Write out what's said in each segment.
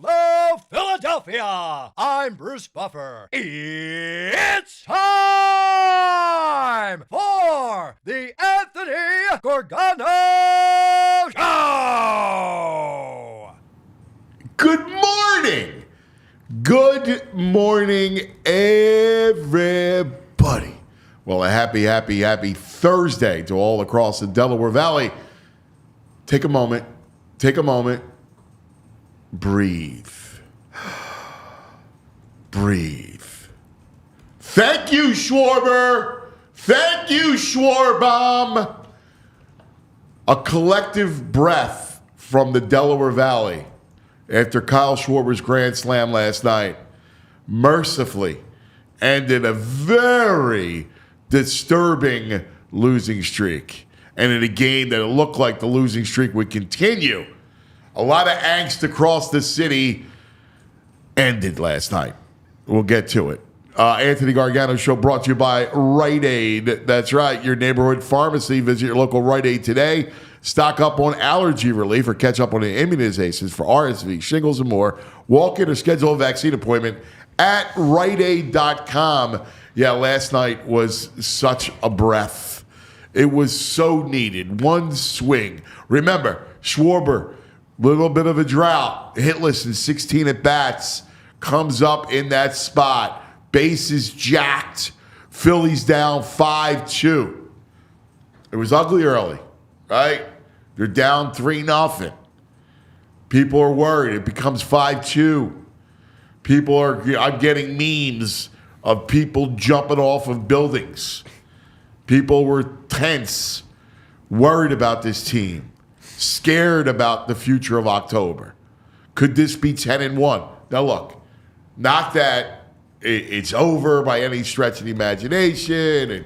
Hello, Philadelphia! I'm Bruce Buffer. It's time for the Anthony Gorgano Show! Good morning! Good morning, everybody. Well, a happy Thursday to all across the Delaware Valley. Take a moment. Breathe. Breathe. Thank you, Schwarber. Thank you, Schwarbomb. A collective breath from the Delaware Valley after Kyle Schwarber's grand slam last night mercifully ended a very disturbing losing streak. And in a game that it looked like the losing streak would continue. A lot of angst across the city ended last night. We'll get to it. Anthony Gargano Show brought to you by Rite Aid. That's right, your neighborhood pharmacy. Visit your local Rite Aid today. Stock up on allergy relief or catch up on the immunizations for RSV, shingles, and more. Walk in or schedule a vaccine appointment at riteaid.com. Yeah, last night was such a breath. It was so needed. One swing. Remember, Schwarber, little bit of a drought, hitless in 16 at-bats, comes up in that spot. Bases jacked. Phillies down 5-2. It was ugly early, right? They're down 3-0. People are worried. It becomes 5-2. I'm getting memes of people jumping off of buildings. People were tense, worried about this team. Scared about the future of October. Could this be 10-1? Now look, not that it's over by any stretch of the imagination. And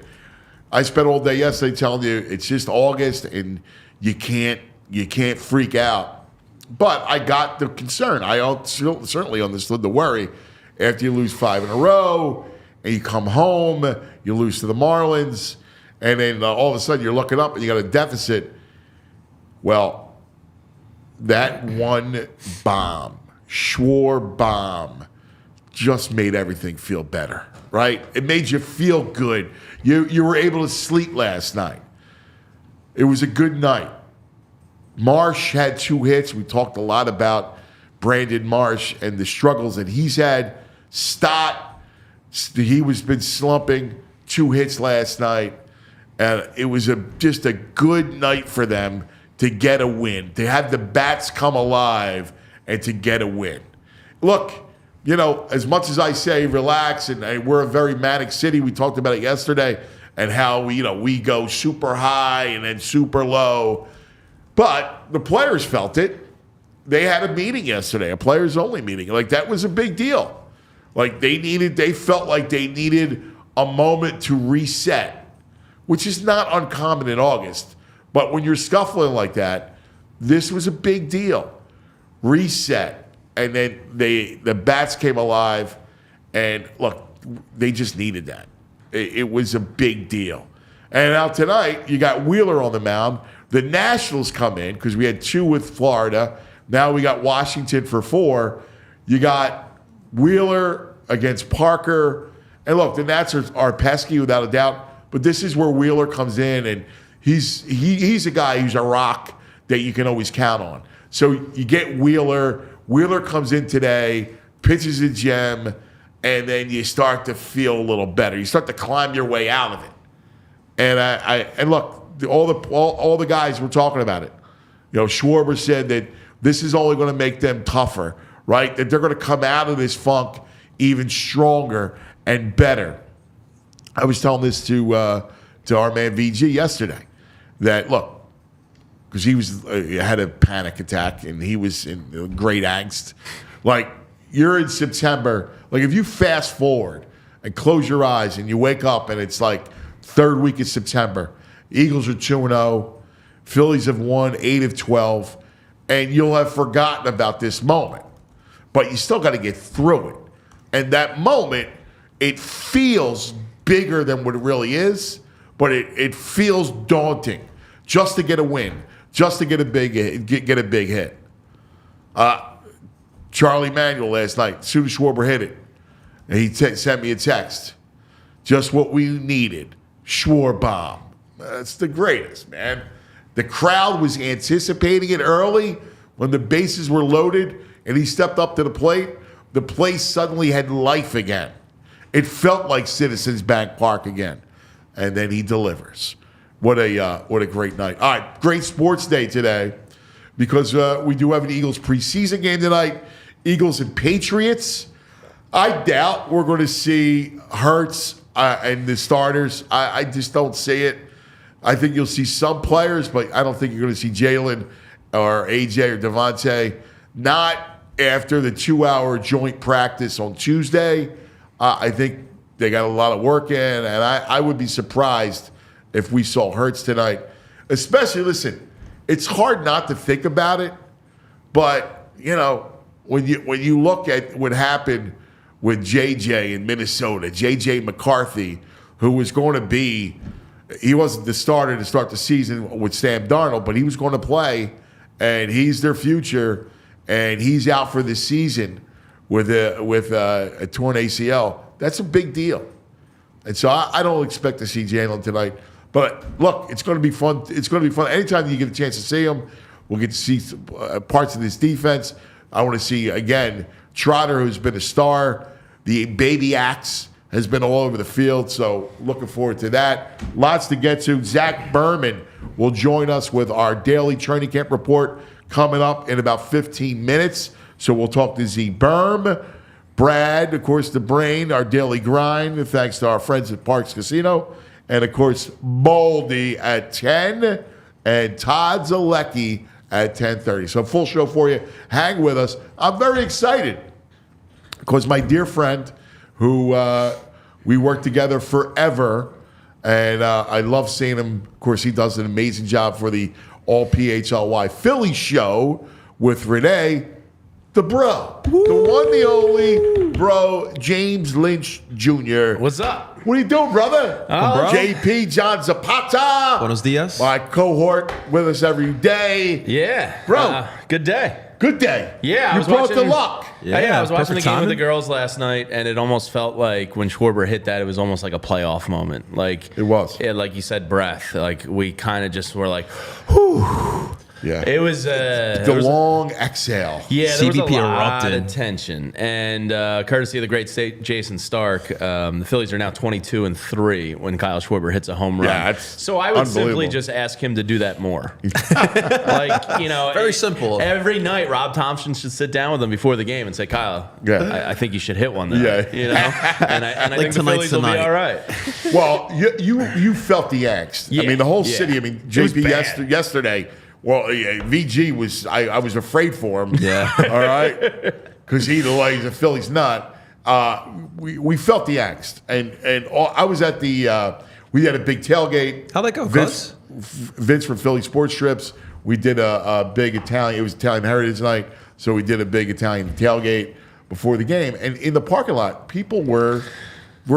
I spent all day yesterday telling you it's just August and you can't freak out. But I got the concern. I certainly understood the worry after you lose 5 in a row and you come home, you lose to the Marlins, and then all of a sudden you're looking up and you got a deficit. Well, that one bomb, Schwarber, just made everything feel better, right? It made you feel good. You were able to sleep last night. It was a good night. Marsh had 2 hits. We talked a lot about Brandon Marsh and the struggles that he's had. Stott, been slumping, 2 hits last night. And it was just a good night for them to get a win, to have the bats come alive and to get a win. Look, as much as I say relax, and we're a very manic city, we talked about it yesterday, and how we go super high and then super low. But the players felt it. They had a meeting yesterday, a players-only meeting. Like, that was a big deal. Like, they felt like they needed a moment to reset, which is not uncommon in August. But when you're scuffling like that, this was a big deal. Reset. And then the bats came alive. And look, they just needed that. It was a big deal. And now tonight, you got Wheeler on the mound. The Nationals come in because we had 2 with Florida. Now we got Washington for 4. You got Wheeler against Parker. And look, the Nats are pesky without a doubt. But this is where Wheeler comes in, and he's a guy who's a rock that you can always count on. So you get Wheeler. Wheeler comes in today, pitches a gem, and then you start to feel a little better. You start to climb your way out of it. And look, all the guys were talking about it. Schwarber said that this is only going to make them tougher, right? That they're going to come out of this funk even stronger and better. I was telling this to our man VG yesterday. That look, because he had a panic attack and he was in great angst. Like, you're in September. Like, if you fast forward and close your eyes and you wake up and it's like 3rd week of September, Eagles are 2-0, Phillies have won 8 of 12, and you'll have forgotten about this moment. But you still got to get through it. And that moment, it feels bigger than what it really is, but it feels daunting just to get a win, just to get a big hit. Charlie Manuel last night, as soon as Schwarber hit it, and he sent me a text. Just what we needed. Schwarber. That's the greatest, man. The crowd was anticipating it early when the bases were loaded and he stepped up to the plate. The place suddenly had life again. It felt like Citizens Bank Park again. And then he delivers. What a great night. All right, great sports day today because we do have an Eagles preseason game tonight. Eagles and Patriots. I doubt we're going to see Hurts and the starters. I just don't see it. I think you'll see some players, but I don't think you're going to see Jalen or AJ or Devontae. Not after the 2-hour joint practice on Tuesday. I think they got a lot of work in, and I would be surprised if we saw Hurts tonight. Especially, listen, it's hard not to think about it, but, when you look at what happened with JJ in Minnesota, JJ McCarthy, who was going to be, he wasn't the starter to start the season with Sam Darnold, but he was going to play, and he's their future, and he's out for the season with a torn ACL. That's a big deal. And so I don't expect to see Jalen tonight. But look, it's going to be fun. It's going to be fun. Anytime you get a chance to see him, we'll get to see parts of this defense. I want to see, again, Trotter, who's been a star. The baby axe has been all over the field. So looking forward to that. Lots to get to. Zach Berman will join us with our daily training camp report coming up in about 15 minutes. So we'll talk to Z Berm. Brad, of course, the brain, our daily grind, thanks to our friends at Parks Casino. And, of course, Baldy at 10 and Todd Zolecki at 10:30. So full show for you. Hang with us. I'm very excited because my dear friend who we worked together forever, and I love seeing him. Of course, he does an amazing job for the All PHLY Philly show with Renee. The bro, the one, the only bro, James Lynch Jr. What's up? What are you doing, brother? Bro. JP, John Zapata. Buenos dias. My cohort with us every day. Yeah. Bro. Good day. Good day. Yeah, I you was brought watching, the luck. Yeah, I was watching the perfect game with timing. the girls last night, and it almost felt like when Schwarber hit that, it was almost like a playoff moment. Like It was. Yeah, like you said, breath. Like we kind of just were like, whew. Yeah. It was The long exhale. Yeah, there was a CBP lot erupted. of tension, and courtesy of the great Jason Stark, the Phillies are now 22-3 when Kyle Schwarber hits a home run. Yeah, that's so I would simply unbelievable. just ask him to do that more. Very simple. Every night, Rob Thompson should sit down with him before the game and say, "Kyle, Yeah. I think you should hit one." There. Yeah. and I Like think the tonight's Phillies will be tonight. all right. Well, you felt the angst. Yeah, I mean, the whole yeah. city. I mean, It was JP bad. yesterday. Well, VG was. I was afraid for him. Yeah. All right. Because he's a Phillies nut. We felt the angst, and I was at the. We had a big tailgate. How'd that go, Vince from Philly Sports Strips. We did a big Italian. It was Italian Heritage Night, so we did a big Italian tailgate before the game. And in the parking lot, people were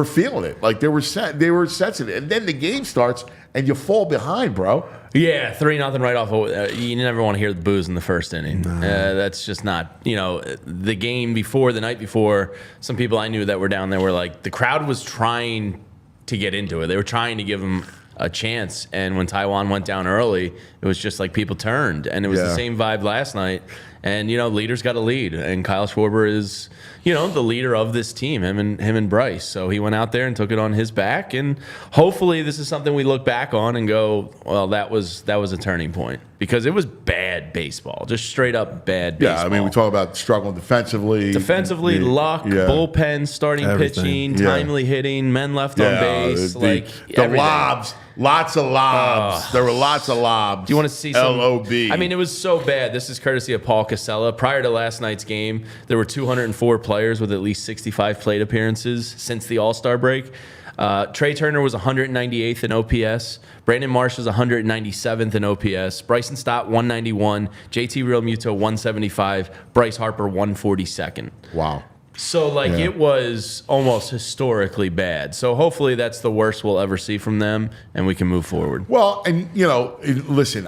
feeling it. Like they were sensitive. And then the game starts, and you fall behind, bro. Yeah, 3-0 right off. You never want to hear the booze in the first inning. That's just not, the game before, the night before, some people I knew that were down there were like, the crowd was trying to get into it. They were trying to give them a chance. And when Taiwan went down early, it was just like people turned. And it was the same vibe last night. And, leaders got to lead. And Kyle Schwarber is, the leader of this team, him and Bryce. So he went out there and took it on his back. And hopefully this is something we look back on and go, well, that was a turning point. Because it was bad baseball, just straight up bad baseball. Yeah, I mean, we talk about struggling defensively. Luck, bullpen, starting Everything. pitching, Yeah. timely hitting, men left on base, the everything. lobs, lots of lobs. There were lots of lobs. Do you want to see some? LOB? I mean, it was so bad. This is courtesy of Paul Casella. Prior to last night's game, there were 204 players with at least 65 plate appearances since the All-Star break. Trey Turner was 198th in OPS. Brandon Marsh was 197th in OPS. Bryson Stott 191. JT Realmuto 175. Bryce Harper 142nd. Wow. So, it was almost historically bad. So, hopefully that's the worst we'll ever see from them, and we can move forward. Well, and listen,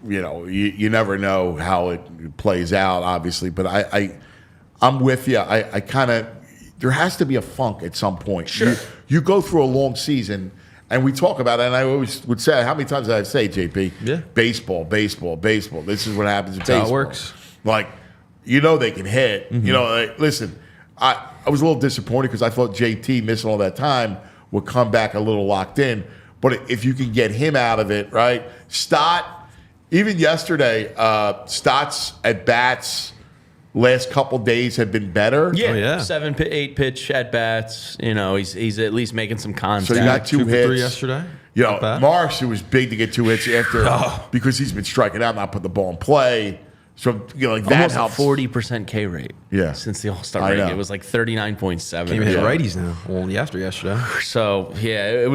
you never know how it plays out, obviously. But I'm with you. I kind of, there has to be a funk at some point. Sure. You go through a long season, and we talk about it, and I always would say, how many times did I say, JP? Yeah. Baseball. This is what happens in That's baseball. how it works. Like, they can hit. Listen, I was a little disappointed because I thought JT missing all that time would come back a little locked in. But if you can get him out of it, right? Stott, even yesterday, Stott's at bats last couple days have been better. Yeah, Oh, yeah. 7, 8 pitch at bats. He's at least making some contact. So you got 2 2 for hits 3 yesterday. Not bad. Marsh, it was big to get 2 hits after because he's been striking out, not putting the ball in play. So like that almost helps. a 40% K rate. Yeah. Since the All-Star I break, know. it was like 39.7. Can't even hit righties now. Well, yesterday. So yeah, it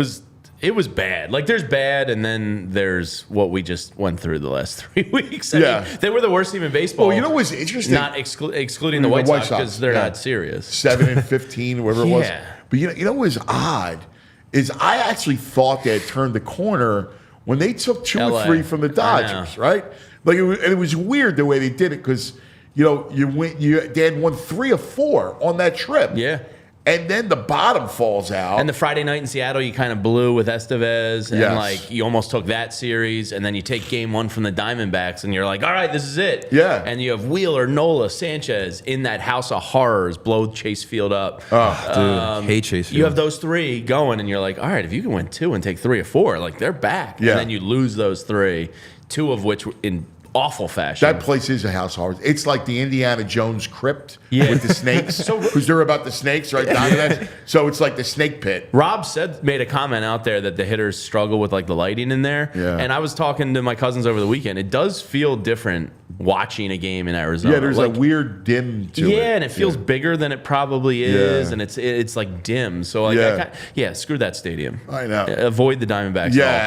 was bad. Like there's bad, and then there's what we just went through the last 3 weeks. I mean, they were the worst team in baseball. Well, you know what's interesting? Not excluding the White Sox because they're not serious. 7-15, whatever it was. Yeah. But you know what was odd is I actually thought they had turned the corner when they took 2 LA. or 3 from the Dodgers, right? Like it was weird the way they did it because they had won 3 or 4 on that trip. Yeah. And then the bottom falls out. And the Friday night in Seattle, you kind of blew with Estevez, and Yes. like you almost took that series, and then you take Game 1 from the Diamondbacks, and you're like, all right, this is it. Yeah. And you have Wheeler, Nola, Sanchez in that house of horrors, blow Chase Field up. Oh, Dude, hate Chase Field. You have those 3 going, and you're like, all right, if you can win 2 and take 3 or 4, like they're back. Yeah. And then you lose those 3, 2 of which were in awful fashion. That place is a house of horrors. It's like the Indiana Jones crypt Yeah. with the snakes. Because they're about the snakes, right? Yeah. So it's like the snake pit. Rob made a comment out there that the hitters struggle with like the lighting in there. Yeah. And I was talking to my cousins over the weekend. It does feel different watching a game in Arizona. Yeah, there's like, a weird dim to it. Yeah, and it feels bigger than it probably is, Yeah. and it's like dim. So like, screw that stadium. I know. Avoid the Diamondbacks at all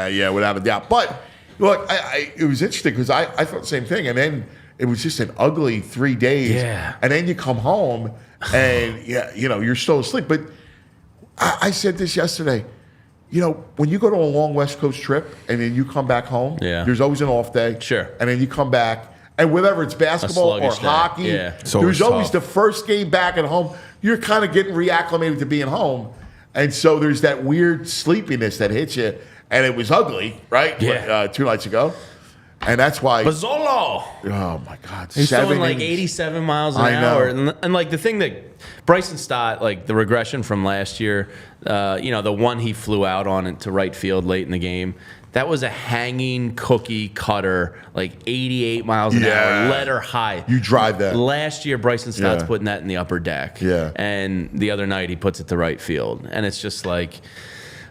costs. Yeah, without a doubt. But look, it was interesting because I thought the same thing, and then it was just an ugly 3 days. Yeah. And then you come home, and you're still asleep. But I said this yesterday. When you go to a long West Coast trip and then you come back home, there's always an off day. Sure. And then you come back, and whether it's basketball or sluggish day. hockey, Yeah. there's always the first game back at home. You're kind of getting reacclimated to being home. And so there's that weird sleepiness that hits you. And it was ugly, right? Yeah. 2 nights ago. And that's why. Bazzolo! Oh, my God. He's throwing like innings. 87 miles an I know. hour. And like the thing that Bryson Stott, like the regression from last year, the one he flew out on into right field late in the game, that was a hanging cookie cutter, like 88 miles an hour, letter high. You drive that. Last year, Bryson Stott's putting that in the upper deck. Yeah. And the other night, he puts it to right field. And it's just like,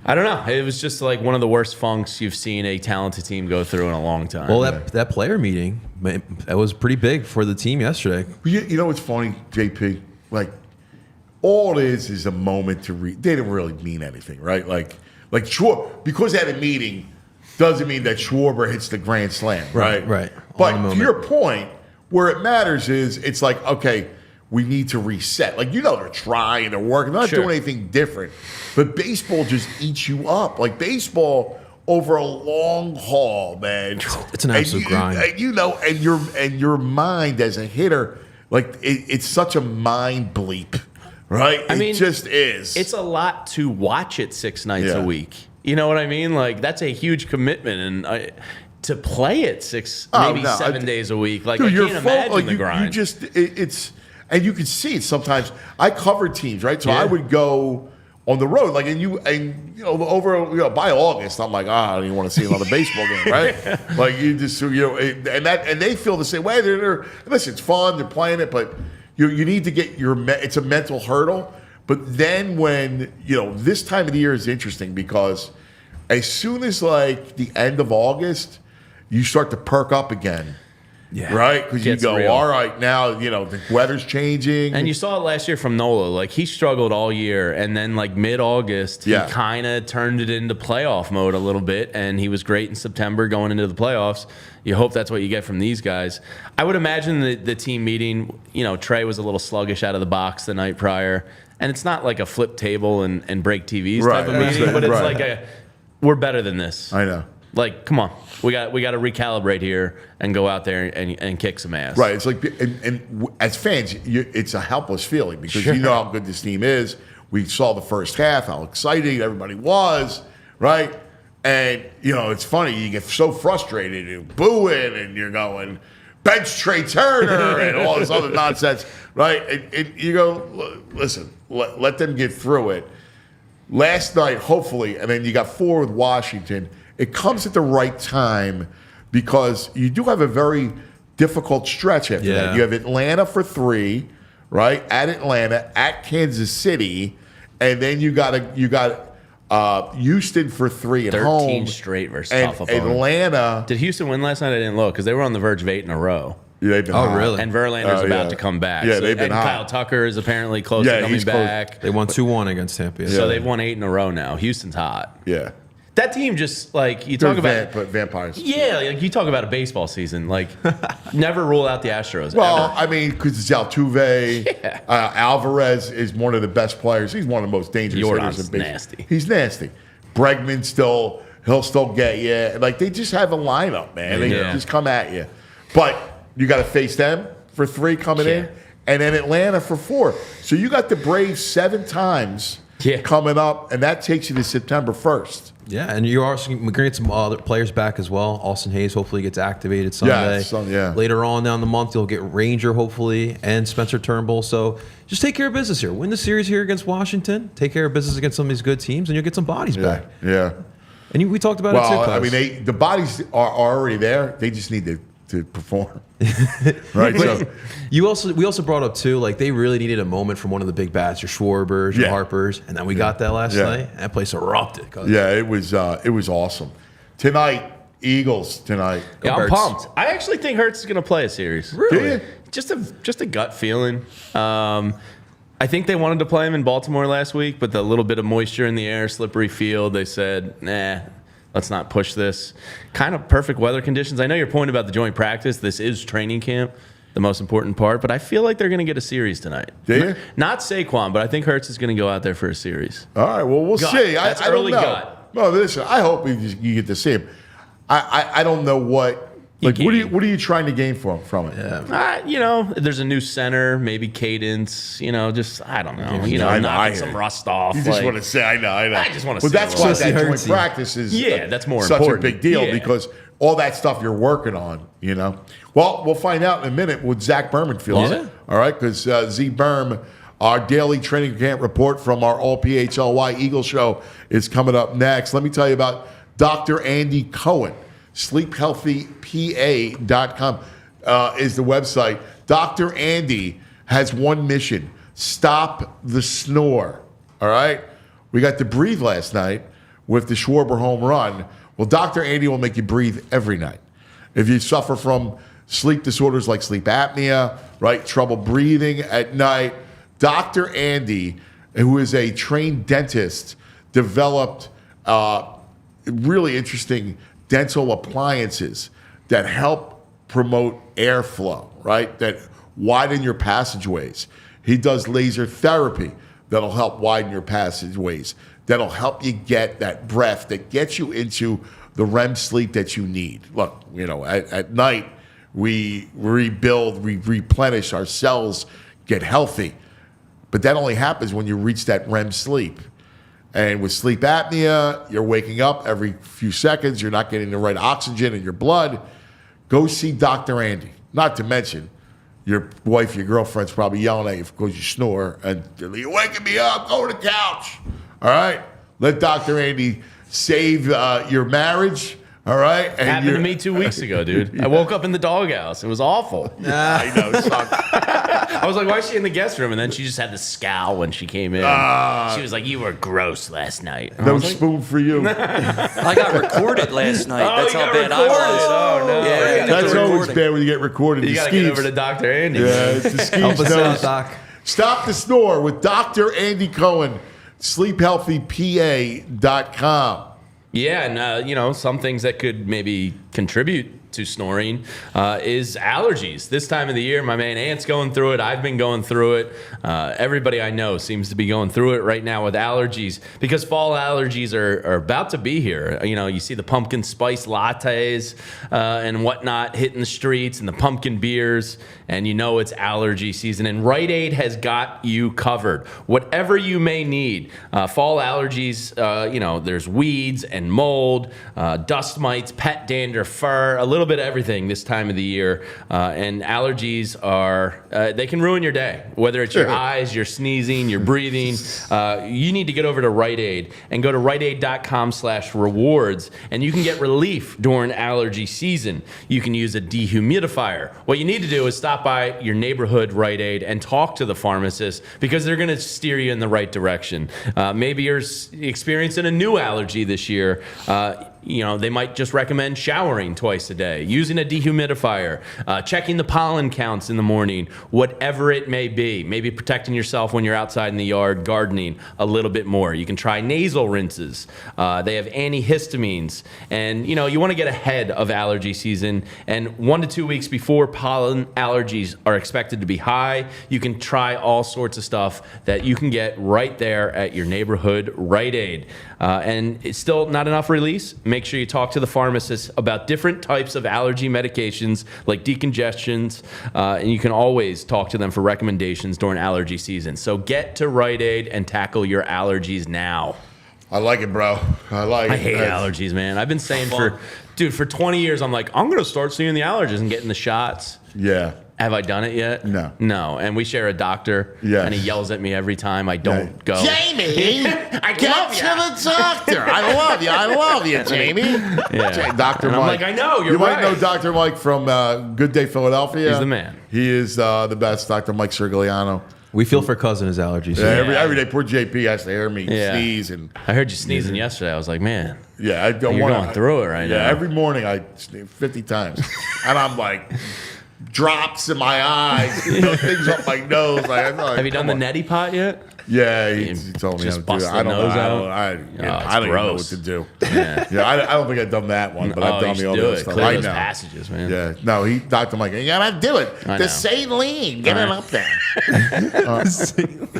I don't know. It was just like one of the worst funks you've seen a talented team go through in a long time. Well, that player meeting, that was pretty big for the team yesterday. You know what's funny, JP? Like, all it is a moment to read. They didn't really mean anything, right? Like because they had a meeting doesn't mean that Schwarber hits the grand slam, right? Right. But to your point, where it matters is it's like, okay, we need to reset. Like, they're trying, they're working, they're not doing anything different. But baseball just eats you up. Like, baseball over a long haul, man. It's an absolute grind. And your mind as a hitter, like, it's such a mind bleep, right? I mean, it just is. It's a lot to watch it 6 nights Yeah. a week. You know what I mean? Like, that's a huge commitment. And to play it 7 days a week, like, Dude, I can't imagine the grind. It's and you can see it sometimes. I covered teams, right? So Yeah. I would go on the road, like, by August, I'm like, I don't even want to see another baseball game, right? Like, you just, and they feel the same way. Listen, it's fun, they're playing it, but you need to get it's a mental hurdle. But then when, this time of the year is interesting because as soon as like the end of August, you start to perk up again. Yeah. Right? Because you Gets go, real. all right, now, the weather's changing. And you saw it last year from Nola. Like, he struggled all year. And then, like, mid-August, he kind of turned it into playoff mode a little bit. And he was great in September going into the playoffs. You hope that's what you get from these guys. I would imagine the team meeting, Trey was a little sluggish out of the box the night prior. And it's not like a flip table and break TVs type of meeting. But it's like we're better than this. I know. Like, come on, we got to recalibrate here and go out there and kick some ass. Right. It's like, and as fans, it's a helpless feeling because you know how good this team is. We saw the first half, how excited everybody was, right? And, it's funny. You get so frustrated and booing and you're going, bench Trey Turner and all this other nonsense, right? And you go, listen, let them get through it. Last night, hopefully, and then you got 4 with Washington. It comes at the right time because you do have a very difficult stretch after that. You have Atlanta for 3, right? At Atlanta, at Kansas City, and then you got Houston for 3 at 13 home. 13 straight versus and tough opponent. Atlanta. Did Houston win last night? I didn't look because they were on the verge of 8 in a row. Yeah, they've been hot. really? And Verlander's about to come back. Yeah, they've been and hot. Kyle Tucker is apparently close to coming he's close. back. They won 2-1 against Tampa. So they've won 8 in a row now. Houston's hot. Yeah. That team just, like, you talk about... vampires. Yeah, like, you talk about a baseball season. Like, never rule out the Astros. Well, ever. I mean, because it's Altuve. Alvarez is one of the best players. He's one of the most dangerous Jordan's hitters in baseball. nasty. He's nasty. Bregman he'll still get you. Like, they just have a lineup, man. They just come at you. But you got to face them for 3 coming in, and then Atlanta for 4. So you got the Braves 7 times coming up, and that takes you to September 1st. Yeah, and you're also going to get some other players back as well. Austin Hayes hopefully gets activated Sunday. Later on down the month, you'll get Ranger hopefully and Spencer Turnbull. So just take care of business here. Win the series here against Washington. Take care of business against some of these good teams, and you'll get some bodies back. Yeah. And we talked about it too, Well, I mean, the bodies are already there. They just need to perform. Right? So we also brought up too, like they really needed a moment from one of the big bats, your Schwarbers, your Harpers, and then we got that last night. And that place erupted. Yeah, it was awesome. Tonight, Eagles tonight. Yeah, I'm pumped. I actually think Hurts is going to play a series. Really? Just a gut feeling. I think they wanted to play him in Baltimore last week, but the little bit of moisture in the air, slippery field, they said, nah, let's not push this. Kind of perfect weather conditions. I know your point about the joint practice. This is training camp, the most important part, but I feel like they're going to get a series tonight. Do you? Not Saquon, but I think Hurts is going to go out there for a series. All right, well, we'll see. That's I don't early know. gut. No, listen, I hope you get to see him. I don't know what. Like, what are you trying to gain from it? There's a new center, maybe cadence. Just I don't know. Knocking some rust off. You just want to say, I know. I just want to. But that's why that joint practice is. That's more such important. a big deal because all that stuff you're working on. Well, we'll find out in a minute what Zach Berman feels. Yeah. All right, because Z Berm, our daily training camp report from our All PHLY Eagle show is coming up next. Let me tell you about Dr. Andy Cohen. SleepHealthyPA.com is the website. Dr. Andy has one mission: stop the snore. All right? We got to breathe last night with the Schwarber home run. Well, Dr. Andy will make you breathe every night. If you suffer from sleep disorders like sleep apnea, right, trouble breathing at night, Dr. Andy, who is a trained dentist, developed really interesting dental appliances that help promote airflow, right? That widen your passageways. He does laser therapy that'll help widen your passageways. That'll help you get that breath that gets you into the REM sleep that you need. Look, at night, we rebuild, we replenish, our cells get healthy. But that only happens when you reach that REM sleep. And with sleep apnea, you're waking up every few seconds. You're not getting the right oxygen in your blood. Go see Dr. Andy. Not to mention, your wife, your girlfriend's probably yelling at you because you snore. And you're waking me up. Go to the couch. All right? Let Dr. Andy save your marriage. All right? And happened to me 2 weeks ago, dude. I woke up in the doghouse. It was awful. I know. It sucked. I was like, why is she in the guest room? And then she just had the scowl when she came in. She was like, you were gross last night. No spoon for you. I got recorded last night. That's how bad I was. Oh, no. Yeah, That's always bad when you get recorded. You got to get over to Dr. Andy. Yeah, it's the Help Skeeves us out, knows. Doc. Stop the snore with Dr. Andy Cohen, sleephealthypa.com. Yeah, and some things that could maybe contribute to snoring is allergies. This time of the year, my man Ant's going through it. I've been going through it. Everybody I know seems to be going through it right now with allergies because fall allergies are about to be here. You know, you see the pumpkin spice lattes and whatnot hitting the streets and the pumpkin beers, and you know it's allergy season. And Rite Aid has got you covered. Whatever you may need. Fall allergies, there's weeds and mold, dust mites, pet dander, fur, a little bit of everything this time of the year. And allergies they can ruin your day. Whether it's your eyes, your sneezing, your breathing, you need to get over to Rite Aid and go to riteaid.com/rewards, and you can get relief during allergy season. You can use a dehumidifier. What you need to do is stop by your neighborhood Rite Aid and talk to the pharmacist because they're going to steer you in the right direction. Maybe you're experiencing a new allergy this year. They might just recommend showering twice a day, using a dehumidifier, checking the pollen counts in the morning, whatever it may be. Maybe protecting yourself when you're outside in the yard gardening a little bit more. You can try nasal rinses. They have antihistamines. And, you want to get ahead of allergy season. And 1 to 2 weeks before pollen allergies are expected to be high, you can try all sorts of stuff that you can get right there at your neighborhood Rite Aid. And it's still not enough release. Make sure you talk to the pharmacist about different types of allergy medications like decongestions, and you can always talk to them for recommendations during allergy season. So get to Rite Aid and tackle your allergies now. I like it, bro. I hate allergies, man. I've been saying for 20 years, I'm like, I'm going to start seeing the allergies and getting the shots. Yeah. Have I done it yet? No. No. And we share a doctor. Yes. And he yells at me every time I don't go. Jamie, I get to the doctor. I love you, Jamie. Yeah. Dr. And Mike. I'm like, I know, you're you right. might know Dr. Mike from Good Day Philadelphia. He's the man. He is the best, Dr. Mike Sirgliano. We feel for cousin his allergies. Yeah, every day, poor JP has to hear me sneeze. And I heard you sneezing yesterday. I was like, man. Yeah, I don't you're want going through it right now. Yeah, every morning I sneeze 50 times. And I'm like, drops in my eyes, things up my nose. Have you done the neti pot yet? Yeah, he told me just how to bust do it. the I don't nose know. out? I don't even know what to do. Yeah, I don't think I've done that one, but I've done the other stuff. Clear I those know. passages, man. Yeah, no, Dr. Mike, you gotta do it. The saline, get it up there.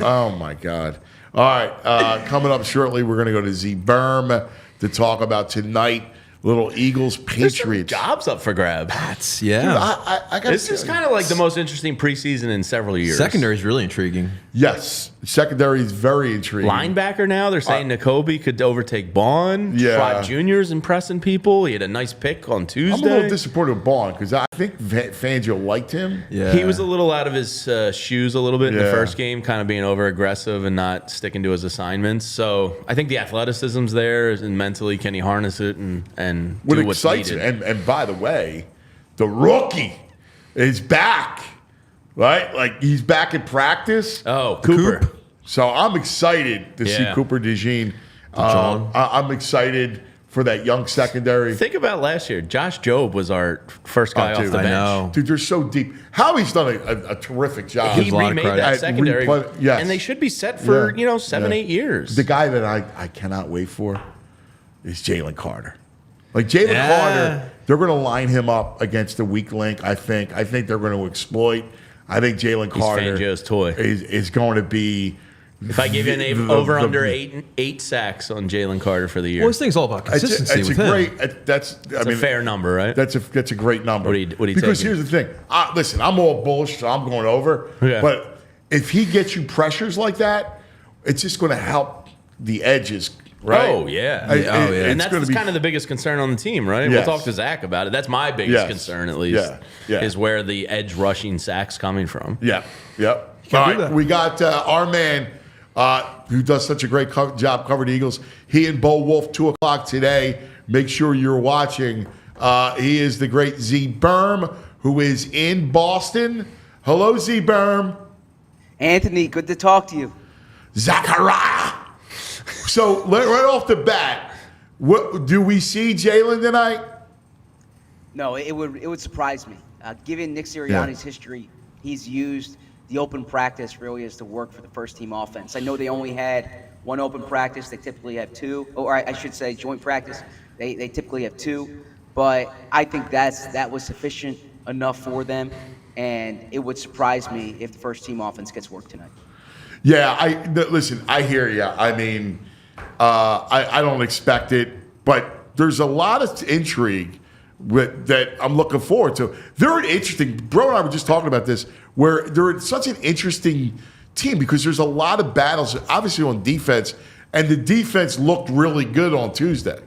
Oh my God! All right, coming up shortly, we're gonna go to Z Berm to talk about tonight. Little Eagles Patriots. Jobs up for grabs. That's Dude, I got This is kind of like the most interesting preseason in several years. Secondary is really intriguing. Yes, secondary is very intriguing. Linebacker now, they're saying Nakobe could overtake Bond. Yeah. Trot Jr.'s impressing people. He had a nice pick on Tuesday. I'm a little disappointed with Bond because I think Fangio liked him. Yeah. He was a little out of his shoes a little bit in the Yeah. first game, kind of being over aggressive and not sticking to his assignments. So I think the athleticism's there, and mentally, can he harness it and What do what's excites needed? me, and by the way, the rookie is back, right? Like he's back in practice. Oh, Cooper. So I'm excited to see Yeah. Cooper DeJean. John. I'm excited for that young secondary. Think about last year. Josh Jobe was our first guy off dude, the I bench. know. Dude, they're so deep. Howie's done a terrific job. He Gives a lot of remade credit. that At secondary, yes. and they should be set for Yeah. 7, Yeah. 8 years. The guy that I cannot wait for is Jalen Carter. Like Jalen Yeah. Carter, they're going to line him up against the weak link. I think they're going to exploit. I think Jalen Carter Fangio's toy. is going to be. If I give you an over under eight sacks on Jalen Carter for the year, Well, this thing's all about consistency It's with a him. great. That's it's a fair number, right? That's a great number. What do you because taking? here's the thing. Listen, I'm all bullish, so I'm going over. Yeah. But if he gets you pressures like that, it's just going to help the edges. Right? Oh, yeah. And And that's kind of the biggest concern on the team, right? Yes. We'll talk to Zach about it. That's my biggest Yes. concern, at least, Yeah. is where the edge rushing sacks coming from. Yeah. Yep. Can't All do right. that. We got our man who does such a great job covering the Eagles. He and Bo Wolf, 2 o'clock today. Make sure you're watching. He is the great Z Berm, who is in Boston. Hello, Z Berm. Anthony, good to talk to you. Zachariah. So right off the bat, what do we see Jalen tonight? No, it would surprise me. Given Nick Sirianni's history, he's used the open practice really as to work for the first team offense. I know they only had one open practice. They typically have two, or I should say joint practice. They typically have two. but I think that was sufficient enough for them, and it would surprise me if the first team offense gets work tonight. Yeah, listen. I hear you. I mean, I don't expect it, but there's a lot of intrigue that I'm looking forward to. They're an interesting. Bro and I were just talking about this, where they're such an interesting team because there's a lot of battles, obviously on defense, and the defense looked really good on Tuesday.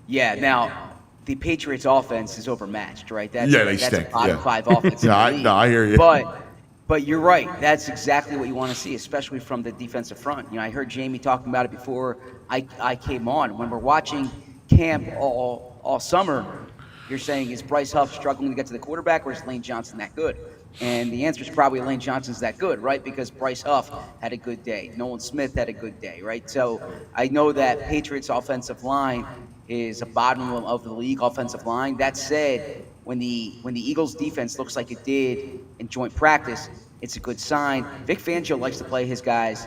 Yeah. Now, the Patriots' offense is overmatched, right? That's they a stink. bottom five offense. I hear you. But you're right. That's exactly what you want to see, especially from the defensive front. I heard Jamie talking about it before I came on. When we're watching camp all summer, you're saying, is Bryce Huff struggling to get to the quarterback, or is Lane Johnson that good? And the answer is probably Lane Johnson's that good, right? Because Bryce Huff had a good day. Nolan Smith had a good day, right? So I know that Patriots' offensive line is a bottom of the league offensive line. That said, when the Eagles defense looks like it did in joint practice, it's a good sign. Vic Fangio likes to play his guys.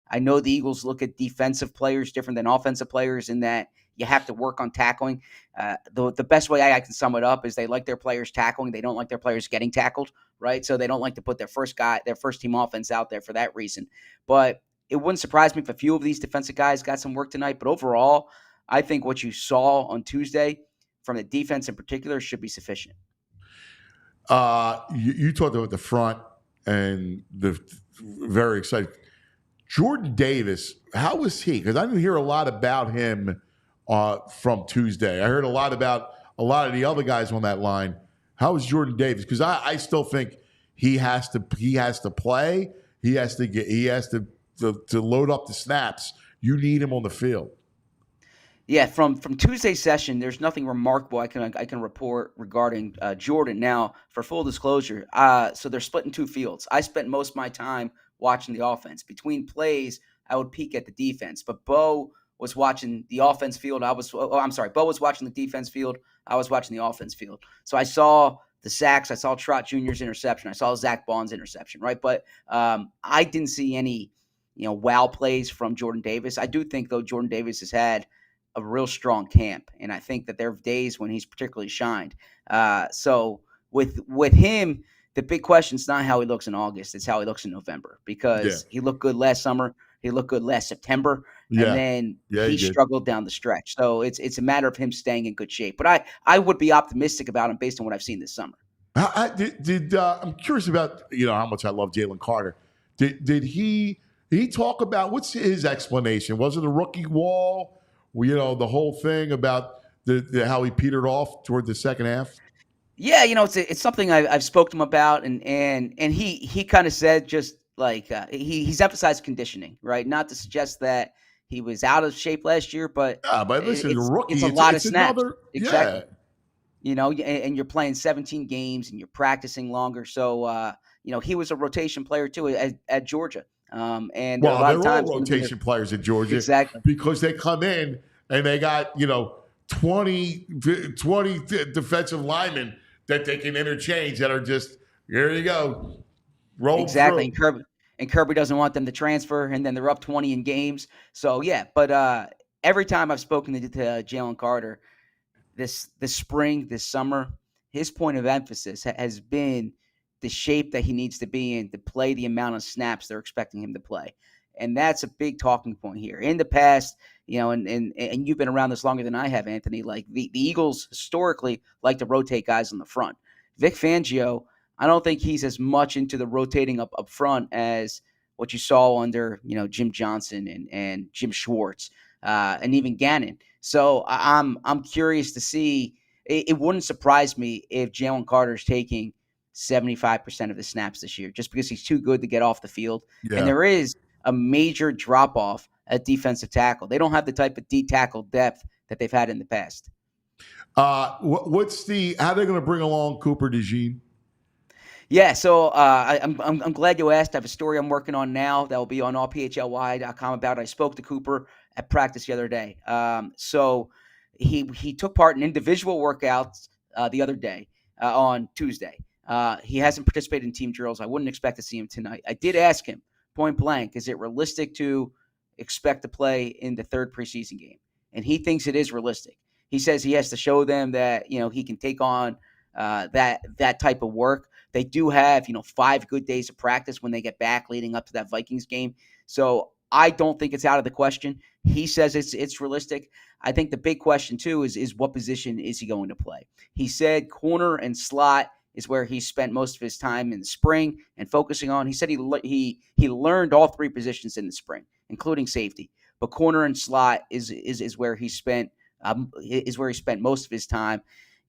I know the Eagles look at defensive players different than offensive players in that you have to work on tackling. The best way I can sum it up is they like their players tackling. They don't like their players getting tackled, right? So they don't like to put their first team offense out there for that reason. But it wouldn't surprise me if a few of these defensive guys got some work tonight. But overall, I think what you saw on Tuesday from the defense in particular should be sufficient. You talked about the front and the very exciting. Jordan Davis, how was he? Because I didn't hear a lot about him from Tuesday. I heard a lot about a lot of the other guys on that line. How was Jordan Davis? Because I still think he has to play. He has to load up the snaps. You need him on the field. Yeah, from Tuesday's session, there's nothing remarkable I can report regarding Jordan. Now, for full disclosure, so they're split in two fields. I spent most of my time watching the offense. Between plays, I would peek at the defense. But Bo was watching the offense field. Bo was watching the defense field. I was watching the offense field. So I saw the sacks. I saw Trot Jr.'s interception. I saw Zach Bond's interception, right? But I didn't see any, wow plays from Jordan Davis. I do think, though, Jordan Davis has had a real strong camp, and I think that there are days when he's particularly shined. So with him, the big question is not how he looks in August; it's how he looks in November. Because he looked good last summer, he looked good last September, and then he struggled down the stretch. So it's a matter of him staying in good shape. But I would be optimistic about him based on what I've seen this summer. I'm curious about how much I love Jalen Carter. Did he talk about what's his explanation? Was it a rookie wall? The whole thing about the how he petered off toward the second half. Yeah, it's something I've spoken to him about, and he kind of said just like he's emphasized conditioning, right? Not to suggest that he was out of shape last year, but listen, the rookie, it's a lot of snaps. Exactly. And you're playing 17 games and you're practicing longer, so he was a rotation player too at Georgia. And a lot of times all rotation players at Georgia, exactly, because they come in and they got 20 defensive linemen that they can interchange that are just here you go, roll exactly. through. And Kirby doesn't want them to transfer, and then they're up 20 in games. So yeah, but every time I've spoken to Jalen Carter this spring, this summer, his point of emphasis has been the shape that he needs to be in to play the amount of snaps they're expecting him to play. And that's a big talking point here. In the past, and you've been around this longer than I have, Anthony, like the Eagles historically like to rotate guys on the front. Vic Fangio, I don't think he's as much into the rotating up front as what you saw under, Jim Johnson and Jim Schwartz and even Gannon. So I'm curious to see. It wouldn't surprise me if Jalen Carter's taking 75% of the snaps this year, just because he's too good to get off the field. Yeah. And there is a major drop-off at defensive tackle. They don't have the type of D-tackle depth that they've had in the past. How are they going to bring along Cooper DeJean? Yeah, so I'm glad you asked. I have a story I'm working on now that will be on allphly.com about it. I spoke to Cooper at practice the other day. So he took part in individual workouts the other day on Tuesday. He hasn't participated in team drills. I wouldn't expect to see him tonight. I did ask him point blank, is it realistic to expect to play in the third preseason game? and he thinks it is realistic. He says he has to show them that, he can take on that type of work. They do have, 5 good days of practice when they get back leading up to that Vikings game. So I don't think it's out of the question. He says it's realistic. I think the big question too is what position is he going to play? He said corner and slot is where he spent most of his time in the spring and focusing on. He said he learned all 3 positions in the spring, including safety. But corner and slot is where he spent most of his time.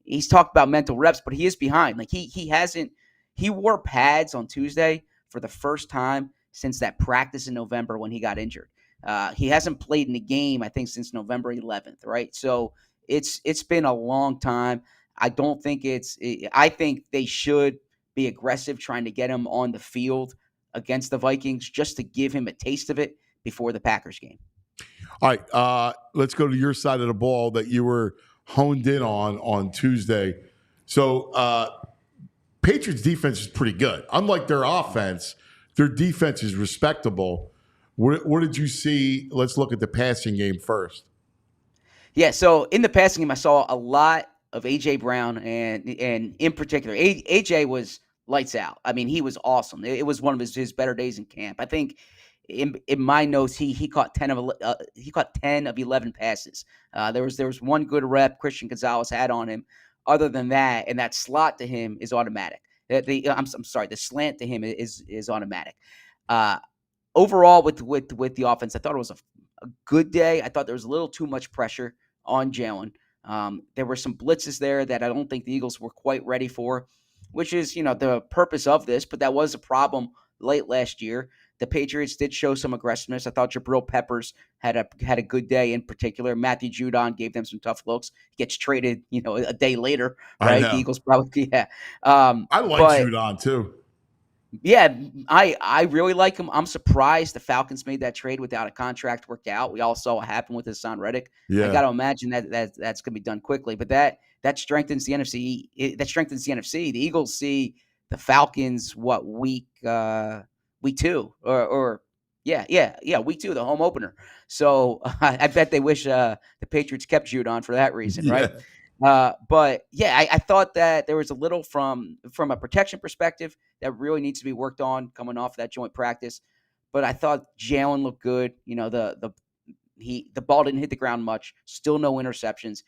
He's talked about mental reps, but he is behind. Like he wore pads on Tuesday for the first time since that practice in November when he got injured. He hasn't played in a game, I think, since November 11th, right? So it's been a long time. I think they should be aggressive trying to get him on the field against the Vikings just to give him a taste of it before the Packers game. All right, let's go to your side of the ball that you were honed in on Tuesday. So Patriots defense is pretty good. Unlike their offense, their defense is respectable. What did you see? Let's look at the passing game first. Yeah, so in the passing game, I saw a lot of A.J. Brown, and in particular, A.J. was lights out. I mean, he was awesome. It was one of his better days in camp. I think in my notes, he caught 10 of 11 passes. There was one good rep Christian Gonzalez had on him. Other than that, and that slot to him is automatic. I'm sorry, the slant to him is automatic. Overall, with the offense, I thought it was a good day. I thought there was a little too much pressure on Jalen. There were some blitzes there that I don't think the Eagles were quite ready for, which is, the purpose of this, but that was a problem late last year. The Patriots did show some aggressiveness. I thought Jabril Peppers had a good day in particular. Matthew Judon gave them some tough looks. He gets traded, a day later, right? The Eagles probably, yeah. I like Judon too. Yeah, I really like him. I'm surprised the Falcons made that trade without a contract worked out. We all saw what happened with Hassan Reddick. Yeah. I got to imagine that's going to be done quickly. But that strengthens the NFC. That strengthens the NFC. The Eagles see the Falcons week 2 or week 2, the home opener. So I bet they wish the Patriots kept Judon for that reason, right? But yeah, I thought that there was a little from a protection perspective that really needs to be worked on coming off that joint practice. But I thought Jalen looked good. The ball didn't hit the ground much. Still no interceptions.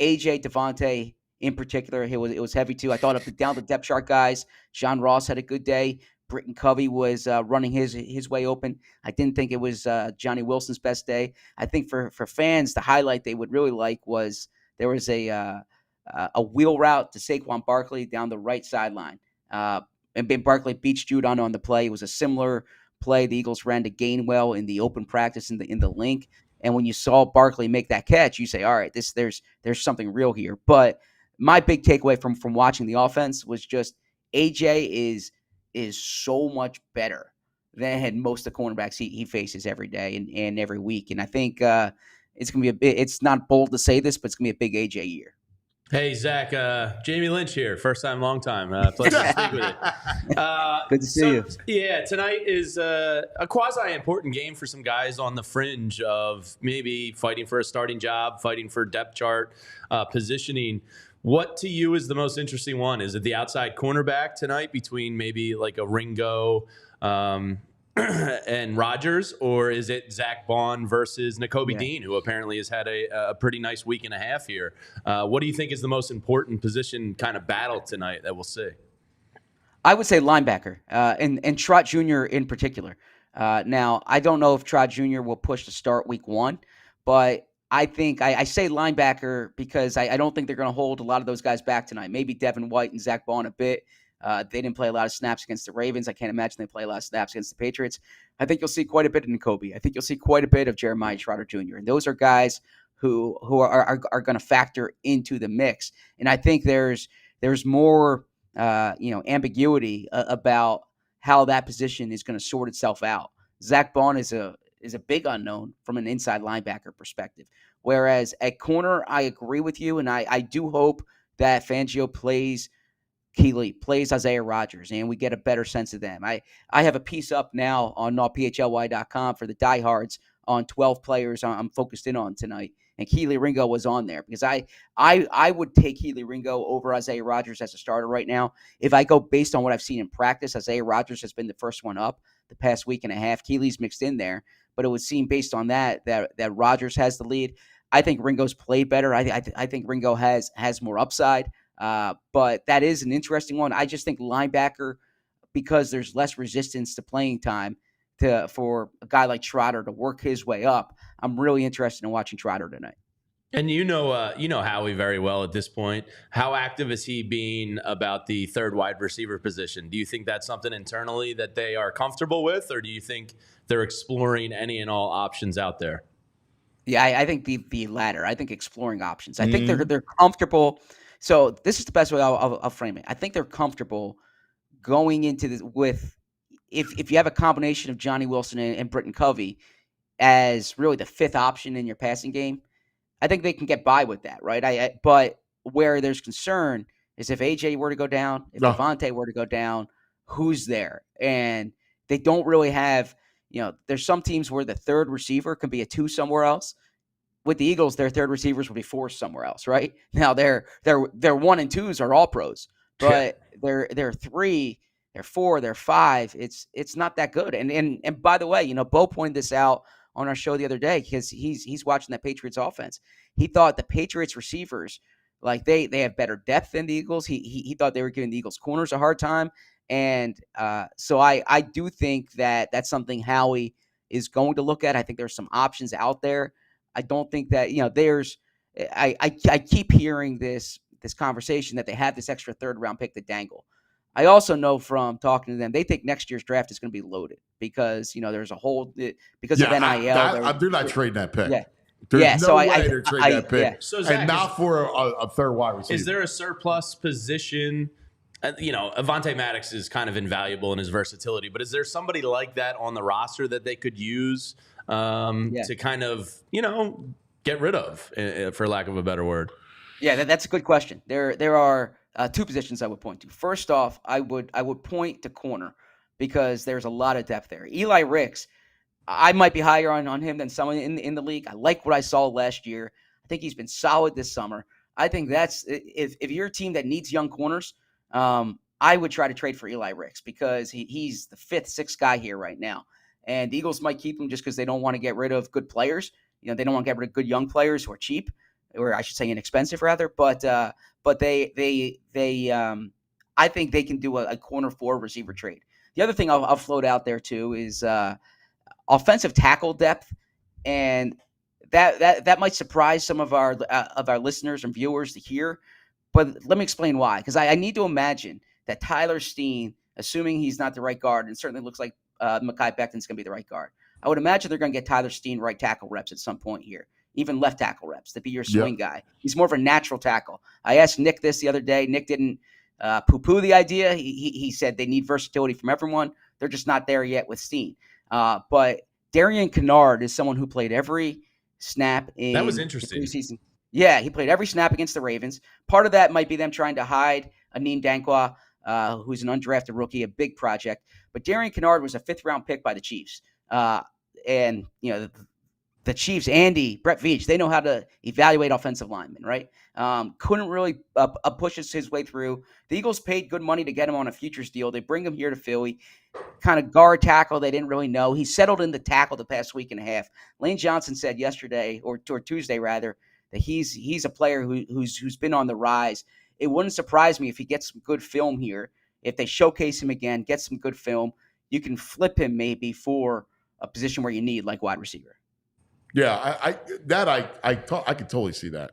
AJ Devontae in particular, it was heavy too. I thought down the depth chart guys, John Ross had a good day. Britton Covey was running his way open. I didn't think it was Johnny Wilson's best day. I think for fans, the highlight they would really like was there was a wheel route to Saquon Barkley down the right sideline. And Ben Barkley beats Judon on the play. It was a similar play the Eagles ran to Gainwell in the open practice in the link. And when you saw Barkley make that catch, you say, all right, there's something real here. But my big takeaway from watching the offense was just AJ is so much better than most of the cornerbacks he faces every day and every week. And I think it's going to be it's not bold to say this, but it's going to be a big AJ year. Hey, Zach, Jamie Lynch here. First time, long time. Pleasure to speak with you. Good to see you. Yeah, tonight is a quasi-important game for some guys on the fringe of maybe fighting for a starting job, fighting for depth chart, positioning. What to you is the most interesting one? Is it the outside cornerback tonight between maybe like a Ringo and Rodgers, or is it Zach Bond versus Nakobe Dean, who apparently has had a pretty nice week and a half here? What do you think is the most important position kind of battle tonight that we'll see? I would say linebacker, and Trot Jr. in particular. Now, I don't know if Trot Jr. will push to start week 1, but I think I say linebacker because I don't think they're going to hold a lot of those guys back tonight. Maybe Devin White and Zach Bond a bit. They didn't play a lot of snaps against the Ravens. I can't imagine they play a lot of snaps against the Patriots. I think you'll see quite a bit of Nakobe. I think you'll see quite a bit of Jeremiah Trotter Jr. And those are guys who are going to factor into the mix. And I think there's more ambiguity about how that position is going to sort itself out. Zach Bond is a big unknown from an inside linebacker perspective. Whereas at corner, I agree with you, and I do hope that Fangio plays Keeley, plays Isaiah Rodgers, and we get a better sense of them. I have a piece up now on PHLY.com for the diehards on 12 players I'm focused in on tonight. and Keely Ringo was on there, because I would take Keely Ringo over Isaiah Rodgers as a starter right now. If I go based on what I've seen in practice, Isaiah Rodgers has been the first one up the past week and a half. Keely's mixed in there, but it would seem based on that Rodgers has the lead. I think Ringo's played better. I think Ringo has more upside, but that is an interesting one. I just think linebacker, because there's less resistance to playing time for a guy like Trotter to work his way up. I'm really interested in watching Trotter tonight. And you know Howie very well at this point. How active is he being about the third wide receiver position? Do you think that's something internally that they are comfortable with, or do you think they're exploring any and all options out there? Yeah, I think the latter. I think exploring options. I think they're comfortable. So this is the best way I'll frame it. I think they're comfortable going into this with, if you have a combination of Johnny Wilson and Britton Covey as really the fifth option in your passing game, I think they can get by with that, right? But where there's concern is if AJ were to go down, if Devontae were to go down, who's there? And they don't really have, there's some teams where the third receiver can be a 2 somewhere else. With the Eagles, their third receivers would be 4 somewhere else, right? Now their 1 and 2s are all pros, but they're 3, they're 4, they're 5. It's not that good. And by the way, Bo pointed this out on our show the other day, because he's watching the Patriots offense. He thought the Patriots receivers, like they have better depth than the Eagles. He thought they were giving the Eagles corners a hard time. And so I do think that that's something Howie is going to look at. I think there's some options out there. I don't think that, I keep hearing this conversation that they have this extra third round pick to dangle. I also know from talking to them, they think next year's draft is going to be loaded because, there's a whole, because of NIL. They're not trading that pick. Yeah. There's no way they're trading that pick. Yeah. So Zach, and not for a third wide receiver. Is there a surplus position? Avonte Maddox is kind of invaluable in his versatility, but is there somebody like that on the roster that they could use to kind of, get rid of, for lack of a better word? Yeah, that's a good question. There are 2 positions I would point to. First off, I would point to corner, because there's a lot of depth there. Eli Ricks, I might be higher on him than someone in the league. I like what I saw last year. I think he's been solid this summer. I think that's, if you're a team that needs young corners, I would try to trade for Eli Ricks, because he's the 5th, 6th guy here right now. And the Eagles might keep him just because they don't want to get rid of good players. They don't want to get rid of good young players who are cheap, or I should say inexpensive rather. But they I think they can do a corner 4 receiver trade. The other thing I'll float out there too is offensive tackle depth, and that might surprise some of our listeners and viewers to hear. But let me explain why, because I need to imagine that Tyler Steen, assuming he's not the right guard, and certainly looks like Mekhi Becton's going to be the right guard, I would imagine they're going to get Tyler Steen right tackle reps at some point here, even left tackle reps to be your swing guy. He's more of a natural tackle. I asked Nick this the other day. Nick didn't poo-poo the idea. He said they need versatility from everyone. They're just not there yet with Steen. But Darian Kennard is someone who played every snap in that was interesting. The preseason. Yeah, he played every snap against the Ravens. Part of that might be them trying to hide Aneem Dankwa, who's an undrafted rookie, a big project. But Darian Kennard was a 5th-round pick by the Chiefs. And, the Chiefs, Andy, Brett Veach, they know how to evaluate offensive linemen, right? Couldn't really push his way through. The Eagles paid good money to get him on a futures deal. They bring him here to Philly, kind of guard tackle. They didn't really know. He settled in the tackle the past week and a half. Lane Johnson said yesterday, or Tuesday rather, that he's a player who's been on the rise. It wouldn't surprise me if he gets some good film here. If they showcase him again, get some good film, you can flip him maybe for a position where you need, like wide receiver. Yeah, I could totally see that.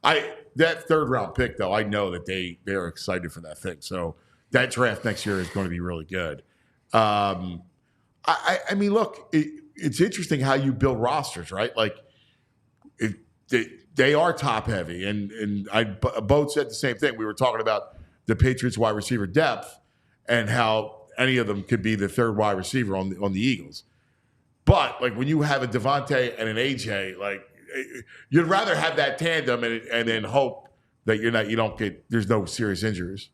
That 3rd round pick though, I know that they're excited for that thing. So that draft next year is going to be really good. I mean, look, it's interesting how you build rosters, right? Like they are top heavy, and both said the same thing. We were talking about the Patriots wide receiver depth and how any of them could be the 3rd wide receiver on the Eagles. But like when you have a Devontae and an AJ, like you'd rather have that tandem and then hope that there's no serious injuries.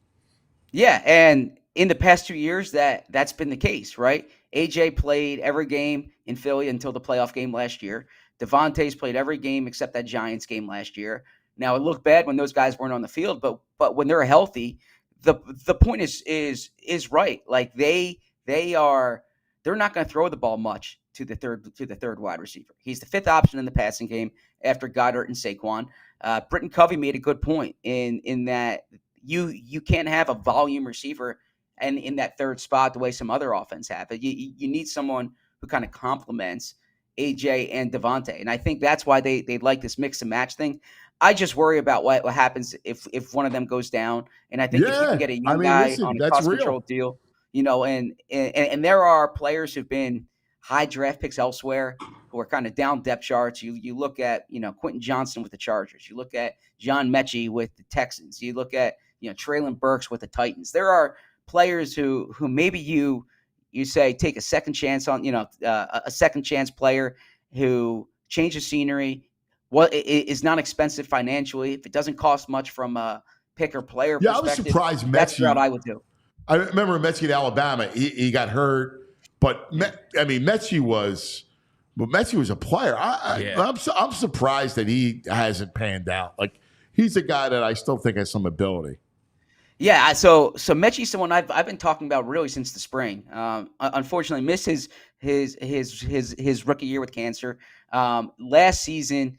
Yeah, and in the past 2 years, that's been the case, right? AJ played every game in Philly until the playoff game last year. Devontae's played every game except that Giants game last year. Now it looked bad when those guys weren't on the field, but when they're healthy, the point is right. Like they're not going to throw the ball much to the third wide receiver. He's the fifth option in the passing game after Goddard and Saquon. Britton Covey made a good point in that you can't have a volume receiver and in that third spot the way some other offense have it. You need someone who kind of complements AJ and Devontae, and I think that's why they like this mix and match thing. I just worry about what happens if one of them goes down, and I think if you can get a young guy on a cost control deal, and there are players who've been high draft picks elsewhere who are kind of down depth charts. You look at Quentin Johnson with the Chargers, you look at John Mechie with the Texans, you look at Treylon Burks with the Titans. There are players who maybe you say take a second chance on a second chance player who changes scenery. What is not expensive financially. If it doesn't cost much from a pick or player perspective, I was surprised Mechie. That's what I would do. I remember Mechie at Alabama. He got hurt, but Mechie was a player. I'm surprised that he hasn't panned out. Like he's a guy that I still think has some ability. Yeah, so Mechie's someone I've been talking about really since the spring. Unfortunately, missed his rookie year with cancer. Last season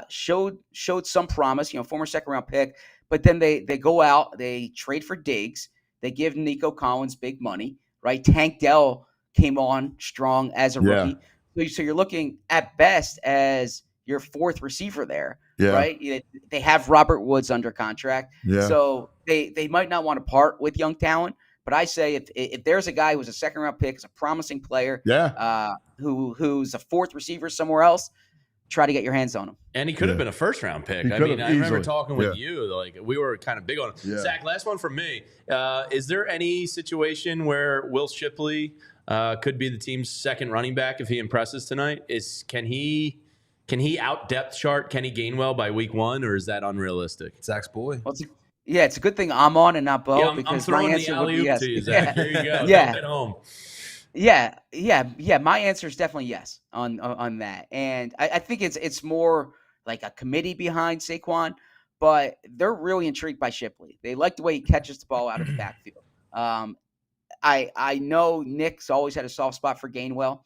showed some promise. Former second round pick, but then they go out, they trade for Diggs, they give Nico Collins big money, right? Tank Dell came on strong as a rookie, so you're looking at best as your fourth receiver there. Yeah. Right. They have Robert Woods under contract. Yeah. So they might not want to part with young talent. But I say if there's a guy who's a second round pick, is a promising player, who's a fourth receiver somewhere else, try to get your hands on him. And he could have been a first round pick. I remember talking with you, like we were kind of big on it. Yeah. Zach, last one from me. Is there any situation where Will Shipley could be the team's second running back if he impresses tonight? Can he out depth chart Kenny Gainwell by week 1, or is that unrealistic? Zach's boy. Well, it's a good thing I'm on and not Bo. Yeah, because I'm throwing my answer the alley-oop to you, Zach. There you go. Yeah. At home. Yeah. My answer is definitely yes on that, and I think it's more like a committee behind Saquon, but they're really intrigued by Shipley. They like the way he catches the ball out of the backfield. I know Nick's always had a soft spot for Gainwell.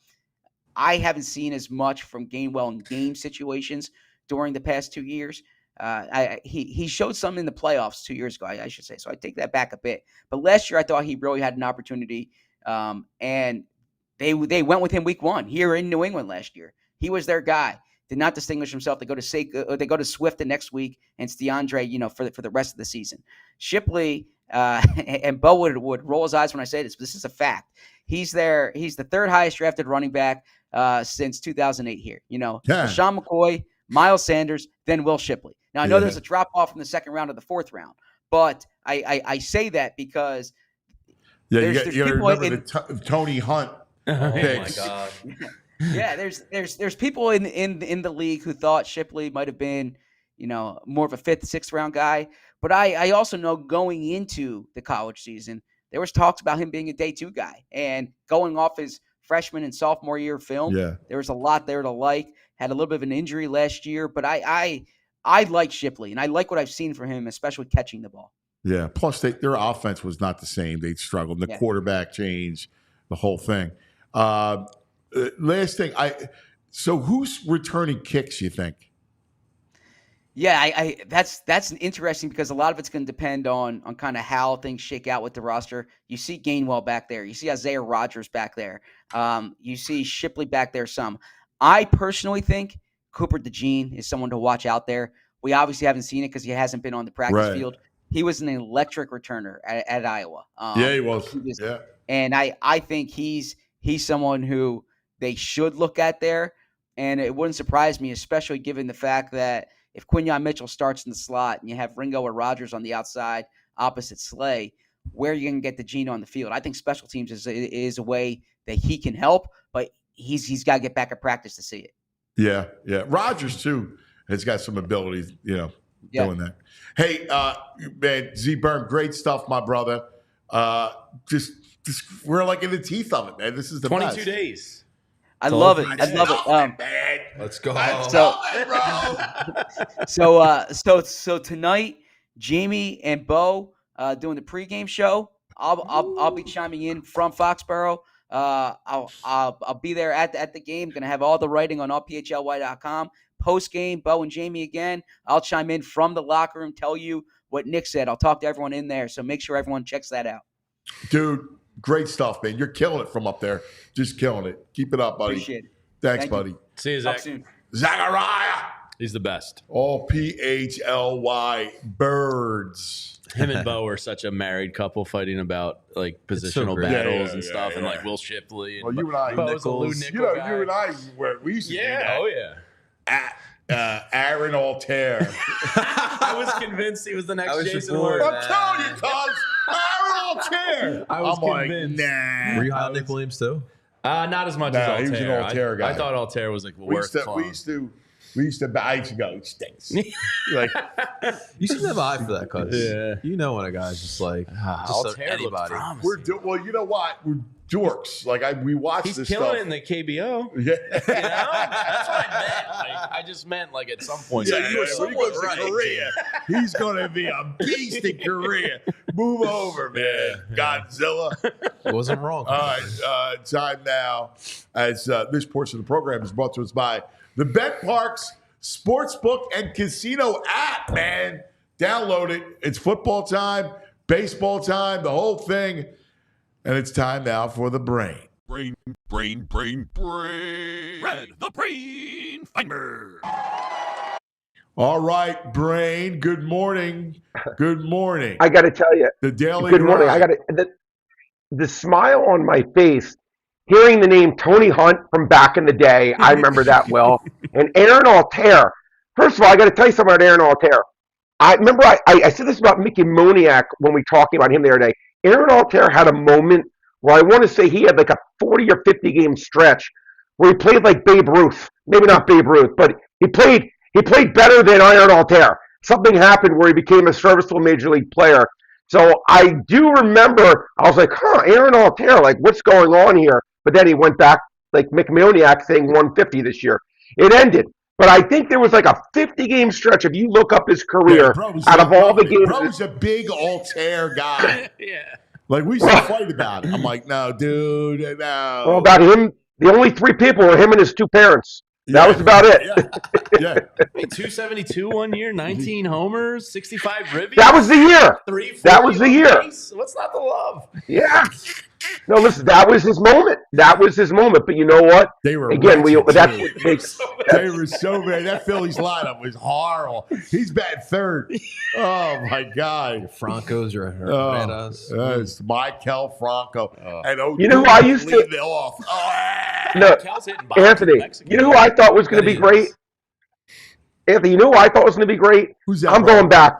I haven't seen as much from Gainwell in game situations during the past 2 years. He showed some in the playoffs 2 years ago, I should say. So I take that back a bit. But last year, I thought he really had an opportunity. And they went with him week 1 here in New England last year. He was their guy. Did not distinguish himself. They go to Swift the next week, and it's DeAndre, for the rest of the season. Shipley and Bo would roll his eyes when I say this, but this is a fact. He's the third highest drafted running back since 2008 here. Sean McCoy, Miles Sanders, then Will Shipley. Now, I know there's a drop-off in the second round or the fourth round, but I say that because there's people remember the Tony Hunt picks. Oh, my God. Yeah, there's people in the league who thought Shipley might have been, more of a fifth, sixth round guy. But I also know going into the college season, there was talks about him being a day 2 guy, and going off his freshman and sophomore year film, there was a lot there to like. Had a little bit of an injury last year, but I like Shipley, and I like what I've seen from him, especially catching the ball. Yeah. Plus, their offense was not the same. They struggled. The quarterback change, the whole thing. Last thing, so who's returning kicks, you think? Yeah, that's interesting because a lot of it's going to depend on kind of how things shake out with the roster. You see Gainwell back there. You see Isaiah Rodgers back there. You see Shipley back there some. I personally think Cooper DeJean is someone to watch out there. We obviously haven't seen it because he hasn't been on the practice field. He was an electric returner at Iowa. He was. And I think he's someone who they should look at there. And it wouldn't surprise me, especially given the fact that if Quinyon Mitchell starts in the slot and you have Ringo or Rodgers on the outside opposite Slay, where are you going to get DeJean on the field? I think special teams is a way that he can help, but he's got to get back at practice to see it. Yeah. Rodgers, too, has got some abilities, doing that. Hey, man, Z Berm, great stuff, my brother. Just we're like in the teeth of it, man. This is the 22 best. days. I love it. I love it. Man. Let's go. So tonight, Jamie and Bo doing the pregame show. I'll be chiming in from Foxborough. I'll be there at the game. Going to have all the writing on allphly.com. Post game, Bo and Jamie again. I'll chime in from the locker room, tell you what Nick said. I'll talk to everyone in there, so make sure everyone checks that out. Dude, great stuff, man. You're killing it from up there. Just killing it. Keep it up, buddy. Appreciate it. Thanks, Thank buddy. you. See you, Talk Zach. soon. Zachariah. He's the best. All PHLY birds. Him and Bo are such a married couple fighting about like positional great. battles Yeah, and yeah, stuff, yeah. and like Will Shipley. And Well, you and I, Bo's a Lou you Nickel know, guy. you and I, we used to do Yeah. that. Oh yeah. Aaron Altair. I was convinced he was the next I was Jason your boy, Ward. man. I'm telling you, cuz Aaron Altair. I was I'm convinced. like, nah. Were you high on Nick Williams too? Not as much No, as Altair. he was an Altair guy. I thought Altair was like the We worst. used clone. to, I used to go, it stinks. Like, You seem to have an eye for that, cuz. Yeah. You know when a guy's just like just Altair looked anybody. promising. well, you know what? We're dorks. Like, we watch He's this killing stuff. it in the KBO. Yeah. You know? That's what I meant. Like, I just meant like at some point. Yeah, So you were when he somewhat goes to right. Korea, he's going to be a beast in Korea. Move over, man. Godzilla. It wasn't wrong. All right, time now. As this portion of the program is brought to us by the Bet Parks Sportsbook and Casino app, man. Download it. It's football time, baseball time, the whole thing. And it's time now for the brain. Red, the brain finder. All right, brain. Good morning. Good morning. I got to tell you, The Daily good morning. I Grind. got the smile on my face, hearing the name Tony Hunt from back in the day. I remember that well. And Aaron Altair. First of all, I got to tell you something about Aaron Altair. I remember I said this about Mickey Moniak when we were talking about him the other day. Aaron Altair had a moment where I want to say he had like a 40 or 50 game stretch where he played like Babe Ruth. Maybe not Babe Ruth, but he played better than Aaron Altair. Something happened where he became a serviceable major league player. So I do remember, I was like, Aaron Altair, like what's going on here? But then he went back, like Mick Moniak saying 150 this year. It ended. But I think there was like a 50-game stretch. If you look up his career, out of all the games. Bro's a big Altair guy. Yeah. Like, we used to fight about it. I'm like, no, dude, no. Well, about him, the only three people were him and his two parents. That was about it. Yeah. I mean, 272 one year, 19 homers, 65 ribbies. That was the year. 340 That was the year. base. What's not to love? Yeah. No, listen, that was his moment. That was his moment. But you know what? They were Again, that's what makes. They were so bad. That Phillies lineup was horrible. He's batting third. Oh, my God. Francos or It's Michael Franco. And You know who I used to- lead it off. No, Cal's hitting bombs in Anthony, Mexico. you know who I thought was going to be great? Anthony, you know who I thought was going to be great? Who's that? I'm going back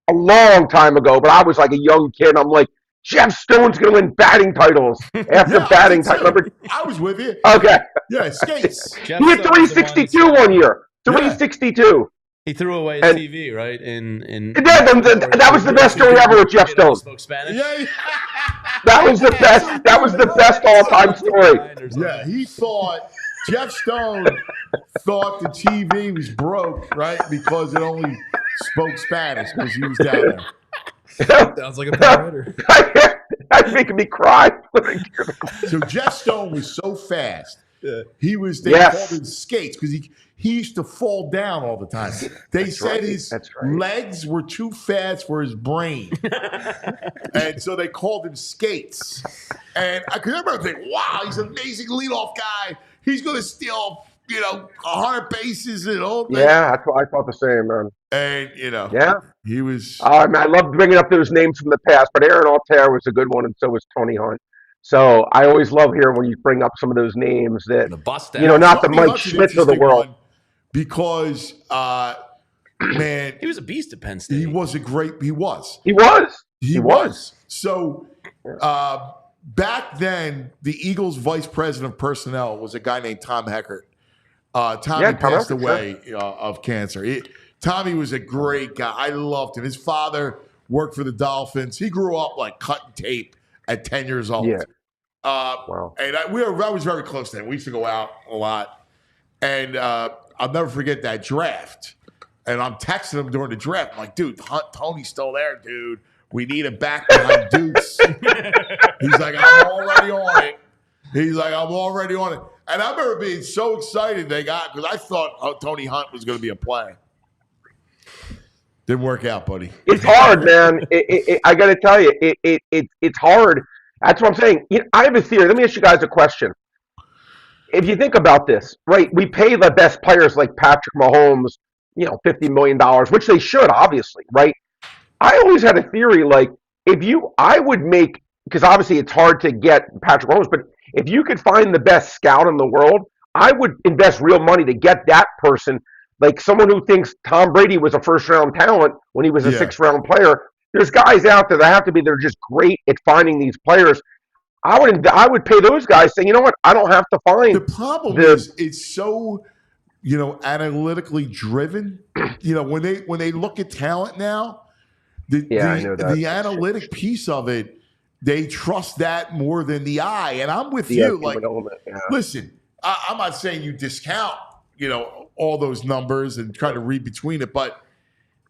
a long time ago, but I was like a young kid. I'm like, Jeff Stone's going to win batting titles after batting titles. I was with you. Okay. Yeah, skates. Jeff He hit Stone was the 362 one- one year. 362. He threw away his And- TV, right? That was the best story ever with Jeff Stone. Spoke Spanish. Yeah, That was the best. That was the best all-time story. yeah. He thought, Jeff Stone thought the TV was broke, right? Because it only spoke Spanish because he was down there. Sounds like a bad That's making me cry. So Jeff Stone was so fast. He was, they Yes. called him skates because he used to fall down all the time. They said right. his That's right. legs were too fast for his brain. And so they called him skates. And I could remember thinking, wow, he's an amazing leadoff guy. He's going to steal, 100 bases and all that. Yeah, that's what I thought the same, man. And, Yeah. he was. I love bringing up those names from the past, but Aaron Altair was a good one, and so was Tony Hunt. So I always love hearing when you bring up some of those names that, The bust not the Tony Mike Hunt's an Schmitz of the interesting world. one because, man, He was a beast at Penn State. he was a great. He was. He was. He was. So back then, the Eagles' vice president of personnel was a guy named Tom Heckert. Tommy Yeah, Tom passed Heckert, away of cancer. Tommy was a great guy. I loved him. His father worked for the Dolphins. He grew up like cutting tape at 10 years old. Yeah. Wow. And I was very close to him. We used to go out a lot. And I'll never forget that draft. And I'm texting him during the draft. I'm like, dude, Tony's still there, dude. We need him back behind Dukes. He's like, I'm already on it. And I remember being so excited because I thought Tony Hunt was going to be a play. Didn't work out, buddy. It's hard, man. I got to tell you, it's hard. That's what I'm saying. I have a theory. Let me ask you guys a question. If you think about this, right, we pay the best players like Patrick Mahomes, $50 million, which they should, obviously, right? I always had a theory, like, I would make, because obviously it's hard to get Patrick Mahomes, but if you could find the best scout in the world, I would invest real money to get that person, like someone who thinks Tom Brady was a first-round talent when he was a sixth-round player. There's guys out there that they're just great at finding these players. I would pay those guys saying, you know what, I don't have to find. The problem is it's so, analytically driven. When they look at talent now, the analytic piece of it, they trust that more than the eye. And I'm with you. Like, listen, I'm not saying you discount, all those numbers and try to read between it, but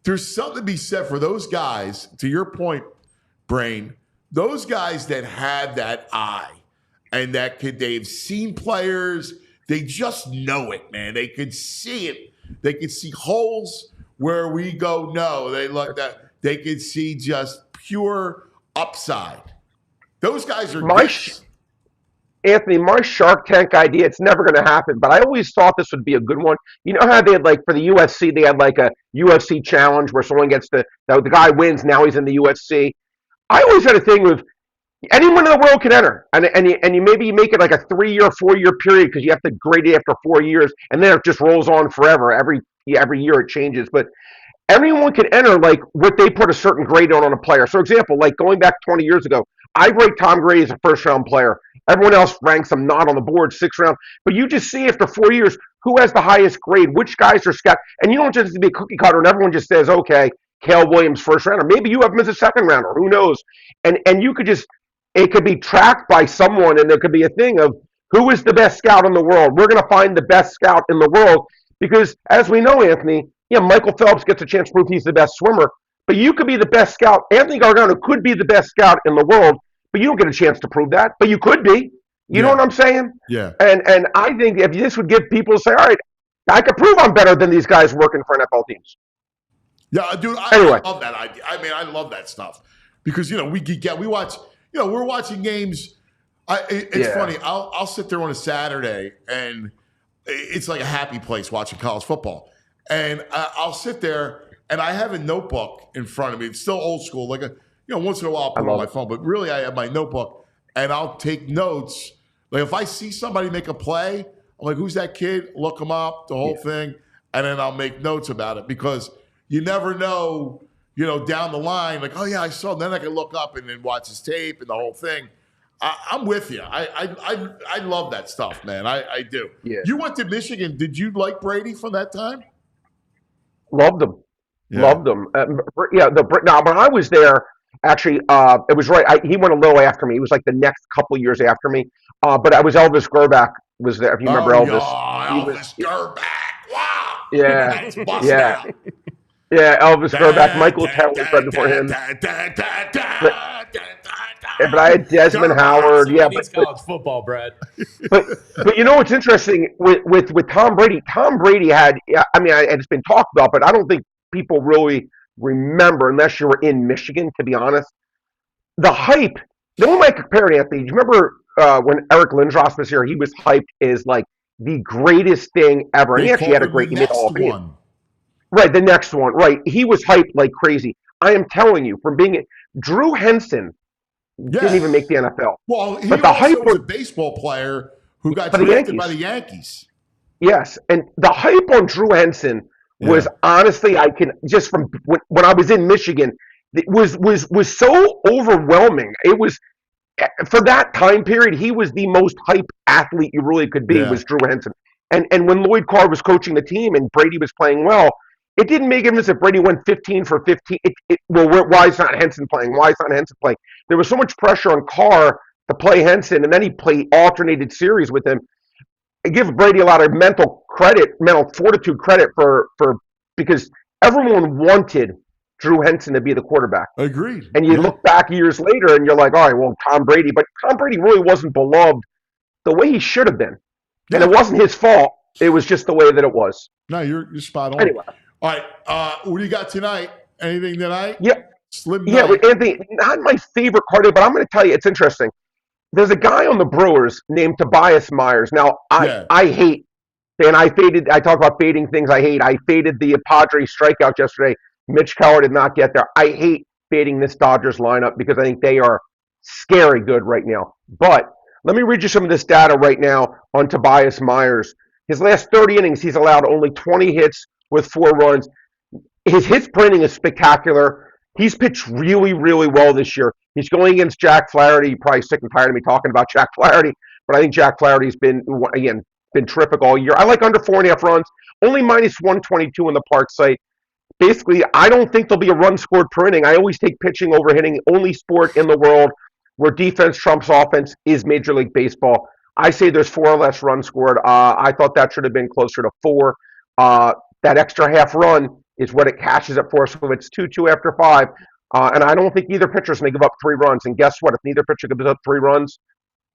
there's something to be said for those guys, to your point, Brain, those guys that have that eye and they've seen players, they just know it, man. They could see it. They could see holes where we go, no. They look that they could see just pure upside. Those guys are Anthony, my Shark Tank idea, it's never going to happen, but I always thought this would be a good one. You know how they had, like, for the UFC, they had, like, a UFC challenge where someone gets the guy wins, now he's in the UFC. I always had a thing with anyone in the world can enter, and you maybe make it like a 3-year, 4-year period because you have to grade it after 4 years, and then it just rolls on forever. Every year it changes, but everyone can enter like what they put a certain grade on a player. So, example, like going back 20 years ago, I rate Tom Brady as a first-round player. Everyone else ranks him not on the board, 6th round. But you just see after 4 years who has the highest grade, which guys are scout, and you don't just have to be a cookie cutter, and everyone just says, okay, Cale Williams, first rounder. Maybe you have him as a second rounder. Who knows? And you could it could be tracked by someone, and there could be a thing of who is the best scout in the world. We're going to find the best scout in the world because, as we know, Anthony, Michael Phelps gets a chance to prove he's the best swimmer, but you could be the best scout. Anthony Gargano could be the best scout in the world, but you don't get a chance to prove that. But you could be. You know what I'm saying? Yeah. And I think if this would give people to say, all right, I could prove I'm better than these guys working for NFL teams. Yeah, dude, I love that idea. I mean, I love that stuff because, we watch, we're watching games. It's funny. I'll sit there on a Saturday and it's like a happy place watching college football. And I'll sit there and I have a notebook in front of me. It's still old school. Like, once in a while I'll put it on my phone, but really I have my notebook and I'll take notes. Like if I see somebody make a play, I'm like, who's that kid? Look them up, the whole thing. And then I'll make notes about it because you never know, down the line, like, oh, yeah, I saw him. Then I can look up and then watch his tape and the whole thing. I'm with you. I love that stuff, man. I do. Yeah. You went to Michigan. Did you like Brady from that time? Loved him. Yeah. Loved him. Now, when I was there, actually, it was right. He went a little after me. He was like the next couple of years after me. But I was Elvis Grbac was there. If you remember Elvis. Elvis Grbac. Wow. Yeah. Yeah, Elvis Grbac, Michael Tell was right before him. But I had Desmond Howard. Yeah, but college football, Brad. But what's interesting with Tom Brady? Tom Brady had. I mean, it's been talked about, but I don't think people really remember unless you were in Michigan. To be honest, the hype. The only way I compare it, Anthony. Do you remember when Eric Lindros was here? He was hyped as like the greatest thing ever, and he actually had a great. He made all one. Right, the next one. Right, he was hyped like crazy. I am telling you, from being Drew Henson didn't even make the NFL. Well, he but the also hype was a baseball player who got drafted by the Yankees. Yes, and the hype on Drew Henson was honestly, I can just from when I was in Michigan, it was so overwhelming. It was for that time period. He was the most hyped athlete you really could be. Was Drew Henson, and when Lloyd Carr was coaching the team and Brady was playing well. It didn't make a difference if Brady went 15 for 15. Why is not Henson playing? Why is not Henson playing? There was so much pressure on Carr to play Henson, and then he played alternated series with him. I give Brady a lot of mental fortitude credit for because everyone wanted Drew Henson to be the quarterback. Agreed. And you look back years later and you're like, all right, well, Tom Brady. But Tom Brady really wasn't beloved the way he should have been. And it wasn't his fault. It was just the way that it was. No, you're spot on. Anyway. All right. What do you got tonight? Anything tonight? Yeah. Slim Yeah, night. Anthony, not my favorite card, but I'm going to tell you, it's interesting. There's a guy on the Brewers named Tobias Myers. Now, I hate, and I talk about fading things I hate. I faded the Padres strikeout yesterday. Mitch Keller did not get there. I hate fading this Dodgers lineup because I think they are scary good right now. But let me read you some of this data right now on Tobias Myers. His last 30 innings, he's allowed only 20 hits with 4 runs. His hits per inning is spectacular. He's pitched really, really well this year. He's going against Jack Flaherty. You're probably sick and tired of me talking about Jack Flaherty, but I think Jack Flaherty's been terrific all year. I like under 4.5 runs, only minus 122 in the park site. Basically, I don't think there'll be a run scored per inning. I always take pitching over hitting. Only sport in the world where defense trumps offense is Major League Baseball. I say there's 4 or less runs scored. I thought that should have been closer to 4. That extra half run is what it cashes it for. So it's 2-2 after 5. And I don't think either pitcher's going to give up 3 runs. And guess what? If neither pitcher gives up 3 runs,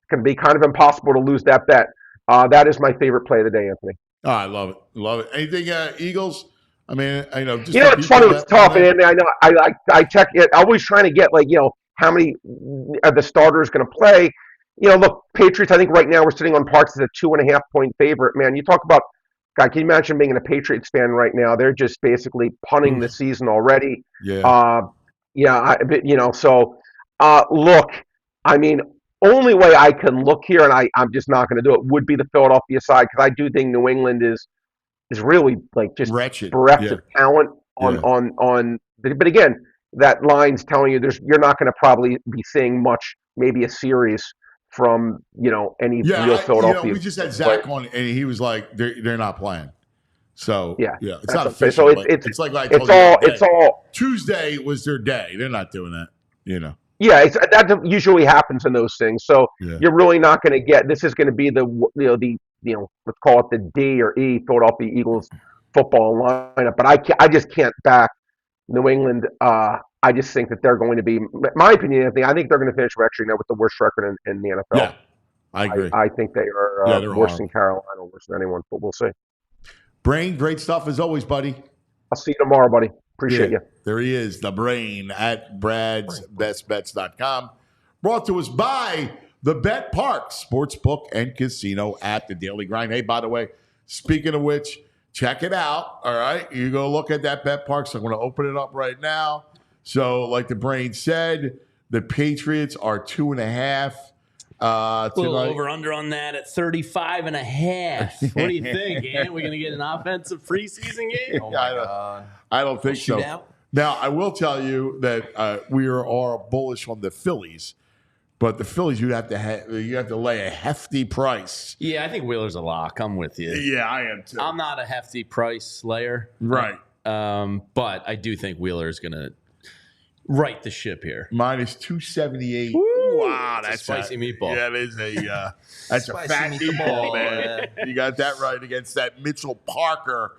it can be kind of impossible to lose that bet. That is my favorite play of the day, Anthony. Oh, I love it. Love it. Anything, Eagles? I mean, I know. Just it's funny. It's tough, and I know. I check it. Always trying to get how many are the starters going to play. Look, Patriots. I think right now we're sitting on Parks as a 2.5 point favorite. Man, you talk about. God, can you imagine being a Patriots fan right now? They're just basically punting the season already. Yeah. So look, I mean, only way I can look here, and I'm just not going to do it, would be the Philadelphia side, because I do think New England is really just wretched, bereft of talent on. But again, that line's telling you you're not going to probably be seeing much, maybe a series from any real Philadelphia. We just had Zach on, and he was like, they're not playing. So it's not official. So it's all Tuesday was their day. They're not doing that. Yeah, that usually happens in those things. So you're really not going to get. This is going to be the let's call it the D or E Philadelphia Eagles football lineup. But I just can't back New England. I just think that they're going to be, my opinion, I think they're going to finish actually with the worst record in the NFL. Yeah, I agree. I think they are worse than Carolina, worse than anyone, but we'll see. Brain, great stuff as always, buddy. I'll see you tomorrow, buddy. Appreciate you. There he is, the Brain at bradsbestbets.com. Brought to us by the Bet Park Sportsbook and Casino at the Daily Grind. Hey, by the way, speaking of which, check it out. All right, you go look at that Bet Park. So I'm going to open it up right now. So, like the Brain said, the Patriots are 2.5. A little over under on that at 35.5. What do you think, Ant? We're going to get an offensive preseason game? Oh my God. I don't think so. Now, I will tell you that we are bullish on the Phillies, but the Phillies you have to lay a hefty price. Yeah, I think Wheeler's a lock. I'm with you. Yeah, I am too. I'm not a hefty price layer, right? But I do think Wheeler is going to right the ship here. Minus 278. Woo! Wow, that's a spicy meatball. Yeah, it is that's a fat meatball, man. You got that right against that Mitchell Parker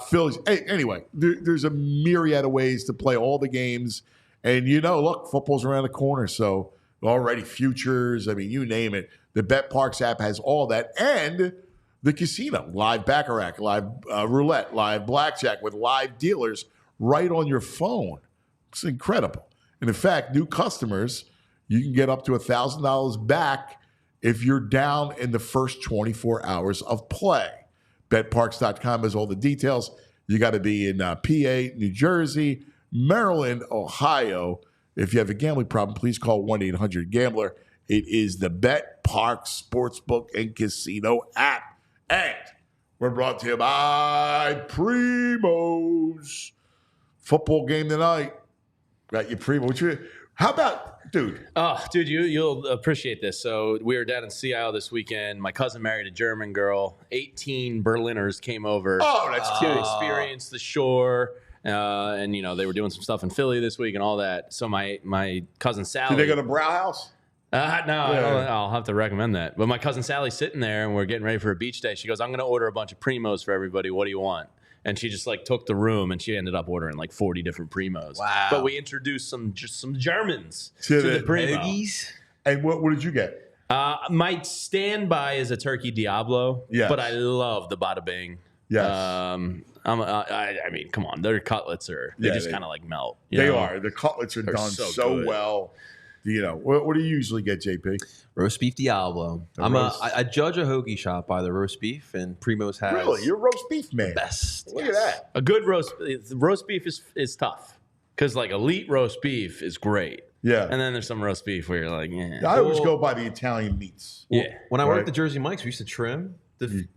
Phillies. Hey, anyway, there's a myriad of ways to play all the games, and look, football's around the corner, so already futures. I mean, you name it. The Bet Parks app has all that, and the casino, live baccarat, live roulette, live blackjack with live dealers right on your phone. It's incredible. And in fact, new customers, you can get up to $1,000 back if you're down in the first 24 hours of play. BetParks.com has all the details. You got to be in PA, New Jersey, Maryland, Ohio. If you have a gambling problem, please call 1-800-GAMBLER. It is the Bet Parks Sportsbook and Casino app. And we're brought to you by Primo's. Football game tonight. Got your Primo. How about, dude? Oh, dude, you'll appreciate this. So we were down in Sea Isle this weekend. My cousin married a German girl. 18 Berliners came over to experience the shore. And, they were doing some stuff in Philly this week and all that. So my cousin Sally. Did they go to Brauhaus? No, I'll have to recommend that. But my cousin Sally's sitting there, and we're getting ready for a beach day. She goes, I'm going to order a bunch of Primos for everybody. What do you want? And she just, like, took the room, and she ended up ordering, like, 40 different Primos. Wow. But we introduced some Germans to the Primo. And what did you get? My standby is a turkey Diablo, but I love the Bada Bing. Yes. I mean, come on. Their cutlets they just kind of like melt. They are. The cutlets are done so well. You know, what do you usually get, JP? Roast beef Diablo. I judge a hoagie shop by the roast beef, and Primo's has. Really? You're a roast beef man. Best. Look at that. A good roast beef is tough because, like, elite roast beef is great. Yeah. And then there's some roast beef where you're like, I always go by the Italian meats. When I worked at Jersey Mike's, we used to trim the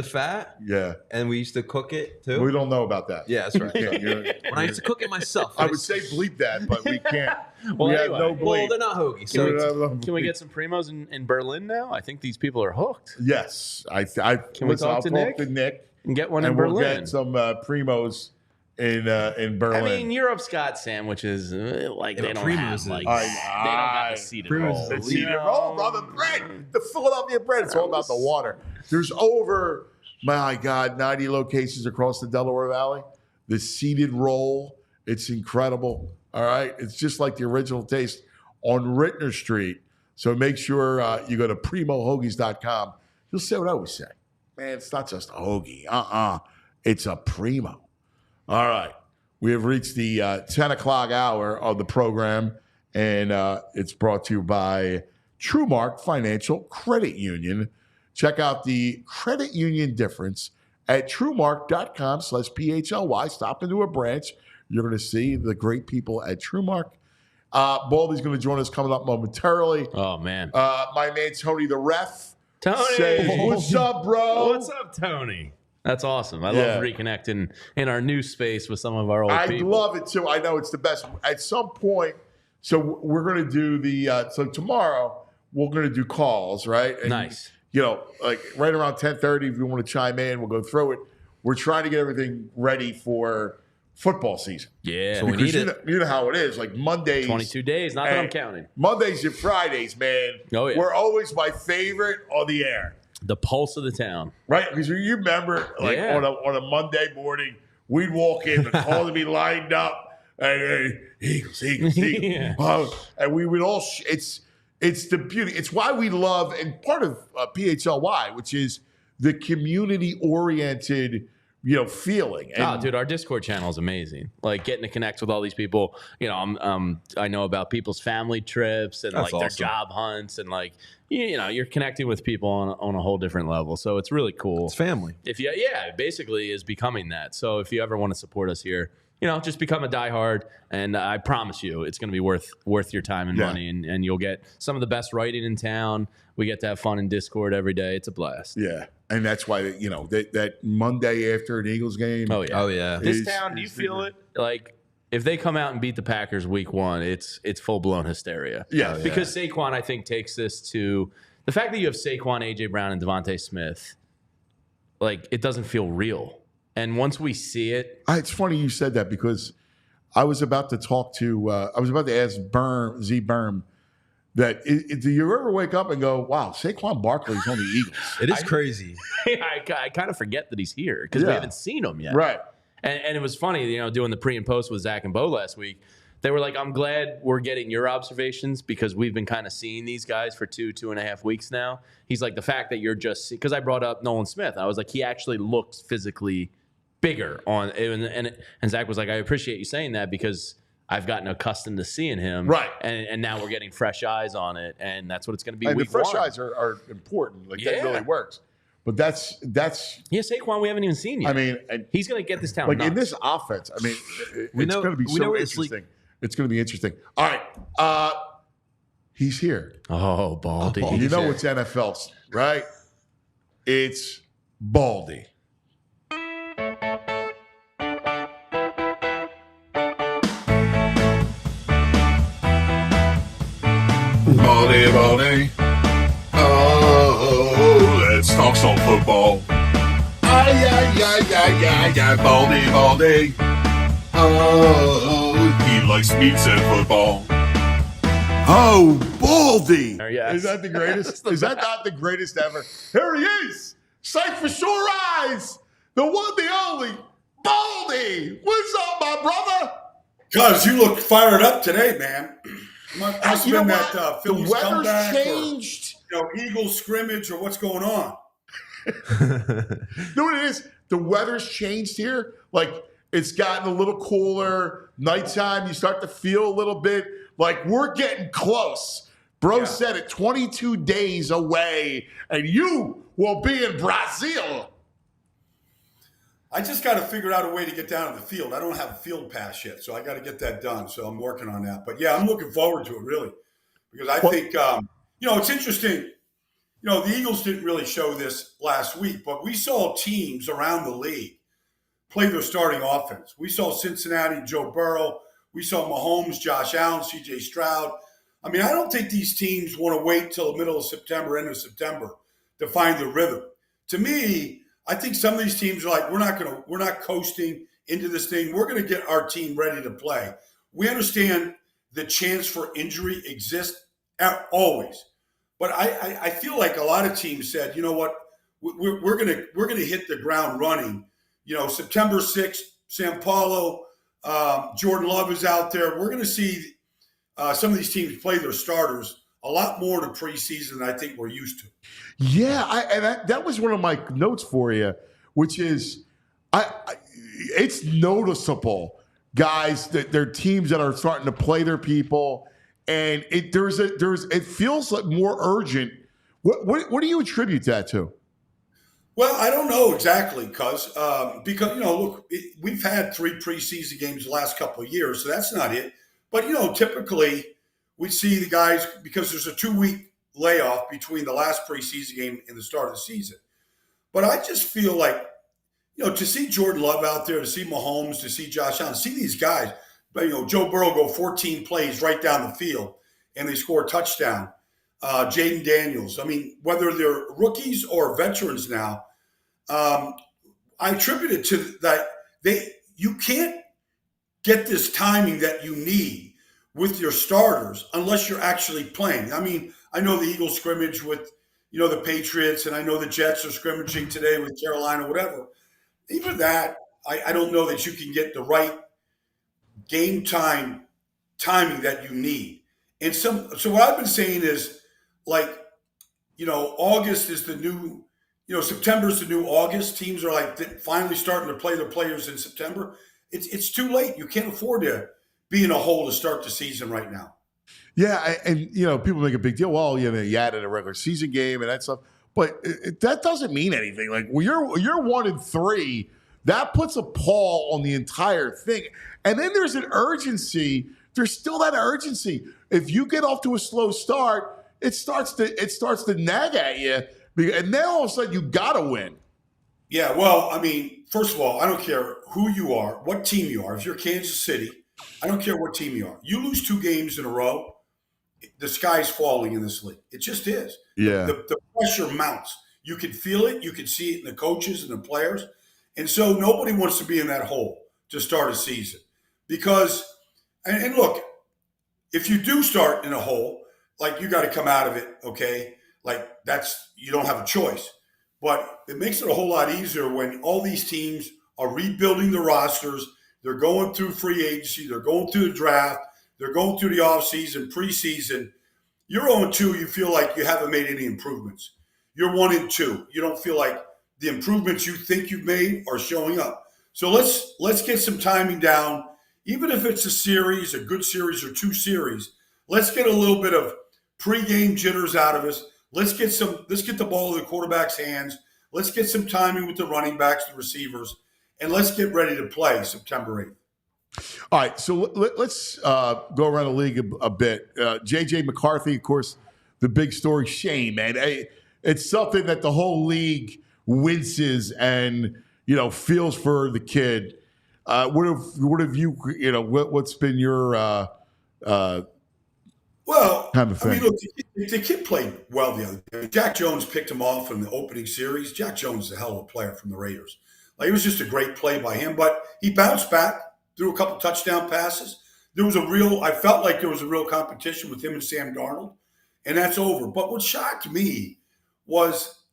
fat. Yeah. And we used to cook it too. We don't know about that. Yeah, that's right. When I used to cook it myself. I would say bleep that, but we can't. Well, have no bleep. Well, they're not hoagie. So can we get some Primos in Berlin now? I think these people are hooked. Yes. Can we talk to Nick and get one in Berlin? We'll get some Primos in Berlin. I mean, Europe's got sandwiches like they don't have like they don't have the seeded roll. The seeded roll, brother. Bread, the Philadelphia bread. It's all about the water. There's over, my God, 90 locations across the Delaware Valley. The seeded roll, it's incredible. All right, it's just like the original taste on Rittner Street. So make sure you go to primohoagies.com. You'll say what I always say, man. It's not just a hoagie. It's a primo. All right. We have reached the 10 o'clock hour of the program, and it's brought to you by TrueMark Financial Credit Union. Check out the credit union difference at truemark.com/PHLY. Stop into a branch. You're going to see the great people at TrueMark. Baldy's going to join us coming up momentarily. Oh, man. My man, Tony the Ref. Tony! Says, what's up, bro? What's up, Tony? That's awesome. I love reconnecting in our new space with some of our old people. I love it, too. I know it's the best. At some point, so we're going to do so tomorrow, we're going to do calls, right? And, nice. You know, like right around 10:30, if you want to chime in, we'll go through it. We're trying to get everything ready for football season. Yeah. So we need it. You know how it is. Like Mondays. 22 days. Not that I'm counting. Mondays and Fridays, man. Oh, yeah. We're always my favorite on the air. The pulse of the town. Right? Because you remember, like, on a Monday morning, we'd walk in, the calls would be lined up, and Eagles. Yeah. And we would all, it's the beauty. It's why we love, and part of PHLY, which is the community-oriented, feeling. And, dude, our Discord channel is amazing. Like, getting to connect with all these people. I know about people's family trips and like their job hunts, and like, you're connecting with people on a whole different level. So it's really cool. It's family. It basically is becoming that. So if you ever want to support us here, just become a diehard, and I promise you, it's going to be worth your time and money, and you'll get some of the best writing in town. We get to have fun in Discord every day. It's a blast. Yeah, and that's why that Monday after an Eagles game. Oh yeah. This town, do you feel it? Like, if they come out and beat the Packers week 1, it's full blown hysteria. Yeah, because Saquon, I think, takes this to the fact that you have Saquon, AJ Brown, and Devontae Smith. Like, it doesn't feel real. And once we see it, it's funny you said that, because I was about to talk to, I was about to ask Z Berm that do you ever wake up and go, wow, Saquon Barkley's on the Eagles? It is crazy. I kind of forget that he's here because we haven't seen him yet. Right. And it was funny, doing the pre and post with Zach and Bo last week. They were like, I'm glad we're getting your observations because we've been kind of seeing these guys for 2.5 weeks now. He's like, the fact that you're just, because I brought up Nolan Smith. I was like, he actually looks physically bigger on, and Zach was like, I appreciate you saying that because I've gotten accustomed to seeing him. Right. And now we're getting fresh eyes on it, and that's what it's going to be. And week the fresh 1. eyes are important. Like, that really works. But that's Saquon we haven't even seen yet. I mean, he's going to get this town like nuts. In this offense. I mean, it's going to be so interesting. It's going to be interesting. All right, he's here. Oh, Baldy. You know it's NFL, right? It's Baldy. Baldy. Oh, let's talk some football. Baldy. Oh, he likes pizza and football. Oh, Baldy! Yes. Is that the greatest? Is that not the greatest ever? Here he is! Sight for sore eyes! The one, the only, Baldy! What's up, my brother? Cuz you look fired up today, man. Must have You know been what? that The Phillies weather's comeback changed. or Eagles scrimmage or what's going on? You know what it is? The weather's changed here. Like, it's gotten a little cooler. Nighttime, you start to feel a little bit like we're getting close. Bro said it, 22 days away, and you will be in Brazil. I just got to figure out a way to get down to the field. I don't have a field pass yet, so I got to get that done. So I'm working on that. But, yeah, I'm looking forward to it, really, because I think, it's interesting. The Eagles didn't really show this last week, but we saw teams around the league play their starting offense. We saw Cincinnati, Joe Burrow. We saw Mahomes, Josh Allen, C.J. Stroud. I mean, I don't think these teams want to wait till the middle of September, end of September to find the rhythm. To me, I think some of these teams are like, we're not coasting into this thing. We're going to get our team ready to play. We understand the chance for injury exists always. But I feel like a lot of teams said, you know what, we're gonna hit the ground running. September 6th, Sao Paulo, Jordan Love is out there. We're gonna see some of these teams play their starters a lot more in the preseason than I think we're used to. Yeah, that was one of my notes for you, which is it's noticeable, guys, that there are teams that are starting to play their people. And it feels like more urgent. What do you attribute that to? Well, I don't know exactly, because look, we've had 3 preseason games the last couple of years, so that's not it. But typically we see the guys, because there's a 2-week layoff between the last preseason game and the start of the season. But I just feel like to see Jordan Love out there, to see Mahomes, to see Josh Allen, see these guys. But, Joe Burrow go 14 plays right down the field, and they score a touchdown. Jaden Daniels. I mean, whether they're rookies or veterans now, I attribute it to that you can't get this timing that you need with your starters unless you're actually playing. I mean, I know the Eagles scrimmage with, the Patriots, and I know the Jets are scrimmaging today with Carolina, whatever. Even that, I don't know that you can get the right game timing that you need. And so what I've been saying is, like, August is the new, September's the new August. Teams are like finally starting to play their players in September. It's too late. You can't afford to be in a hole to start the season right now. Yeah, and people make a big deal. Well, you added a regular season game and that stuff, but that doesn't mean anything. Like, when you're 1-3, that puts a pall on the entire thing. And then there's an urgency. There's still that urgency. If you get off to a slow start, it starts to nag at you, and then all of a sudden you gotta win. Yeah, well, I mean, first of all, I don't care who you are, what team you are. If you're Kansas City, I don't care what team you are. You lose 2 games in a row, the sky's falling in this league. It just is. Yeah. The pressure mounts. You can feel it. You can see it in the coaches and the players. And so nobody wants to be in that hole to start a season. Because, and look, if you do start in a hole, like, you got to come out of it, okay? Like, you don't have a choice. But it makes it a whole lot easier when all these teams are rebuilding the rosters. They're going through free agency. They're going through the draft. They're going through the offseason, preseason. You're 0-2. You feel like you haven't made any improvements. You're 1-2. You don't feel like the improvements you think you've made are showing up. So let's get some timing down. Even if it's a series, a good series or 2 series, let's get a little bit of pregame jitters out of us. Let's get the ball in the quarterback's hands. Let's get some timing with the running backs, the receivers, and let's get ready to play September 8th. All right, so let's go around the league a bit. J.J. McCarthy, of course, the big story. Shame, man. It's something that the whole league winces and feels for the kid. What have you what's been your well, kind of thing? I mean, look, the kid played well the other day. Jack Jones picked him off in the opening series. Jack Jones is a hell of a player from the Raiders. Like, it was just a great play by him, but he bounced back, threw a couple touchdown passes. I felt like there was a real competition with him and Sam Darnold, and that's over. But what shocked me was,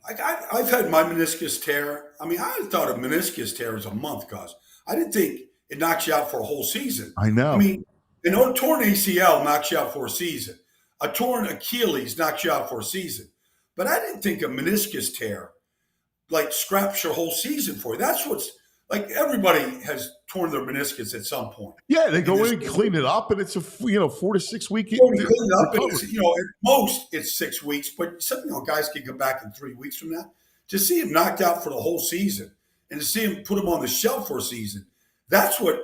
like, I've had my meniscus tear. I mean, I thought a meniscus tear is a month, cause I didn't think it knocks you out for a whole season. I know. I mean, an torn ACL knocks you out for a season. A torn Achilles knocks you out for a season. But I didn't think a meniscus tear like scraps your whole season for you. That's what's like, everybody has torn their meniscus at some point. Yeah, they go in and clean it up, and it's a 4 to 6 week. Clean it up, and at most it's 6 weeks, but some guys can come back in 3 weeks from that. To see him knocked out for the whole season, and to see him put him on the shelf for a season, that's what.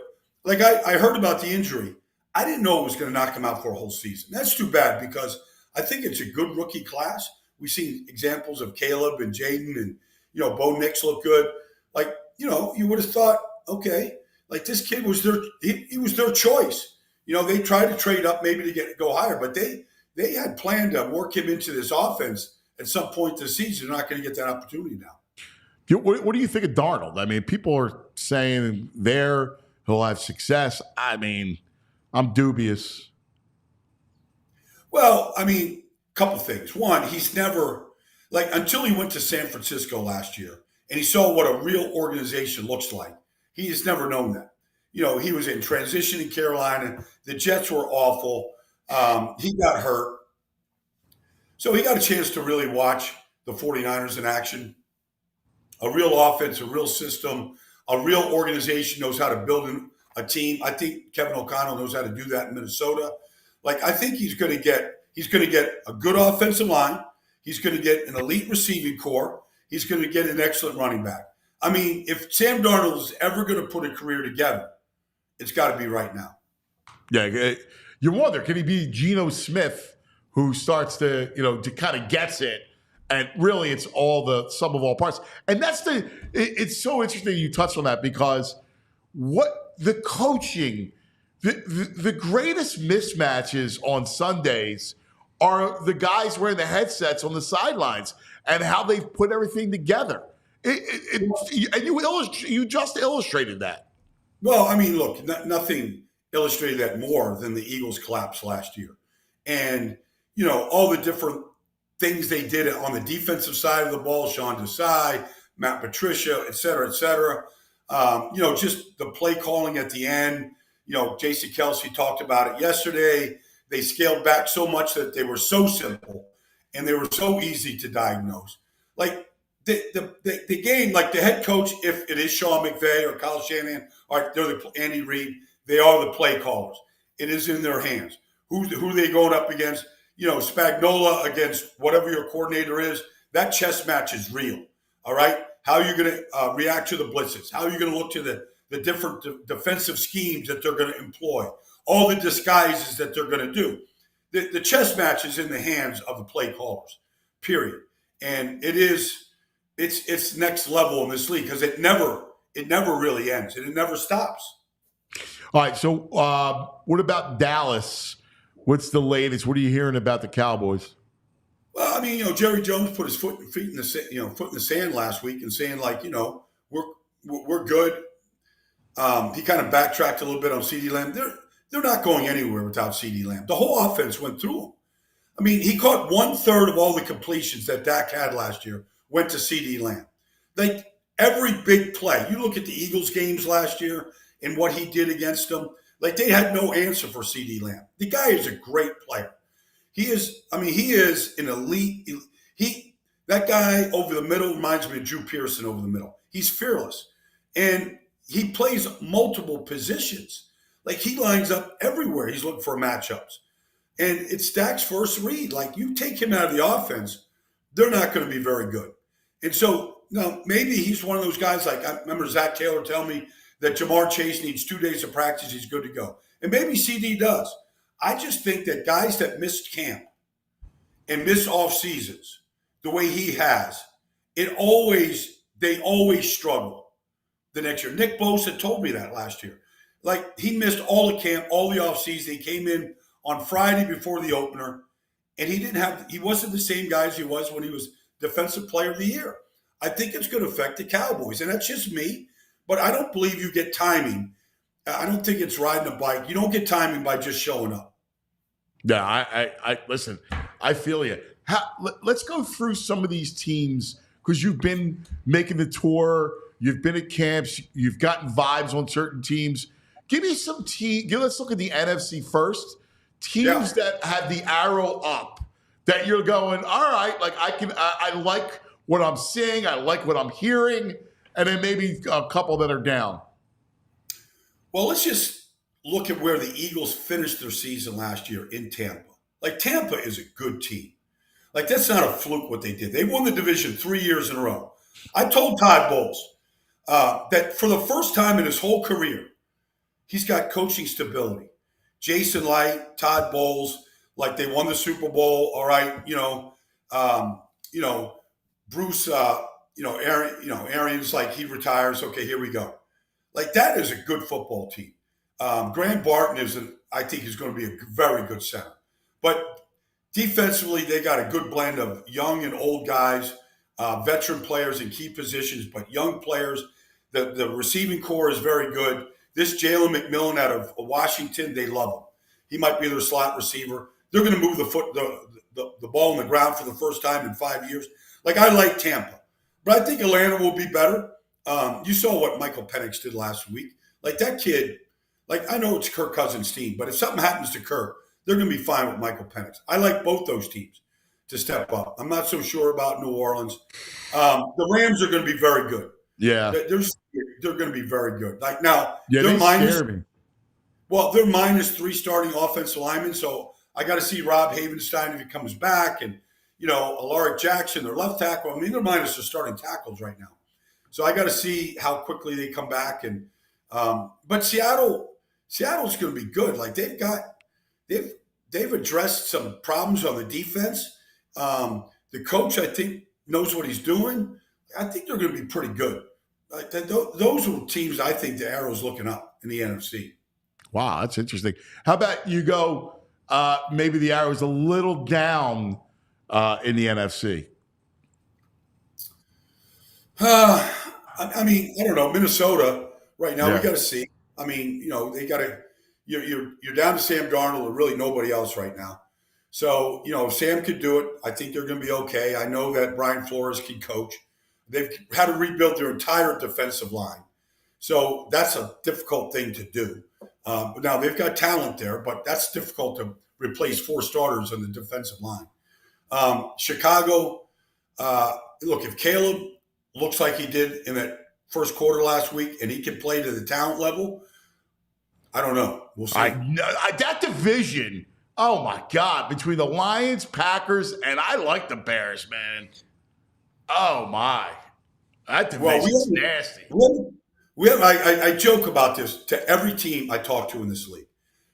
Like, I heard about the injury. I didn't know it was going to knock him out for a whole season. That's too bad, because I think it's a good rookie class. We've seen examples of Caleb and Jaden, and Bo Nix look good. Like, you would have thought, okay, like, this kid was he was their choice. They tried to trade up maybe to go higher, but they had planned to work him into this offense at some point this season. They're not going to get that opportunity now. What do you think of Darnold? I mean, people are saying he'll have success. I mean, I'm dubious. Well, I mean, a couple things. One, he's never, like, until he went to San Francisco last year and he saw what a real organization looks like, he has never known that. He was in transition in Carolina. The Jets were awful. He got hurt. So he got a chance to really watch the 49ers in action. A real offense, a real system, a real organization knows how to build a team. I think Kevin O'Connell knows how to do that in Minnesota. Like, I think he's going to get a good offensive line. He's going to get an elite receiving core. He's going to get an excellent running back. I mean, if Sam Darnold is ever going to put a career together, it's got to be right now. Yeah, you wonder, can he be Geno Smith, who starts to kind of gets it, and really it's all the sum of all parts. And it's so interesting you touched on that, because what the coaching, the greatest mismatches on Sundays are the guys wearing the headsets on the sidelines and how they've put everything together. And you just illustrated that. Well, I mean, look, nothing illustrated that more than the Eagles' collapse last year. And, all the different things they did on the defensive side of the ball, Sean Desai, Matt Patricia, et cetera, et cetera. Just the play calling at the end. Jason Kelsey talked about it yesterday. They scaled back so much that they were so simple and they were so easy to diagnose. Like, the game, like, the head coach, if it is Sean McVay or Kyle Shanahan or they're Andy Reid, they are the play callers. It is in their hands. Who are they going up against? Spagnuolo against whatever your coordinator is. That chess match is real. All right. How are you going to react to the blitzes? How are you going to look to the different defensive schemes that they're going to employ? All the disguises that they're going to do. The chess match is in the hands of the play callers, period. And it's next level in this league, because it never really ends and it never stops. All right. So what about Dallas? What's the latest? What are you hearing about the Cowboys? Well, I mean, Jerry Jones put his foot in the sand last week and saying, like, we're good. He kind of backtracked a little bit on CeeDee Lamb. They're not going anywhere without CeeDee Lamb. The whole offense went through him. I mean, he caught 1/3 of all the completions that Dak had last year went to CeeDee Lamb. Like, every big play. You look at the Eagles games last year and what he did against them. Like, they had no answer for CeeDee Lamb. The guy is a great player. He is an elite. That guy over the middle reminds me of Drew Pearson over the middle. He's fearless. And he plays multiple positions. Like, he lines up everywhere. He's looking for matchups. And it's Dak's first read. Like, you take him out of the offense, they're not going to be very good. And so, now, maybe he's one of those guys, like, I remember Zach Taylor telling me that Jamar Chase needs 2 days of practice, he's good to go. And maybe CD does. I just think that guys that missed camp and miss off seasons the way he has, they always struggle the next year. Nick Bosa told me that last year. Like, he missed all the camp, all the offseason. He came in on Friday before the opener, and he wasn't the same guy as he was when he was Defensive Player of the Year. I think it's going to affect the Cowboys, and that's just me. But I don't believe you get timing I don't think it's riding a bike. You don't get timing by just showing up. Yeah, I listen. I feel you. Let's go through some of these teams because you've been making the tour. You've been at camps. You've gotten vibes on certain teams. Give me some team. Let's look at the NFC first. Teams that have the arrow up that you're going, all right, like I like what I'm seeing. I like what I'm hearing. And then maybe a couple that are down. Well, let's just look at where the Eagles finished their season last year in Tampa. Like, Tampa is a good team. Like, that's not a fluke what they did. They won the division 3 years in a row. I told Todd Bowles that for the first time in his whole career, he's got coaching stability. Jason Light, Todd Bowles, like they won the Super Bowl. All right, Bruce, Arians, like he retires. Okay, here we go. Like, that is a good football team. Graham Barton I think is going to be a very good center. But defensively, they got a good blend of young and old guys, veteran players in key positions, but young players. The receiving core is very good. This Jalen McMillan out of Washington, they love him. He might be their slot receiver. They're going to move the ball on the ground for the first time in 5 years. Like, I like Tampa, but I think Atlanta will be better. You saw what Michael Penix did last week. Like, that kid, like, I know it's Kirk Cousins' team, but if something happens to Kirk, they're going to be fine with Michael Penix. I like both those teams to step up. I'm not so sure about New Orleans. The Rams are going to be very good. Yeah. They're going to be very good. Like, now, they scare me. Well, they're -3 starting offensive linemen, so I got to see Rob Havenstein if he comes back, and, Alaric Jackson, their left tackle. I mean, they're minus their starting tackles right now. So I got to see how quickly they come back. And but Seattle's going to be good. Like, they've addressed some problems on the defense. The coach, I think, knows what he's doing. I think they're going to be pretty good. Like, those are teams I think the arrow's looking up in the NFC. Wow, that's interesting. How about you go? Maybe the arrow's a little down in the NFC. I mean, I don't know. Minnesota right now, we got to see. I mean, they got to. You're down to Sam Darnold and really nobody else right now. So, if Sam could do it, I think they're going to be okay. I know that Brian Flores can coach. They've had to rebuild their entire defensive line. So that's a difficult thing to do. Now, they've got talent there, but that's difficult to replace 4 starters on the defensive line. Chicago, look, if Caleb looks like he did in that first quarter last week and he can play to the talent level, I don't know. We'll see. That division, oh, my God, between the Lions, Packers, and I like the Bears, man. Oh, my. That division's nasty. I joke about this to every team I talk to in this league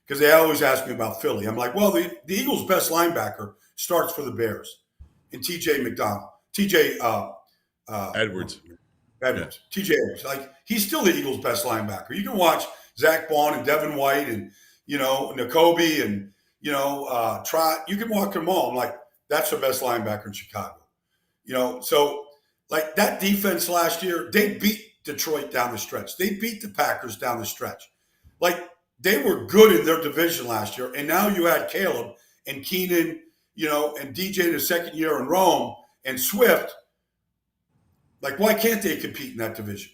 because they always ask me about Philly. I'm like, well, the Eagles' best linebacker starts for the Bears, and TJ Edwards. TJ Edwards. Like, he's still the Eagles' best linebacker. You can watch Zach Bond and Devin White and, Nakobe and, Trot. You can walk them all. I'm like, that's the best linebacker in Chicago. So, like, that defense last year, they beat Detroit down the stretch. They beat the Packers down the stretch. Like, they were good in their division last year, and now you had Caleb and Keenan, and DJ in his second year in Rome and Swift. Like, why can't they compete in that division?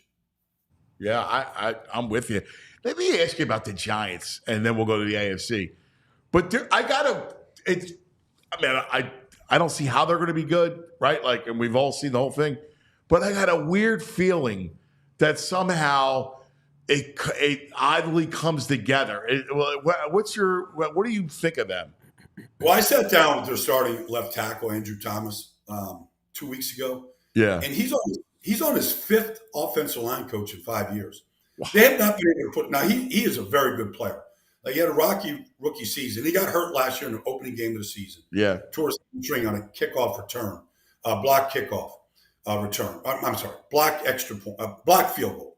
Yeah, I'm with you. Let me ask you about the Giants, and then we'll go to the AFC. But I don't see how they're going to be good, right? Like, and we've all seen the whole thing. But I got a weird feeling that somehow it oddly comes together. What do you think of them? Well, I sat down with their starting left tackle, Andrew Thomas, 2 weeks ago. Yeah. And he's on his 5th offensive line coach in 5 years. Wow. They have not been able to put – now, he is a very good player. Like, he had a rocky rookie season. He got hurt last year in the opening game of the season. Yeah. Tore his string on a kickoff return, block kickoff return. I'm sorry, block extra point, block field goal.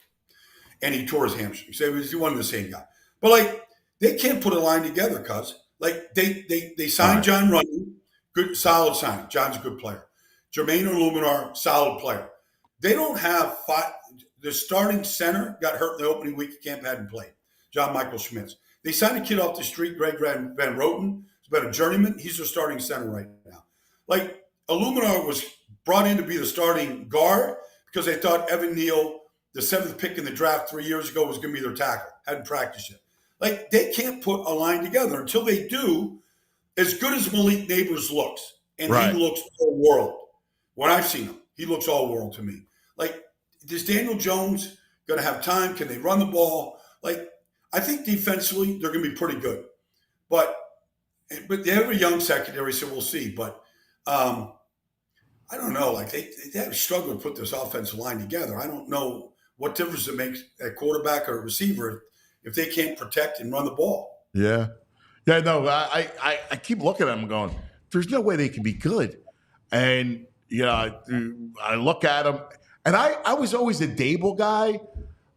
And he tore his hamstring. So he wasn't the same guy. But, like, they can't put a line together, cuz. Like, they signed John Runyon, good, solid signing. John's a good player. Jermaine Illuminar, solid player. They don't have the starting center got hurt in the opening week of camp, hadn't played. John Michael Schmitz. They signed a kid off the street, Greg Van Roten. He's been a journeyman. He's their starting center right now. Like, Illuminar was brought in to be the starting guard because they thought Evan Neal, the 7th pick in the draft 3 years ago, was going to be their tackle. Hadn't practiced yet. Like, they can't put a line together. Until they do, as good as Malik Neighbors looks, and he looks all world. When I've seen him, he looks all world to me. Like, is Daniel Jones going to have time? Can they run the ball? Like, I think defensively they're going to be pretty good. But they have a young secondary, so we'll see. But I don't know. Like, they have struggled to put this offensive line together. I don't know what difference it makes at quarterback or receiver if they can't protect and run the ball. Yeah. Yeah, no, I keep looking at them going, there's no way they can be good. And, I look at them, and I was always a Dable guy.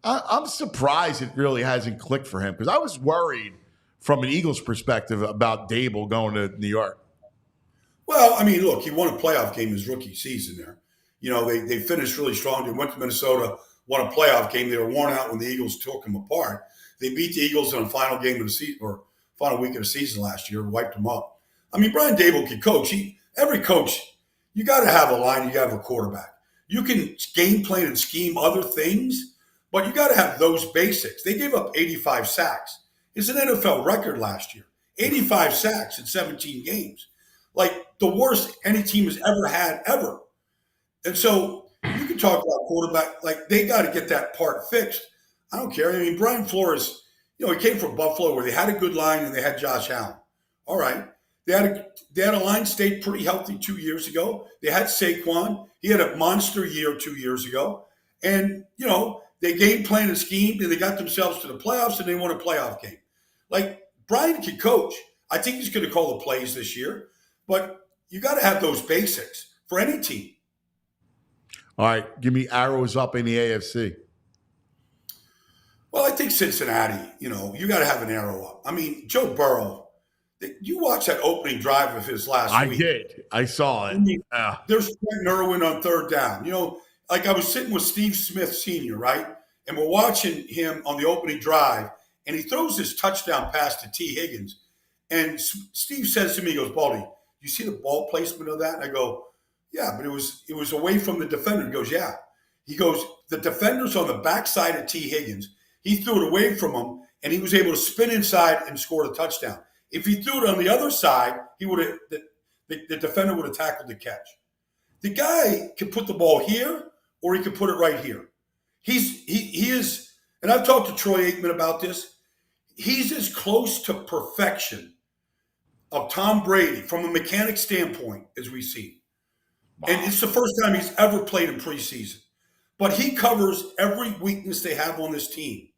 I'm surprised it really hasn't clicked for him because I was worried from an Eagles perspective about Dable going to New York. Well, I mean, look, he won a playoff game his rookie season there. They finished really strong. They went to Minnesota, won a playoff game. They were worn out when the Eagles took them apart. They beat the Eagles in the final game of the season, or final week of the season last year, wiped them up. I mean, Brian Dable can coach. Every coach, you got to have a line, you got to have a quarterback. You can game plan and scheme other things, but you got to have those basics. They gave up 85 sacks. It's an NFL record last year. 85 sacks in 17 games. Like, the worst any team has ever had, ever. And so you can talk about quarterback. Like, they got to get that part fixed. I don't care. I mean, Brian Flores, he came from Buffalo where they had a good line and they had Josh Allen. All right. They had a line stayed pretty healthy 2 years ago. They had Saquon. He had a monster year 2 years ago. And, they game planned and schemed and they got themselves to the playoffs and they won a playoff game. Like, Brian can coach. I think he's going to call the plays this year. But you got to have those basics for any team. All right. Give me arrows up in the AFC. Well, I think Cincinnati, you got to have an arrow up. I mean, Joe Burrow, you watched that opening drive of his last week. I did. I saw it. I mean, there's Trent Irwin on third down. Like, I was sitting with Steve Smith Sr., right? And we're watching him on the opening drive, and he throws this touchdown pass to T. Higgins. And Steve says to me, he goes, Baldy, you see the ball placement of that? And I go, yeah, but it was away from the defender. He goes, yeah. He goes, the defender's on the backside of T. Higgins. He threw it away from him, and he was able to spin inside and score a touchdown. If he threw it on the other side, he would have the defender would have tackled the catch. The guy can put the ball here, or he can put it right here. He is, and I've talked to Troy Aikman about this. He's as close to perfection of Tom Brady from a mechanic standpoint as we see. Wow. And it's the first time he's ever played in preseason. But he covers every weakness they have on this team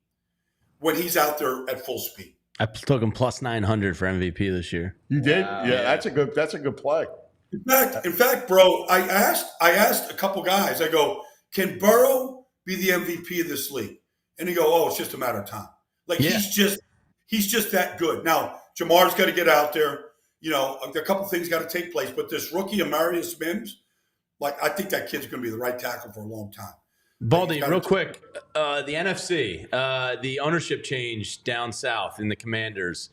when he's out there at full speed. I took him plus 900 for MVP this year. You did? Wow. Yeah, that's a good play. In fact, bro, I asked a couple guys. I go, can Burrow be the MVP of this league? And he go, oh, it's just a matter of time. Like, he's just that good. Now, Jamar's got to get out there. A couple things got to take place. But this rookie, Amarius Mims, like, I think that kid's going to be the right tackle for a long time. Baldy, real quick, the NFC, the ownership change down south in the Commanders.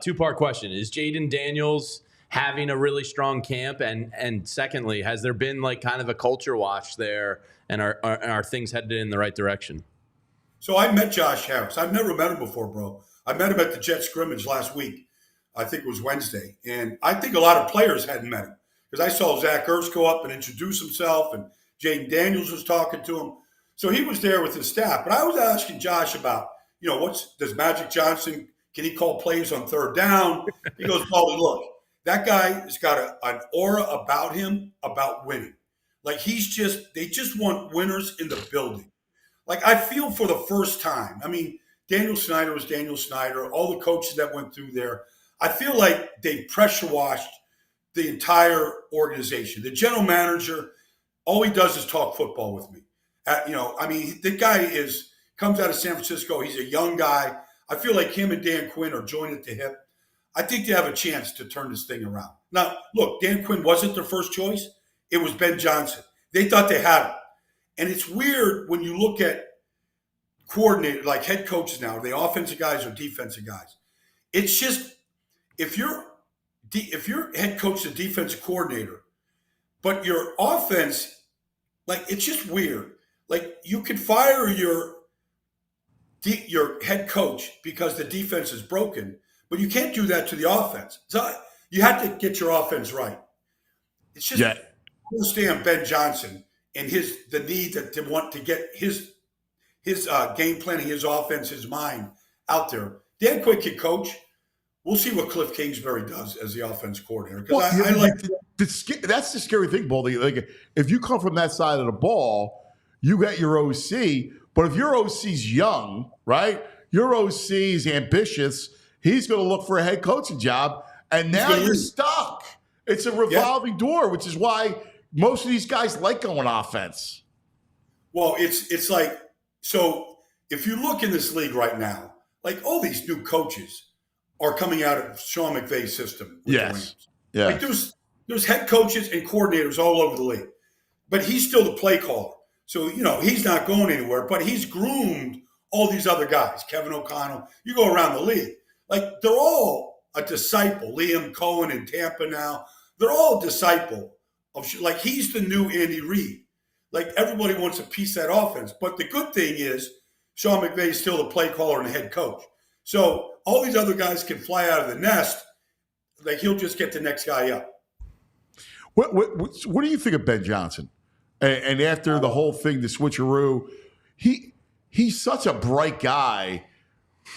Two-part question. Is Jaden Daniels having a really strong camp? And secondly, has there been like kind of a culture wash there, and are things headed in the right direction? So I met Josh Harris. I've never met him before, bro. I met him at the Jet scrimmage last week. I think it was Wednesday. And I think a lot of players hadn't met him because I saw Zach Ertz go up and introduce himself, and Jaden Daniels was talking to him. So he was there with his staff. But I was asking Josh about, does Magic Johnson, can he call plays on third down? He goes, Baldy, look, that guy has got an aura about him about winning. Like, they just want winners in the building. Like, I feel for the first time. I mean, Daniel Snyder was Daniel Snyder, all the coaches that went through there. I feel like they pressure washed the entire organization. The general manager, all he does is talk football with me. The guy comes out of San Francisco. He's a young guy. I feel like him and Dan Quinn are joined at the hip. I think they have a chance to turn this thing around. Now, look, Dan Quinn wasn't their first choice. It was Ben Johnson. They thought they had him. And it's weird when you look at coordinator, like head coaches now, are they offensive guys or defensive guys? It's just if you're head coach and defensive coordinator, but your offense, like it's just weird. Like you could fire your head coach because the defense is broken, but you can't do that to the offense. So you have to get your offense right. It's just I understand Ben Johnson and the need to want to get his game planning, his offense, his mind out there. Dan Quinn can coach. We'll see what Cliff Kingsbury does as the offense coordinator. Because I like that's the scary thing, Baldy. Like if you come from that side of the ball, you got your OC. But if your OC's young, right? Your OC's ambitious. He's going to look for a head coaching job, and now you're stuck. It's a revolving door, which is why most of these guys like going offense. Well, it's like, so if you look in this league right now, like all these new coaches are coming out of Sean McVay's system. Yes. Like there's head coaches and coordinators all over the league, but he's still the play caller. So, he's not going anywhere, but he's groomed all these other guys. Kevin O'Connell, you go around the league. Like, they're all a disciple. Liam Cohen in Tampa now, they're all a disciple of, like, he's the new Andy Reid. Like, everybody wants a piece of that offense. But the good thing is Sean McVay is still the play caller and the head coach. So all these other guys can fly out of the nest. Like, he'll just get the next guy up. What do you think of Ben Johnson? And after the whole thing, the switcheroo, he's such a bright guy.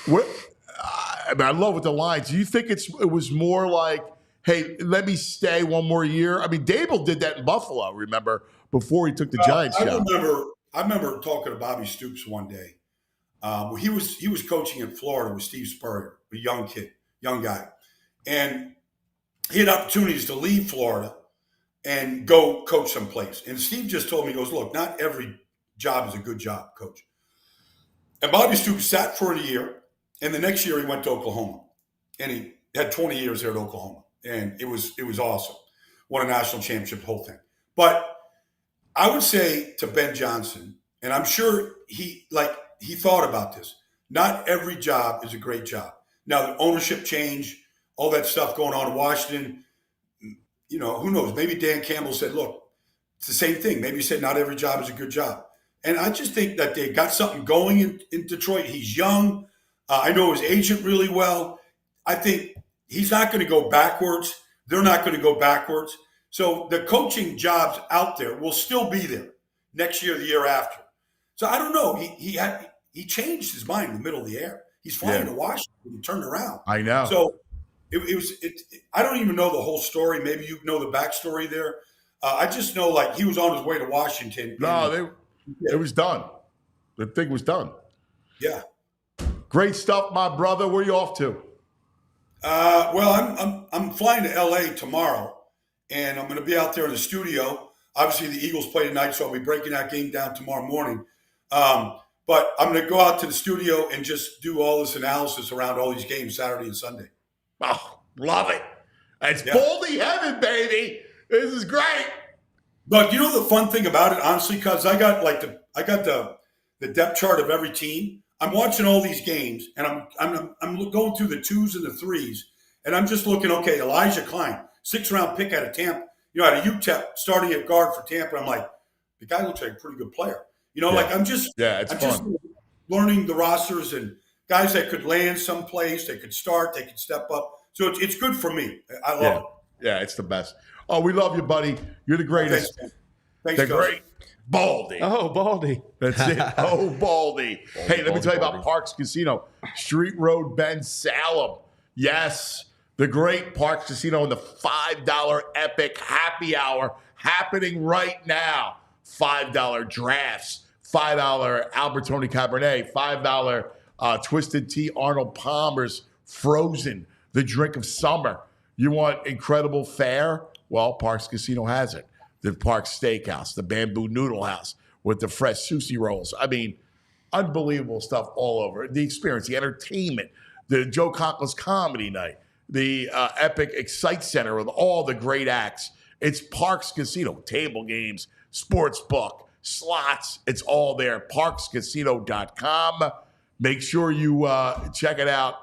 I love with the lines. Do you think it was more like, hey, let me stay one more year? I mean, Dable did that in Buffalo, remember, before he took the Giants job. I remember talking to Bobby Stoops one day. He was coaching in Florida with Steve Spurrier, a young guy. And he had opportunities to leave Florida and go coach someplace. And Steve just told me, he goes, look, not every job is a good job, coach. And Bobby Stoops sat for a year, and the next year he went to Oklahoma. And he had 20 years there at Oklahoma. And it was awesome. Won a national championship, the whole thing. But I would say to Ben Johnson, and I'm sure he thought about this, not every job is a great job. Now, the ownership change, all that stuff going on in Washington, who knows? Maybe Dan Campbell said, look, it's the same thing. Maybe he said not every job is a good job. And I just think that they got something going in Detroit. He's young. I know his agent really well. I think he's not going to go backwards. They're not going to go backwards. So the coaching jobs out there will still be there next year, the year after. So I don't know. He changed his mind in the middle of the air. He's flying to Washington. He turned around. I know. So I don't even know the whole story. Maybe you know the backstory there. I just know like he was on his way to Washington. No, it was done. The thing was done. Yeah. Great stuff, my brother. Where are you off to? Well, I'm flying to LA tomorrow, and I'm going to be out there in the studio. Obviously, the Eagles play tonight, so I'll be breaking that game down tomorrow morning. But I'm going to go out to the studio and just do all this analysis around all these games Saturday and Sunday. Oh, love it. It's Baldy heaven, baby. This is great. But you know the fun thing about it, honestly, because I got the depth chart of every team. I'm watching all these games, and I'm going through the 2s and the 3s, and I'm just looking. Okay, Elijah Klein, 6th-round pick out of Tampa. Out of UTEP, starting at guard for Tampa. I'm like, the guy looks like a pretty good player. Like I'm just just learning the rosters and guys that could land someplace, they could start, they could step up. So it's good for me. I love it. Yeah, it's the best. Oh, we love you, buddy. You're the greatest. Thanks, the great Baldy. Oh, Baldy. That's it. Oh, Baldy. Hey, let me tell you about Parks Casino, Street Road, Ben Salem. Yes, the great Parks Casino and the $5 Epic Happy Hour happening right now. $5 drafts, $5 Albertoni Cabernet, $5 Twisted Tea Arnold Palmer's Frozen, the drink of summer. You want incredible fare? Well, Parks Casino has it. The Parks Steakhouse, the Bamboo Noodle House with the fresh sushi rolls. I mean, unbelievable stuff all over. The experience, the entertainment, the Joe Conklin's Comedy Night, the Epic Excite Center with all the great acts. It's Parks Casino, table games, sports book, slots. It's all there. ParksCasino.com. Make sure you check it out.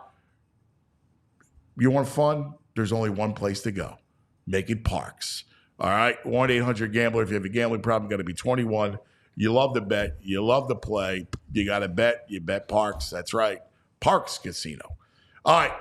You want fun? There's only one place to go. Make it Parks. All right? 1-800-GAMBLER. If you have a gambling problem, got to be 21. You love to bet. You love to play. You got to bet. You bet Parks. That's right. Parks Casino. All right.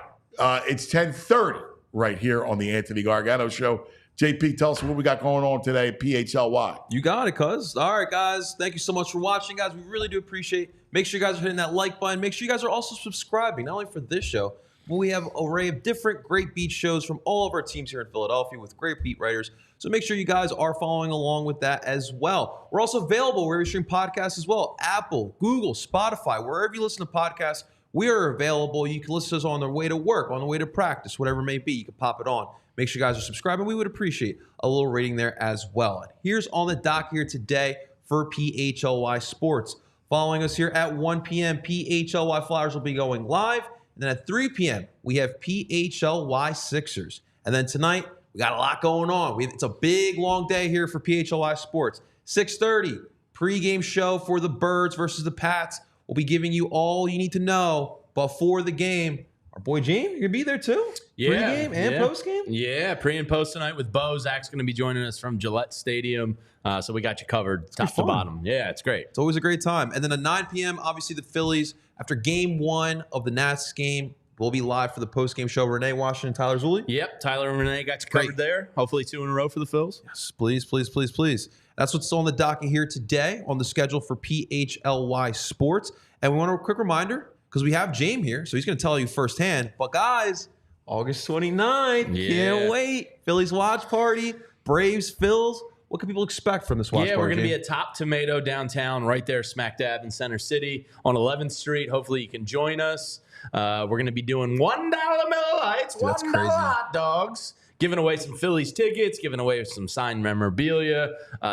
It's 10:30 right here on the Anthony Gargano Show. JP, tell us what we got going on today at PHLY. You got it, cuz. All right, guys. Thank you so much for watching, guys. We really do appreciate it. Make sure you guys are hitting that like button. Make sure you guys are also subscribing, not only for this show, but we have an array of different great beat shows from all of our teams here in Philadelphia with great beat writers. So make sure you guys are following along with that as well. We're also available where we stream podcasts as well. Apple, Google, Spotify, wherever you listen to podcasts, we are available. You can listen to us on the way to work, on the way to practice, whatever it may be. You can pop it on. Make sure you guys are subscribing. We would appreciate a little rating there as well. And here's on the dock here today for PHLY Sports. Following us here at 1 p.m., PHLY Flyers will be going live. And then at 3 p.m., we have PHLY Sixers. And then tonight, we got a lot going on. It's a big, long day here for PHLY Sports. 6:30, pregame show for the Birds versus the Pats. We'll be giving you all you need to know before the game. Our boy James, you're going to be there too? Yeah. Pre-game and post-game? Yeah, pre and post tonight with Bo. Zach's going to be joining us from Gillette Stadium. So we got you covered top to bottom. Yeah, it's great. It's always a great time. And then at 9 p.m., obviously the Phillies, after game 1 of the Nats game, we'll be live for the post-game show. Renee Washington, Tyler Zulli. Yep, Tyler and Renee got you covered there. Hopefully 2 in a row for the Phils. Yes, please, please, please, please. That's what's on the docket here today on the schedule for PHLY Sports. And we want a quick reminder, because we have James here, so he's going to tell you firsthand. But guys, August 29th, can't wait. Phillies watch party, Braves, Phils. What can people expect from this watch party? Yeah, we're going to be at Top Tomato downtown, right there smack dab in Center City on 11th Street. Hopefully you can join us. We're going to be doing $1 Miller Lights, $1 hot dogs, giving away some Phillies tickets, giving away some signed memorabilia.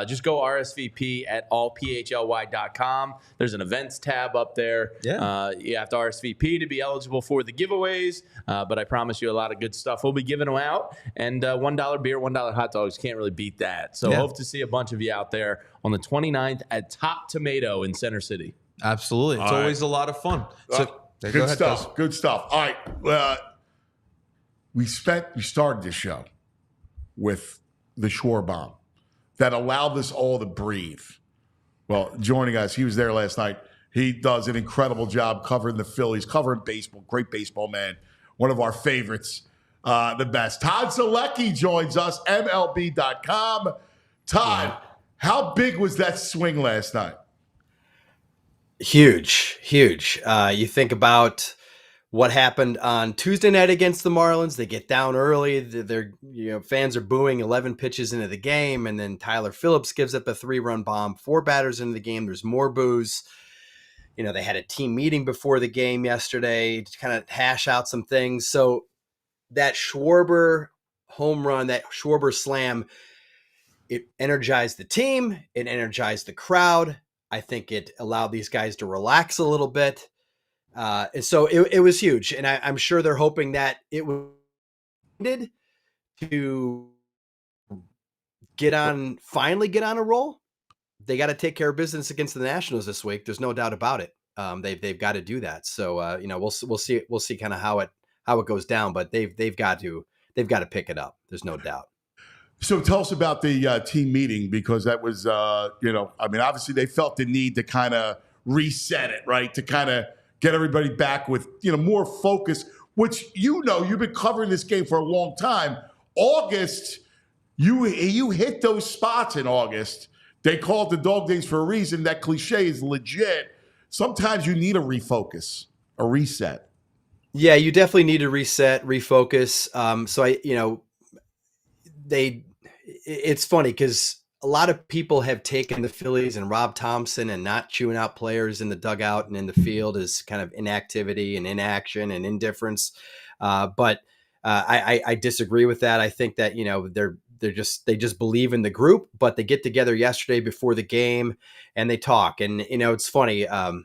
Just go RSVP at allphly.com. There's an events tab up there. Yeah. You have to RSVP to be eligible for the giveaways, but I promise you a lot of good stuff we'll be giving them out. And $1 beer, $1 hot dogs, can't really beat that. So hope to see a bunch of you out there on the 29th at Top Tomato in Center City. Absolutely. It's always a lot of fun. So good stuff. Good stuff. All right. We started this show with the Schwarber that allowed us all to breathe. Well, joining us, he was there last night. He does an incredible job covering the Phillies, covering baseball. Great baseball man. One of our favorites, the best. Todd Zolecki joins us, MLB.com. Todd, how big was that swing last night? Huge. You think about what happened on Tuesday night against the Marlins. They get down early. Their fans are booing 11 pitches into the game, and then Tyler Phillips gives up a 3-run bomb. 4 batters into the game. There's more boos. They had a team meeting before the game yesterday to kind of hash out some things. So that Schwarber home run, that Schwarber slam, it energized the team. It energized the crowd. I think it allowed these guys to relax a little bit. And so it was huge. And I'm sure they're hoping that it was to finally get on a roll. They got to take care of business against the Nationals this week. There's no doubt about it. They've got to do that. So, we'll see kind of how it goes down, but they've got to pick it up. There's no doubt. So tell us about the team meeting, because that was, obviously they felt the need to kind of reset it, right? To kind of get everybody back with, more focus, which, you've been covering this game for a long time. August, you hit those spots in August. They call it the dog days for a reason. That cliche is legit. Sometimes you need a refocus, a reset. Yeah, you definitely need to reset, refocus. It's funny because a lot of people have taken the Phillies and Rob Thompson and not chewing out players in the dugout and in the field as kind of inactivity and inaction and indifference. But I disagree with that. I think that, they just believe in the group, but they get together yesterday before the game and they talk. And, it's funny. And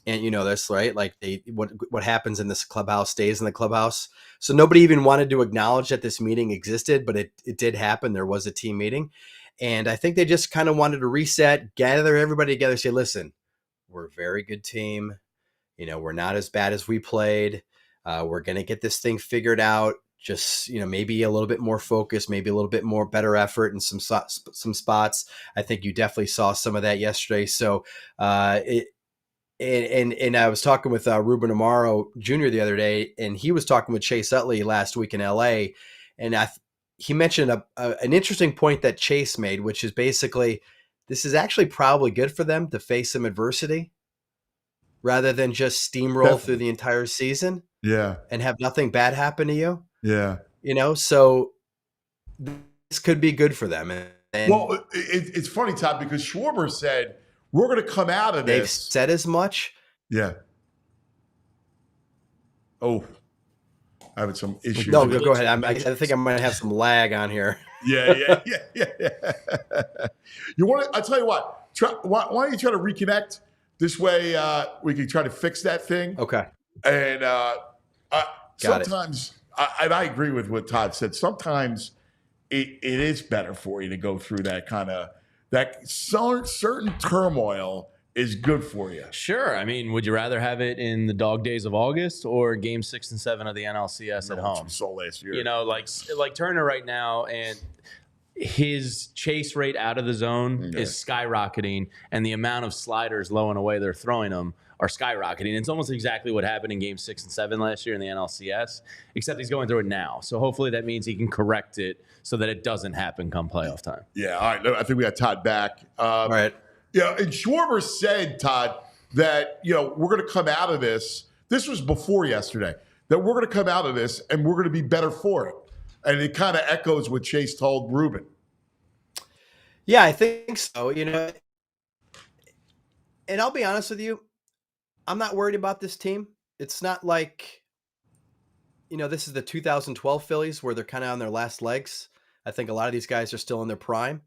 this, right? Like what happens in this clubhouse stays in the clubhouse. So nobody even wanted to acknowledge that this meeting existed, but it did happen. There was a team meeting. And I think they just kind of wanted to reset, gather everybody together, say, listen, we're a very good team. We're not as bad as we played. We're going to get this thing figured out. Just, maybe a little bit more focus, maybe a little bit more better effort in some spots. I think you definitely saw some of that yesterday. So, and I was talking with Ruben Amaro Jr. the other day, and he was talking with Chase Utley last week in LA. And he mentioned an interesting point that Chase made, which is basically, this is actually probably good for them to face some adversity rather than just steamroll through the entire season. Yeah. And have nothing bad happen to you. Yeah. So this could be good for them. Well, it's funny, Todd, because Schwarber said, we're going to come out of this. They've said as much. Yeah. Oh, I have some issues. No, go ahead. I think I might have some lag on here. Yeah. You want to? I'll tell you what. Why don't you try to reconnect? This way, we can try to fix that thing. Okay. And sometimes, I agree with what Todd said. Sometimes it is better for you to go through that certain turmoil is good for you. Sure. I mean, would you rather have it in the dog days of August or game 6 and 7 of the NLCS at home? So last year, like Turner right now, and his chase rate out of the zone is skyrocketing, and the amount of sliders low and away they're throwing them are skyrocketing. It's almost exactly what happened in game 6 and 7 last year in the NLCS, except he's going through it now. So hopefully that means he can correct it so that it doesn't happen come playoff time. Yeah. All right. I think we got Todd back. All right. Yeah. And Schwarber said, Todd, that, we're going to come out of this. This was before yesterday, that we're going to come out of this and we're going to be better for it. And it kind of echoes what Chase told Ruben. Yeah, I think so. And I'll be honest with you, I'm not worried about this team. It's not like, this is the 2012 Phillies where they're kind of on their last legs. I think a lot of these guys are still in their prime.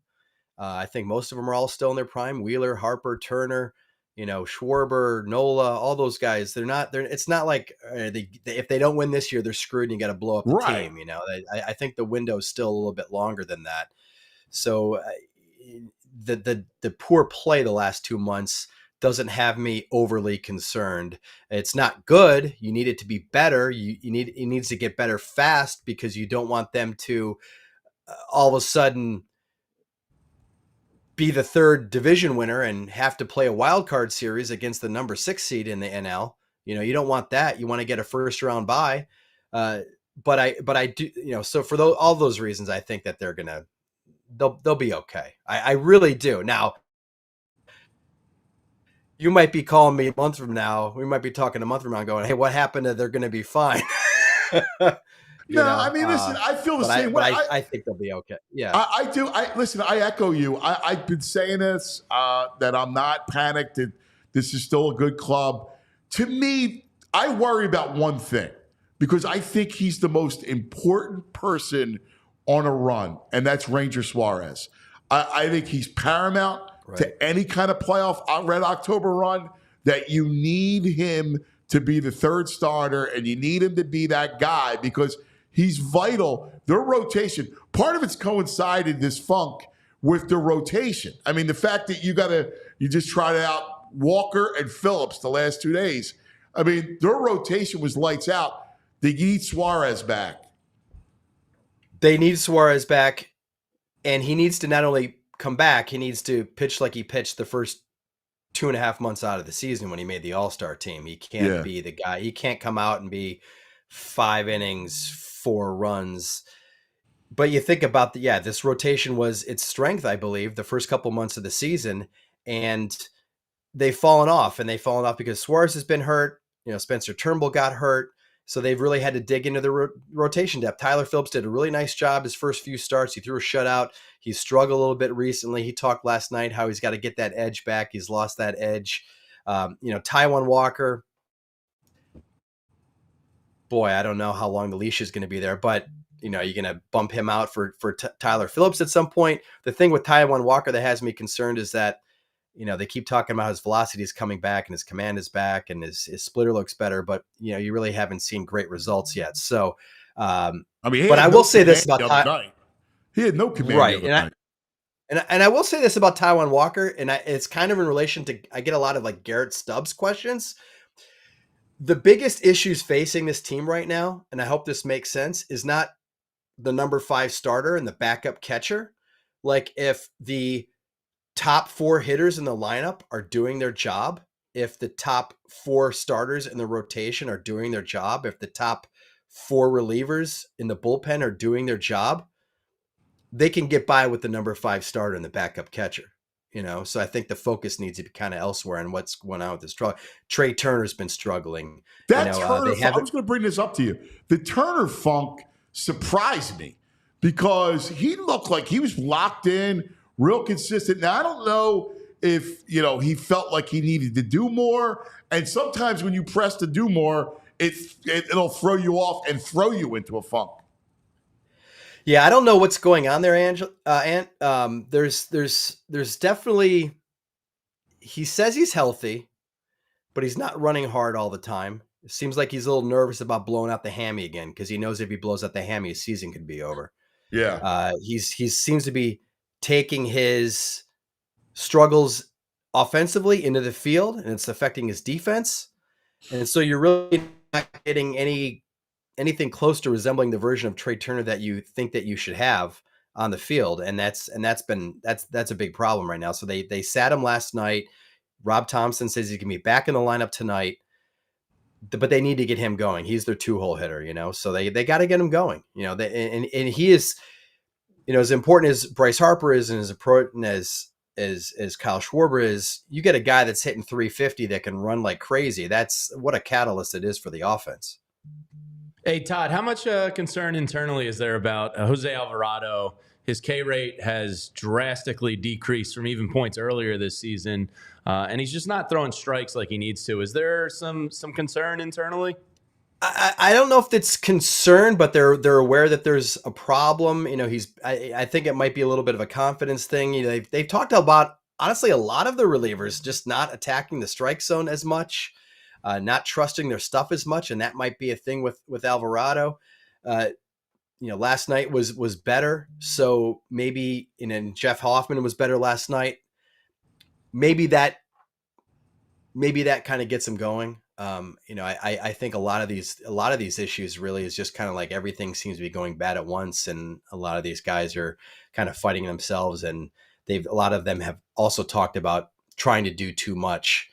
I think most of them are all still in their prime. Wheeler, Harper, Turner, Schwarber, Nola, all those guys. It's not like if they don't win this year, they're screwed and you got to blow up the team. I think the window is still a little bit longer than that. So the poor play the last 2 months doesn't have me overly concerned. It's not good. You need it to be better. It needs to get better fast because you don't want them to all of a sudden be the third division winner and have to play a wild card series against the number 6 seed in the NL. You don't want that. You want to get a first round bye. But I do, so for all those reasons, I think that they'll be okay. I really do. Now, you might be calling me a month from now. We might be talking a month from now going, hey, what happened to they're going to be fine? I mean, listen, I feel the same way. I think they'll be okay. Yeah, I do. Listen, I echo you. I've been saying this, that I'm not panicked, that this is still a good club. To me, I worry about one thing, because I think he's the most important person on a run, and that's Ranger Suarez. I think he's paramount to any kind of playoff Red October run, that you need him to be the third starter, and you need him to be that guy because he's vital. Their rotation, part of it's coincided, this funk, with the rotation. I mean, the fact that you just tried out Walker and Phillips the last 2 days. I mean, their rotation was lights out. They need Suarez back. They need Suarez back, and he needs to not only come back, he needs to pitch like he pitched the first 2.5 months out of the season when he made the All-Star team. He can't be the guy. He can't come out and be 5 innings, 4 runs. But you think about this rotation was its strength, I believe, the first couple months of the season, and they've fallen off, because Suarez has been hurt. Spencer Turnbull got hurt. So they've really had to dig into the rotation depth. Tyler Phillips did a really nice job his first few starts. He threw a shutout. He's struggled a little bit recently. He talked last night how he's got to get that edge back. He's lost that edge. Taijuan Walker, boy, I don't know how long the leash is going to be there, but you're going to bump him out for Tyler Phillips at some point. The thing with Taijuan Walker that has me concerned is that they keep talking about his velocity is coming back and his command is back and his splitter looks better, but you really haven't seen great results yet. So, I mean, but I will say this about he had no command. Right. And I will say this about Taijuan Walker, and it's kind of in relation to, I get a lot of like Garrett Stubbs questions. The biggest issues facing this team right now, and I hope this makes sense, is not the number 5 starter and the backup catcher. Like if the top 4 hitters in the lineup are doing their job, if the top 4 starters in the rotation are doing their job, if the top 4 relievers in the bullpen are doing their job, they can get by with the number 5 starter and the backup catcher. So I think the focus needs to be kind of elsewhere on what's going on with this struggle. Trey Turner's been struggling. That Turner funk, I was going to bring this up to you. The Turner funk surprised me because he looked like he was locked in, real consistent. Now, I don't know if, he felt like he needed to do more. And sometimes when you press to do more, it'll throw you off and throw you into a funk. Yeah, I don't know what's going on there, Ant. There's definitely, he says he's healthy, but he's not running hard all the time. It seems like he's a little nervous about blowing out the hammy again because he knows if he blows out the hammy, his season could be over. Yeah. He seems to be taking his struggles offensively into the field, and it's affecting his defense. And so you're really not getting anything close to resembling the version of Trey Turner that you think that you should have on the field. And that's a big problem right now. So they sat him last night. Rob Thompson says he can be back in the lineup tonight, but they need to get him going. He's their 2-hole hitter, so they got to get him going, and he is, as important as Bryce Harper is and as important as Kyle Schwarber is, you get a guy that's hitting 350 that can run like crazy. That's what a catalyst it is for the offense. Hey, Todd, how much concern internally is there about Jose Alvarado? His K rate has drastically decreased from even points earlier this season, and he's just not throwing strikes like he needs to. Is there some concern internally? I don't know if it's concern, but they're aware that there's a problem. I think it might be a little bit of a confidence thing. They've talked about, honestly, a lot of the relievers just not attacking the strike zone as much. Not trusting their stuff as much, and that might be a thing with Alvarado. Last night was better, so maybe and Jeff Hoffman was better last night. Maybe that kind of gets him going. I think a lot of these issues really is just kind of like everything seems to be going bad at once, and a lot of these guys are kind of fighting themselves, and a lot of them have also talked about trying to do too much,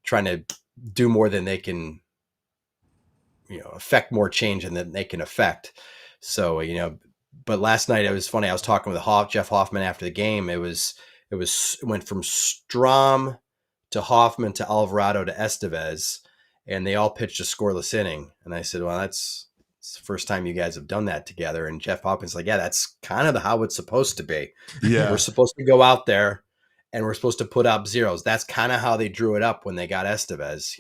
trying to do more than they can, affect more change than they can affect. So, but last night it was funny. I was talking with Jeff Hoffman after the game. It went from Strom to Hoffman to Alvarado to Estevez, and they all pitched a scoreless inning. And I said, well, it's the first time you guys have done that together. And Jeff Hoffman's like, yeah, that's kind of how it's supposed to be. Yeah. We're supposed to go out there and we're supposed to put up zeros. That's kind of how they drew it up when they got Estevez,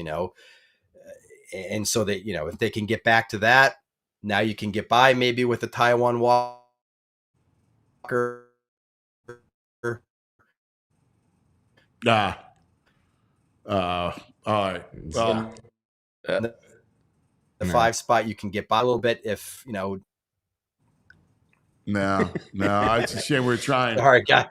and so that, if they can get back to that, now you can get by maybe with the Taijuan Walker. All right. The 5 spot, you can get by a little bit if, No, it's a shame we're trying. All right, guys.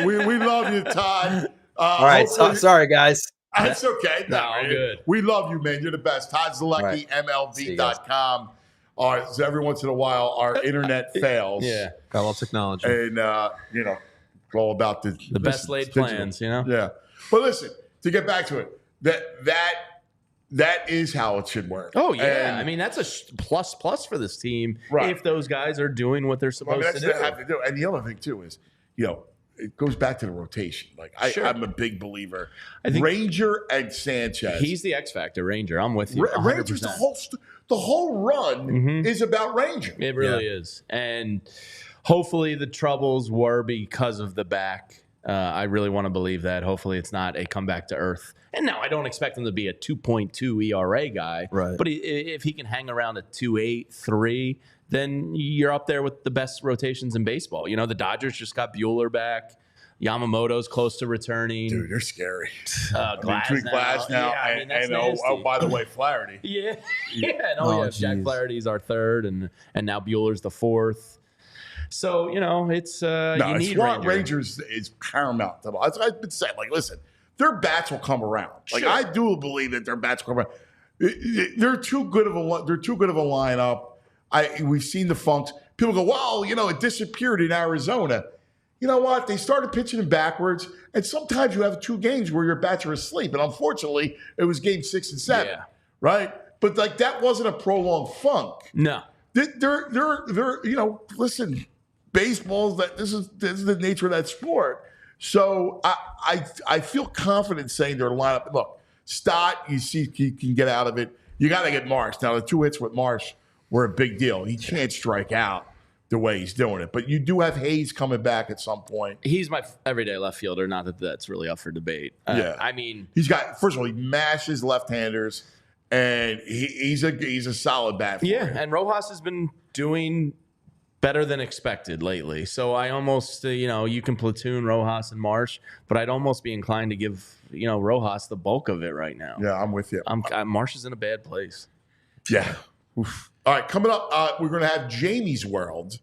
We love you, Todd. All right. Sorry, guys. It's okay. No, good. We love you, man. You're the best. Todd Zolecki, MLB.com. All right. So every once in a while, our internet fails. Yeah. Got all technology. And, it's all about the best laid plans, Yeah. But listen, to get back to it, that is how it should work. Oh, yeah. And, that's a plus for this team, right, if those guys are doing what they're supposed to do. That's what they have to do. And the other thing, too, is, it goes back to the rotation. Like, I'm a big believer. I think Ranger and Sanchez. He's the X factor, Ranger. I'm with you. Ranger's the whole run is about Ranger. It really is. And hopefully the troubles were because of the back. I really want to believe that. Hopefully it's not a comeback to earth. And no, I don't expect him to be a 2.2 ERA guy. Right. But if he can hang around a 2.8, 3, then you're up there with the best rotations in baseball. The Dodgers just got Buehler back. Yamamoto's close to returning. Dude, they're scary. Glass now. And by the way, Flaherty. Yeah. And Jack Flaherty's our third, and now Buehler's the fourth. So, it's No, you need Rangers is paramount. That's what I've been saying. Like, listen, their bats will come around. Like, Sure. I do believe that their bats will come around. They're too good of a lineup. We've seen the funks. People go, well, it disappeared in Arizona. You know what? They started pitching it backwards, and sometimes you have 2 games where your bats are asleep. And unfortunately, it was game 6 and 7, right? But like that wasn't a prolonged funk. No, they're listen, baseball. This is the nature of that sport. So I feel confident saying their lineup. Look, Stott, you see, he can get out of it. You got to get Marsh. Now the 2 hits with Marsh were a big deal. He can't strike out the way he's doing it. But you do have Hayes coming back at some point. He's my everyday left fielder. Not that that's really up for debate. I mean, he's got, first of all, he mashes left-handers, and he's a solid bat for him. And Rojas has been doing better than expected lately. So I almost, you can platoon Rojas and Marsh, but I'd almost be inclined to give, Rojas the bulk of it right now. Yeah, I'm with you. Marsh is in a bad place. Yeah. Oof. All right, coming up, we're going to have Jamie's World.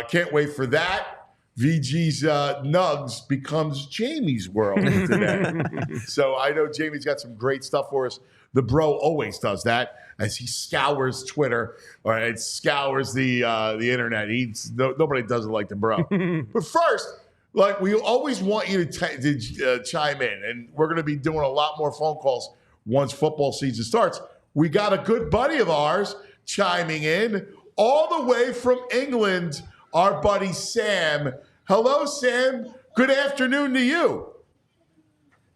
Can't wait for that. VG's Nugs becomes Jamie's World today. So I know Jamie's got some great stuff for us. The bro always does that as he scours Twitter or scours the internet. Nobody does it like the bro. But first, like we always want you to chime in, and we're going to be doing a lot more phone calls once football season starts. We got a good buddy of ours chiming in all the way from England, our buddy Sam. Hello, Sam. Good afternoon to you.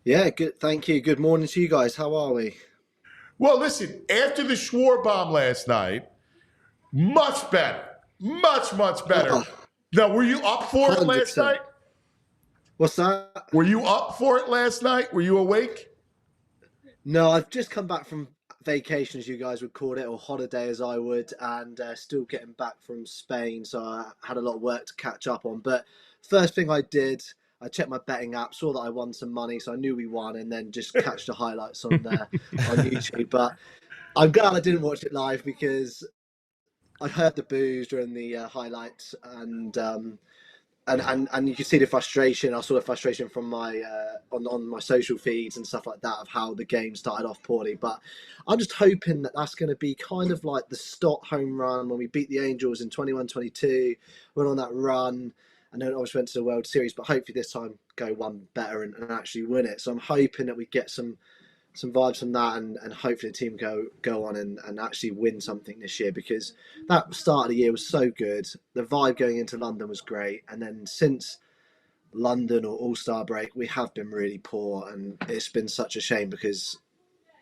Yeah, good. Thank you. Good morning to you guys. How are we? Well, listen, after the Schwarber last night, much better. Much better. Now, were you up for 100%. It last night? What's that? Were you up for it last night? Were you awake? No, I've just come back from vacation, as you guys would call it, or holiday as I would, and still getting back from Spain, so I had a lot of work to catch up on. But first thing I did, I checked my betting app, saw that I won some money, so I knew we won, and then just catch the highlights on there on YouTube. But I'm glad I didn't watch it live because I heard the boos during the highlights, and you can see the frustration. I saw the frustration from my on my social feeds and stuff like that of how the game started off poorly. But I'm just hoping that that's going to be kind of like the Stott home run when we beat the Angels in 21-22. Went on that run, and then obviously went to the World Series. But hopefully this time go one better and actually win it. So I'm hoping that we get some vibes from that, and hopefully the team go on and actually win something this year, because that start of the year was so good. The vibe going into London was great, and then since London or All-Star break, we have been really poor, and it's been such a shame because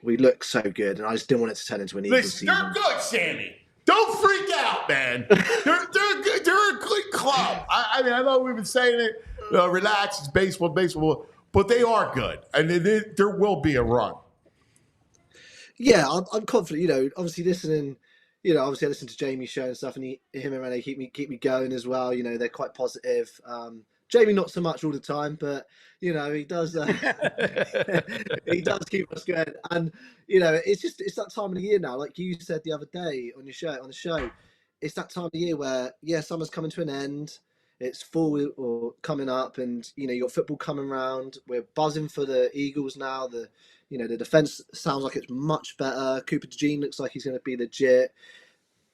we look so good, and I just didn't want it to turn into an Eagles season. They're good, Sammy. Don't freak out, man. They're good. They're a good club. I mean, I know we've been saying it. Relax, it's baseball. But they are good, and there will be a run. Yeah, I'm confident. Obviously listening. Obviously I listen to Jamie's show and stuff, and him and Renee keep me going as well. They're quite positive. Jamie not so much all the time, but he does. He does keep us going, and it's that time of the year now. Like you said the other day on the show, it's that time of the year where summer's coming to an end. It's fall or coming up, and you got football coming around. We're buzzing for the Eagles now. The defense sounds like it's much better. Cooper DeJean looks like he's going to be legit,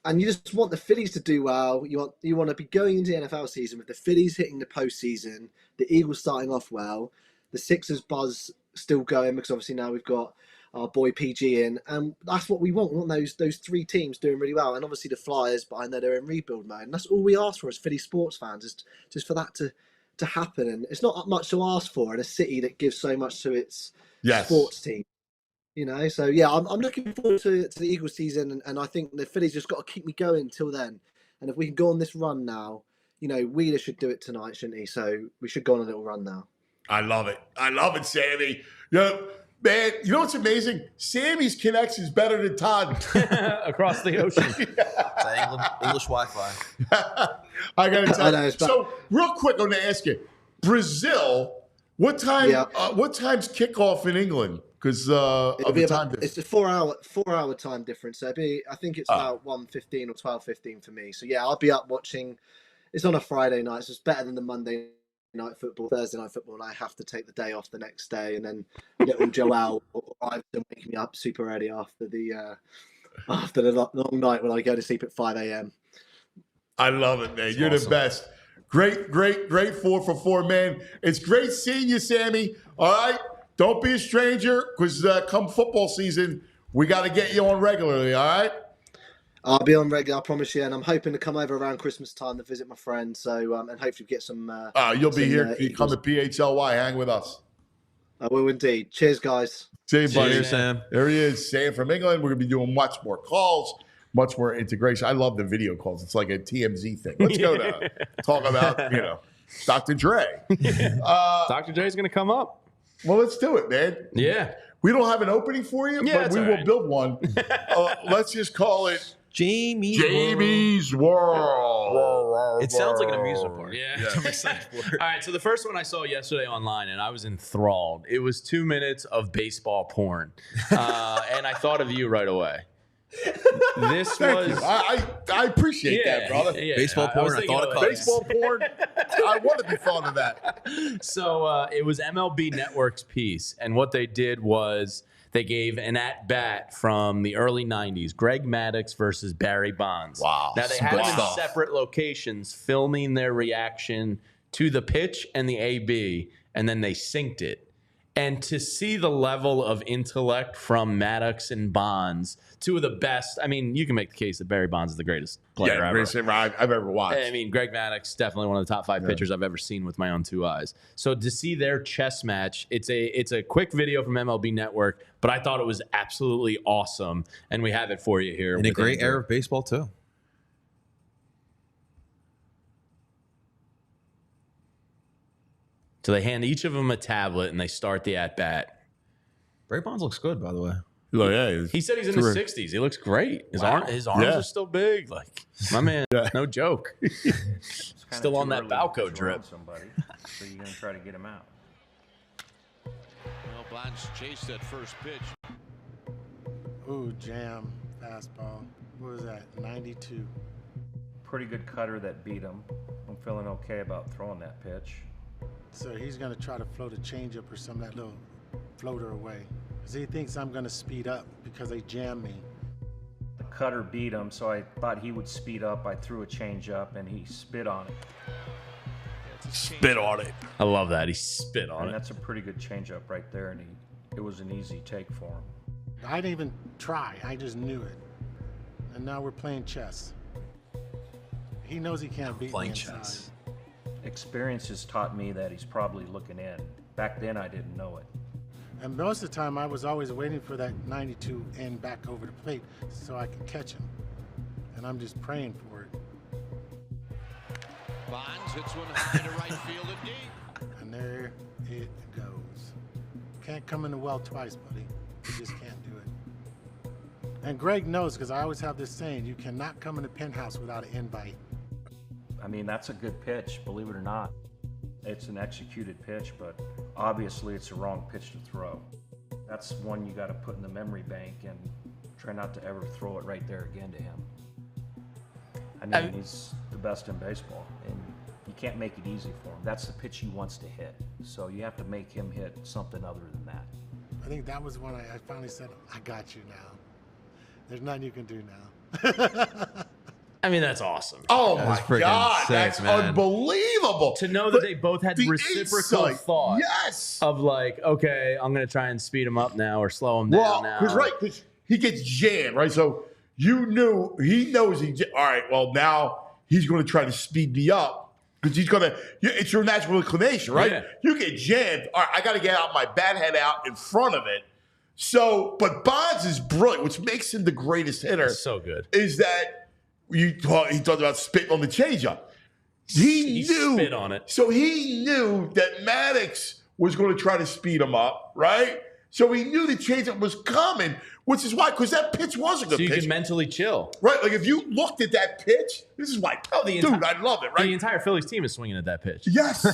and you just want the Phillies to do well. You want to be going into the NFL season with the Phillies hitting the postseason, the Eagles starting off well, the Sixers buzz still going, because obviously now we've got our boy PG in, and that's what we want. We want those 3 teams doing really well, and obviously the Flyers, but I know they're in rebuild mode, and that's all we ask for as Philly sports fans, is just for that to happen. And it's not much to ask for in a city that gives so much to its sports team. So I'm looking forward to the Eagles season, and I think the Phillies just got to keep me going till then. And if we can go on this run now, Wheeler should do it tonight, shouldn't he? So we should go on a little run now. I love it, Sammy. Man, you know what's amazing? Sammy's connection is better than Todd. Across the ocean. It's English Wi-Fi. I got to tell you. So, real quick, I'm going to ask you, Brazil, what time? What time's kickoff in England? Because of the time difference. It's a 4-hour time difference. So I think it's about 1:15 or 12:15 for me. So I'll be up watching it's on a Friday night, so it's better than the Monday night football, Thursday night football, and I have to take the day off the next day, and then little Joel or Iverson waking me up super early after the long night when I go to sleep at 5 a.m. I love it, man. You're awesome. The best. Great 4 for 4, man. It's great seeing you, Sammy. All right? Don't be a stranger, because come football season, we got to get you on regularly, all right? I'll be on regular, I promise you, and I'm hoping to come over around Christmas time to visit my friends, so and hopefully get some... you'll be here. You come to PHLY, hang with us. I will indeed. Cheers, guys. See you, buddy. Cheers, Sam. There he is, Sam from England. We're going to be doing much more calls, much more integration. I love the video calls. It's like a TMZ thing. Let's go to talk about, Dr. Dre. Dr. Dre's going to come up. Well, let's do it, man. Yeah. We don't have an opening for you, but we will build one. Let's just call it Jamie's World. It sounds like an amusement park. Yeah. I'm excited for it. All right, so the first one I saw yesterday online, and I was enthralled. It was 2 minutes of baseball porn, and I thought of you right away. This was. I appreciate that, brother. Yeah, baseball porn. I thought of baseball porn. I want to be thought of that. So it was MLB Network's piece, and what they did was they gave an at-bat from the early 90s, Greg Maddux versus Barry Bonds. Wow. Now, they had them in separate locations filming their reaction to the pitch and the AB, and then they synced it. And to see the level of intellect from Maddux and Bonds, two of the best. I mean, you can make the case that Barry Bonds is the greatest player ever. Greatest I've ever watched. I mean, Greg Maddux, definitely one of the top 5 pitchers I've ever seen with my own 2 eyes. So to see their chess match, it's a quick video from MLB Network, but I thought it was absolutely awesome, and we have it for you here. In a great era of baseball, too. So they hand each of them a tablet, and they start the at-bat. Barry Bonds looks good, by the way. He said he's in his 60s. He looks great. His arms are still big. Like, my man, no joke. Still on that Balco drip. Somebody, so you're going to try to get him out. Well, Bonds chased that first pitch. Ooh, jam, fastball. What was that, 92? Pretty good cutter that beat him. I'm feeling okay about throwing that pitch. So he's going to try to float a changeup or some of that little floater away. Because he thinks I'm going to speed up because they jammed me. The cutter beat him, so I thought he would speed up. I threw a changeup, and he spit on it. Spit on it. I love that. He spit on it. That's a pretty good changeup right there, and it was an easy take for him. I didn't even try. I just knew it. And now we're playing chess. He knows he can't beat me inside. Chess. Experience has taught me that he's probably looking in. Back then, I didn't know it. And most of the time, I was always waiting for that 92 end back over the plate so I could catch him. And I'm just praying for it. Bonds hits one high to right field and deep. And there it goes. Can't come in the well twice, buddy. You just can't do it. And Greg knows, because I always have this saying, you cannot come in the penthouse without an invite. I mean, that's a good pitch, believe it or not. It's an executed pitch, but obviously it's the wrong pitch to throw. That's one you got to put in the memory bank and try not to ever throw it right there again to him. I mean, he's the best in baseball, and you can't make it easy for him. That's the pitch he wants to hit, so you have to make him hit something other than that. I think that was when I finally said, I got you now. There's nothing you can do now. I mean, that's awesome. Oh, my God. Sick, that's man. Unbelievable. To know that they both had reciprocal thought of like, okay, I'm going to try and speed him up now or slow him down now. Because he gets jammed, right? So he knows all right, well, now he's going to try to speed me up because he's going to, it's your natural inclination, right? Yeah. You get jammed. All right, I got to get out my bat head out in front of it. So, but Bonds is brilliant, which makes him the greatest hitter. That's so good. Is that he talked about spitting on the changeup. He knew spit on it. So he knew that Maddux was going to try to speed him up, right? So he knew the changeup was coming, which is why, because that pitch was a good pitch. So you can mentally chill. Right, like if you looked at that pitch, this is why, dude, I love it, right? The entire Phillies team is swinging at that pitch. Yes,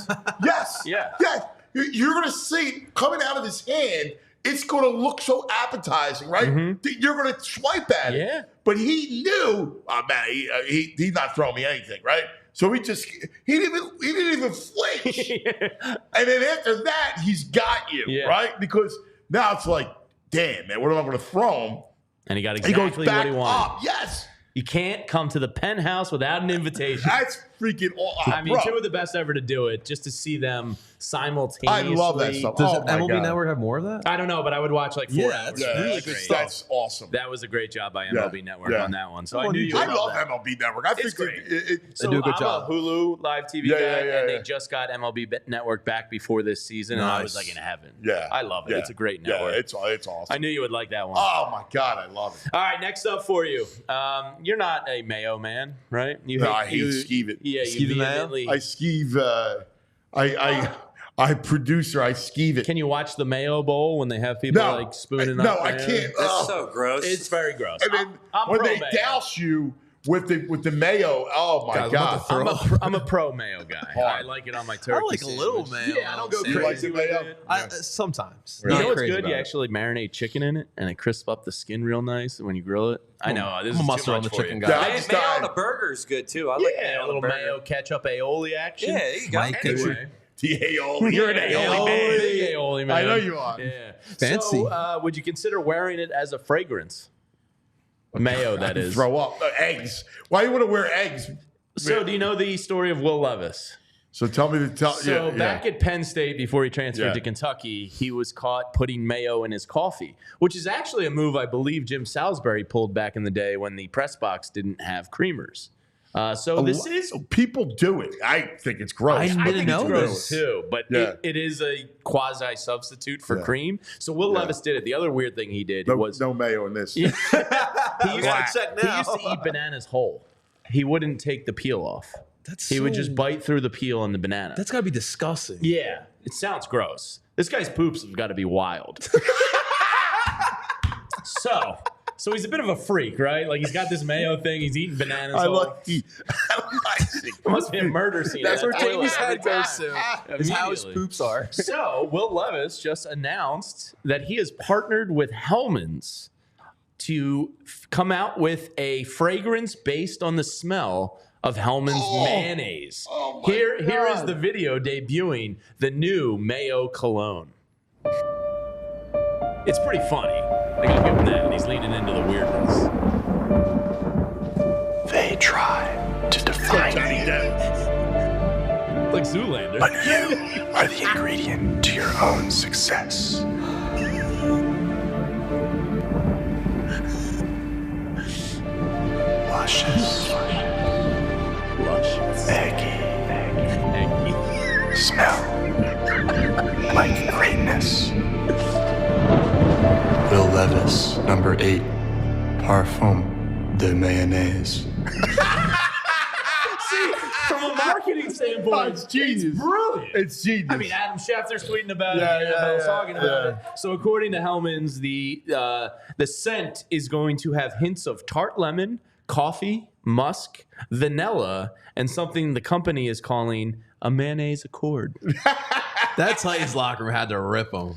yes, yeah. Yes. You're going to see it coming out of his hand. It's going to look so appetizing, right? Mm-hmm. You're going to swipe at it. Yeah. But he knew, oh, man, he's not throwing me anything, right? So he didn't even flinch. And then after that, he's got you, right? Because now it's like, damn, man, what am I going to throw him? And he got exactly what he wanted. Yes. You can't come to the penthouse without an invitation. That's freaking awesome. I mean, two of the best ever to do it, just to see them simultaneously. I love that stuff. Does MLB Network have more of that? I don't know, but I would watch like 4 hours. That's really good stuff. That's awesome. That was a great job by MLB Network on that one. So I knew you I would love that. MLB Network. I think So they do a good I'm job. a Hulu live TV guy, and they just got MLB Network back before this season, and I was like in heaven. Yeah. I love it. It's a great network. Yeah, it's awesome. I knew you would like that one. Oh, my God, I love it. All right, next up for you. You're not a Mayo man, right? I hate skeeve it. Yeah, you vehemently. I skeeve. I producer. I skeeve it. Can you watch the Mayo Bowl when they have people like spooning up? No, I can't. That's so gross. It's very gross. And then I'm when pro they Mayo. douse you with the mayo, oh my God! I'm a pro Mayo guy. I like it on my turkey. I like a little mayo. Yeah, I don't go You crazy like the with mayo? it. Sometimes. You know what's crazy good? about You it. actually marinate chicken in it, and it crisps up the skin real nice when you grill it. I know this I'm a is mustard too on much the for chicken you. guy. Mayo on a burger is good too. I like mayo Yeah, a on little burger. mayo ketchup aioli action. Yeah, there you go. Mike, Anyway. The aioli. You're an aioli man. Big aioli man. I know you are. Yeah. Fancy. So, would you consider wearing it as a fragrance? Mayo, that is. Throw up eggs. Why do you want to wear eggs? So, do you know the story of Will Levis? So tell me the So back at Penn State, before he transferred to Kentucky, he was caught putting mayo in his coffee, which is actually a move I believe Jim Salisbury pulled back in the day when the press box didn't have creamers. So this is people do it. I think it's gross. I didn't know it's gross this. too, but it is a quasi substitute for cream. So Will Levis did it. The other weird thing he did was no mayo in this. he used to eat bananas whole. He wouldn't take the peel off. He would just bite through the peel on the banana. That's got to be disgusting. Yeah, it sounds gross. This guy's poops have got to be wild. So he's a bit of a freak, right? Like he's got this mayo thing. He's eating bananas. I whole. like it. It must be a murder scene. That's where Jamie's Jamie's head goes to. Is how his Immediately. poops are. So Will Levis just announced that he has partnered with Hellman's to come out with a fragrance based on the smell of Hellman's mayonnaise. Oh my Here is God. the video debuting the new Mayo cologne. It's pretty funny. I gotta give him that. And he's leaning into the weirdness. They try to define you, Like Zoolander. but you are the ingredient to your own success. Luscious, eggy, smell like greatness. Will Levis, number 8, Parfum de Mayonnaise. See, from a marketing standpoint, It's genius. it's brilliant. It's genius. I mean, Adam Schefter's tweeting about Yeah, it. NFL's talking about yeah. it. So, according to Hellman's, the scent is going to have hints of tart lemon, coffee, musk, vanilla, and something the company is calling a mayonnaise accord. That's how his locker room had to rip him.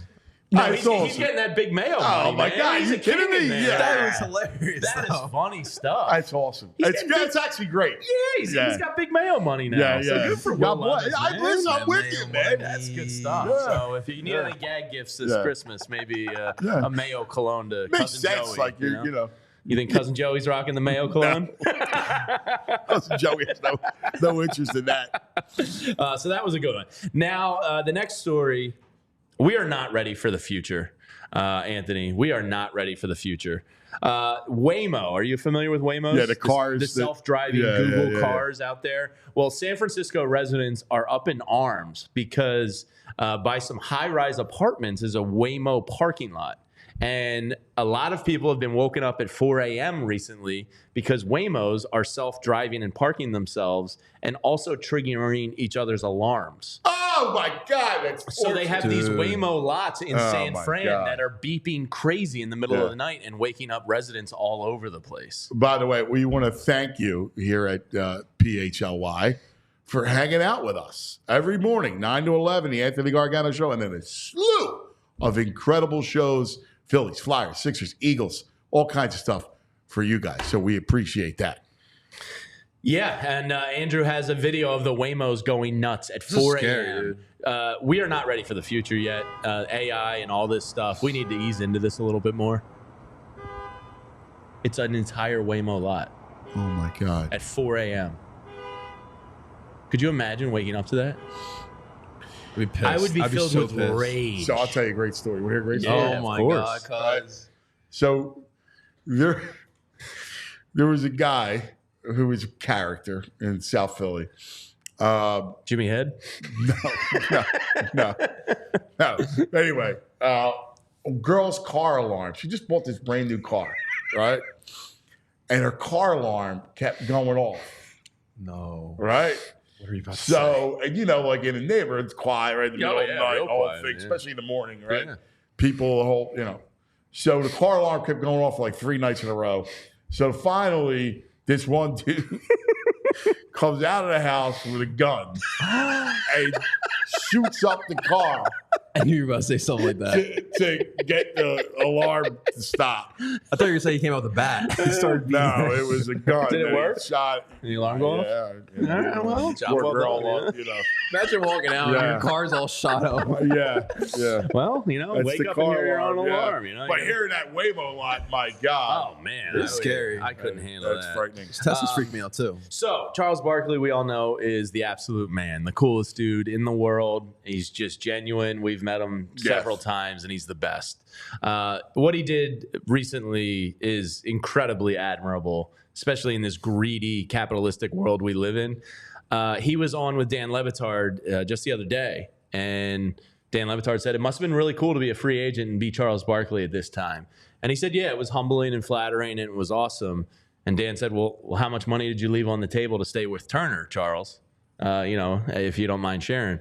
No, That's he's awesome. getting that big mayo Oh, money, my man. God, He's you a kidding king, me? man. Yeah. That was hilarious. That though. is funny stuff. That's awesome. He's It's actually great. Yeah, he's got big mayo money now. Yeah, So yeah. good for God Will bless. Levis, man. Listen, I'm with Mayo you, man. That's good stuff. Yeah. So if you need any gag gifts this Christmas, maybe a mayo cologne to Makes Cousin sense. Joey. Like you know. You think Cousin Joey's rocking the mayo cologne? Cousin Joey has no interest in that. So that was a good one. Now, the next story, we are not ready for the future, Anthony. We are not ready for the future. Waymo, are you familiar with Waymo? Yeah, the cars. The self-driving Google cars out there. Well, San Francisco residents are up in arms because by some high-rise apartments is a Waymo parking lot. And a lot of people have been woken up at 4 a.m. recently because Waymos are self-driving and parking themselves and also triggering each other's alarms. Oh, my God. That's So they have these Waymo lots in San my Fran God. that are beeping crazy in the middle of the night and waking up residents all over the place. By the way, we want to thank you here at PHLY for hanging out with us every morning, 9 to 11, the Anthony Gargano Show, and then a slew of incredible shows, Phillies, Flyers, Sixers, Eagles, all kinds of stuff for you guys. So we appreciate that. Yeah, and Andrew has a video of the Waymos going nuts at 4 a.m. We are not ready for the future yet. AI and all this stuff. We need to ease into this a little bit more. It's an entire Waymo lot. Oh, my God. At 4 a.m. Could you imagine waking up to that? I'd be pissed. I would be filled so with pissed. rage. So I'll tell you a great story. Want to hear a great story? Yeah, Oh, my course. God, cuz. So there was a guy who was a character in South Philly. Jimmy Head? No. Anyway, a girl's car alarm. She just bought this brand new car, right? And her car alarm kept going off. No. Right? What are you about to So, and you know, like in the neighborhood, it's quiet, right? In the middle of the night, real the whole quiet, thing, yeah. especially in the morning, right? Yeah. People, the whole, you know. So the car alarm kept going off for like 3 nights in a row. So finally, this one dude comes out of the house with a gun and shoots up the car I knew you were about to say something like that. to get the alarm to stop. I thought you were saying he came out with a bat. He started beating No, it was a gun. Did it that he work? Shot. Did the alarm go off? Yeah. Well, Poor girl, you know. Imagine walking out and your car's all shot up. Yeah. Well, you know, That's wake the up and car hear your own yeah. alarm. You know, But hearing that Waymo lot, my God. oh man, It's scary. I couldn't handle That's that. frightening. Tesla's freaked me out too. So Charles Barkley, we all know, is the absolute man, the coolest dude in the world. He's just genuine. We've met him several times, and he's the best. What he did recently is incredibly admirable, especially in this greedy, capitalistic world we live in. He was on with Dan Le Batard just the other day, and Dan Le Batard said it must have been really cool to be a free agent and be Charles Barkley at this time. And he said, yeah, it was humbling and flattering, and it was awesome. And Dan said, well, how much money did you leave on the table to stay with Turner, Charles? You know, if you don't mind sharing.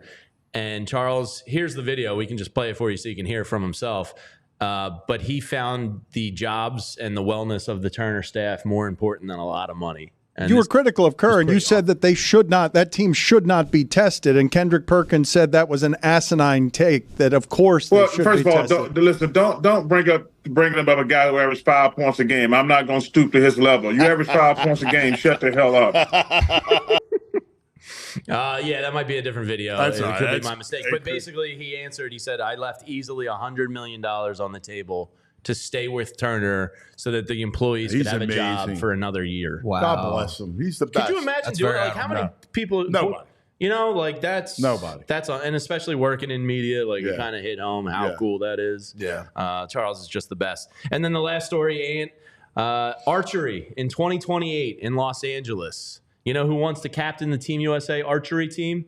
And Charles, here's the video. We can just play it for you so you can hear it from himself. But he found the jobs and the wellness of the Turner staff more important than a lot of money. And you were critical of Kerr, and you said that that team should not be tested. And Kendrick Perkins said that was an asinine take. That of course they should first be of all, tested. don't bring up a guy who averages 5 points a game. I'm not going to stoop to his level. You average 5 points a game. Shut the hell up. Yeah, that might be a different video. That's it right. could be my mistake. But basically, he answered. He said, I left easily $100 million on the table to stay with Turner so that the employees could have a job for another year. Wow. God bless him. He's the best. Could you imagine doing like how many people? Nobody. You know, like that's nobody. That's and especially working in media, like it kind of hit home how cool that is. Yeah. Charles is just the best. And then the last story, archery in 2028 in Los Angeles. You know who wants to captain the Team USA archery team?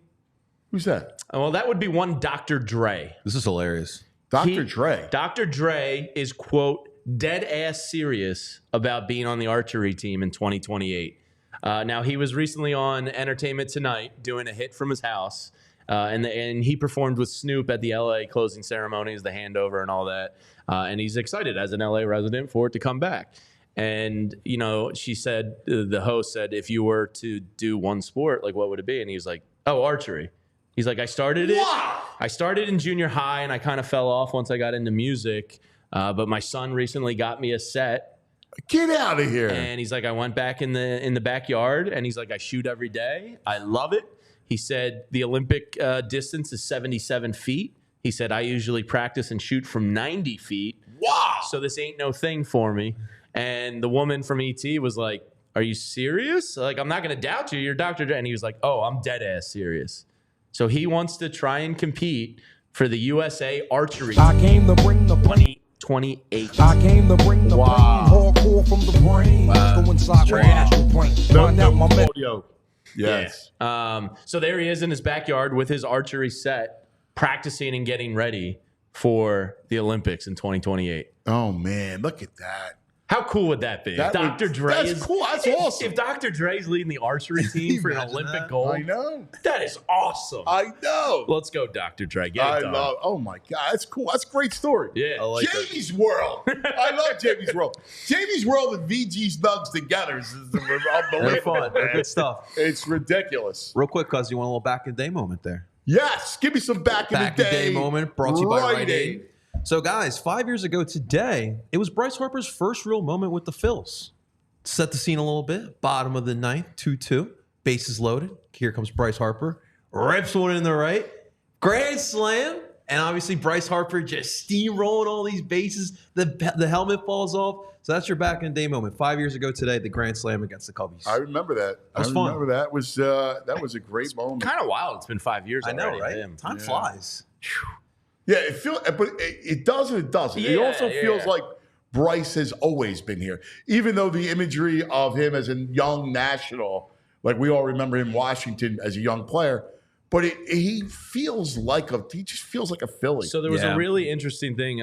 Who's that? Well, that would be one Dr. Dre. This is hilarious. Dr. Dre. Dr. Dre is, quote, dead ass serious about being on the archery team in 2028. Now, he was recently on Entertainment Tonight doing a hit from his house, and he performed with Snoop at the LA closing ceremonies, the handover and all that. And he's excited as an LA resident for it to come back. And, you know, she said, the host said, if you were to do one sport, like what would it be? And he was like, oh, archery. He's like, I started it. Wow. I started in junior high, and I kind of fell off once I got into music. But my son recently got me a set. Get out of here. And he's like, I went back in the backyard, and he's like, I shoot every day. I love it. He said the Olympic distance is 77 feet. He said, I usually practice and shoot from 90 feet. Wow. So this ain't no thing for me. And the woman from ET was like, are you serious? Like, I'm not going to doubt you. You're Dr. Dre. And he was like, oh, I'm dead ass serious. So he wants to try and compete for the USA archery. I came to bring the 2028. I came to bring the hardcore from the brain. Go inside my astral plane. Find out my Yes. Yeah. So there he is in his backyard with his archery set, practicing and getting ready for the Olympics in 2028. Oh man, look at that. How cool would that be? Dr. Dre that's is cool. That's awesome. If Dr. Dre's leading the archery team for an Olympic gold, I know. That is awesome. I know. Let's go, Dr. Dre. Get it done. Oh my God, that's cool. That's a great story. Yeah. I like Jamie's World. I love Jamie's World. Jamie's World and VG's Nugs together is unbelievable. They're fun. They're good stuff. It's ridiculous. Real quick, cuz you want a little back in the day moment there. Yes, give me some back in the day moment brought to you by Rite Aid. So, guys, 5 years ago today, it was Bryce Harper's first real moment with the Phillies. set the scene a little bit. Bottom of the ninth, 2-2. Bases loaded. Here comes Bryce Harper. Rips one in the right. Grand slam. And obviously Bryce Harper just steamrolling all these bases. The helmet falls off. So that's your back in the day moment. 5 years ago today, the grand slam against the Cubbies. I remember that. That was fun. That was a great moment. Kind of wild. It's been 5 years. I know, already. right? Damn. Time flies. Yeah, it feels, but it does and it doesn't. It also feels like Bryce has always been here, even though the imagery of him as a young national, like we all remember him in Washington as a young player. But he just feels like a Philly. So there was a really interesting thing.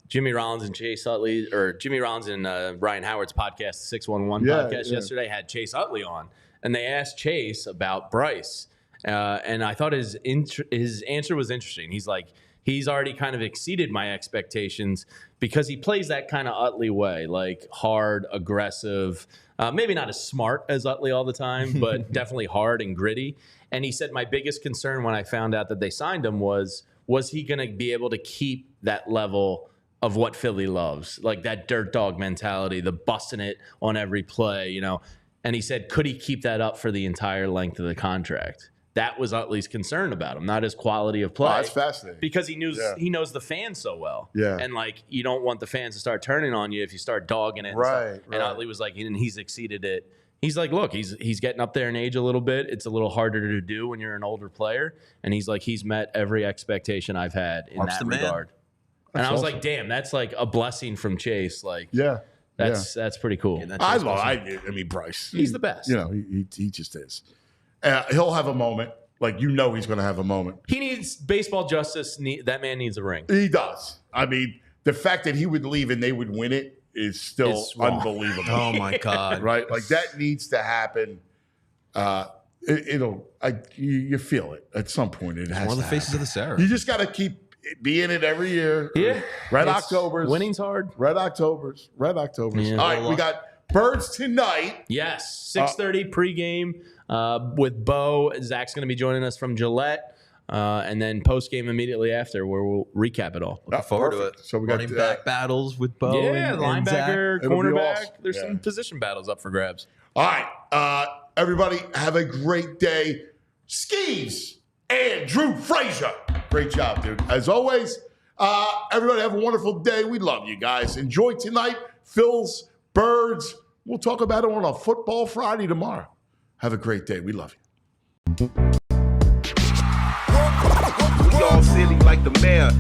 Jimmy Rollins and Chase Utley, or Jimmy Rollins and Ryan Howard's podcast, 611 podcast yesterday, had Chase Utley on, and they asked Chase about Bryce, and I thought his answer was interesting. He's like, he's already kind of exceeded my expectations because he plays that kind of Utley way, like hard, aggressive, maybe not as smart as Utley all the time, but definitely hard and gritty. And he said, my biggest concern when I found out that they signed him was he going to be able to keep that level of what Philly loves, like that dirt dog mentality, the busting it on every play, you know? And he said, could he keep that up for the entire length of the contract? That was Utley's concern about him, not his quality of play. Oh, that's fascinating. Because he knows the fans so well. Yeah. And like, you don't want the fans to start turning on you if you start dogging it. Right. And Utley was like, and he's exceeded it. He's like, look, he's getting up there in age a little bit. It's a little harder to do when you're an older player. And he's like, he's met every expectation I've had in that regard. And I was like, damn, that's like a blessing from Chase. Like, that's pretty cool. I mean, Bryce. He's the best. You know, he just is. He'll have a moment. Like, you know he's going to have a moment. He needs baseball justice. That man needs a ring. He does. I mean, the fact that he would leave and they would win it is still unbelievable. Oh, my God. Right? Like, that needs to happen. You feel it at some point. It has one of the to faces happen. of the Sarah. You just got to keep being it every year. Yeah. Red Octobers. Winning's hard. Red Octobers. Yeah. All right, we got Birds tonight. Yes, 6:30 pregame with Bo. Zach's going to be joining us from Gillette. And then post-game immediately after, where we'll recap it all. Looking forward to it. So we running got back battles with Bo. Yeah, and linebacker, Zach. cornerback. Awesome. There's some position battles up for grabs. All right, everybody, have a great day. Skis, Andrew Frazier. Great job, dude. As always, everybody have a wonderful day. We love you guys. Enjoy tonight. Phil's, Birds. We'll talk about it on a Football Friday tomorrow. Have a great day. We love you. We all silly like the mayor.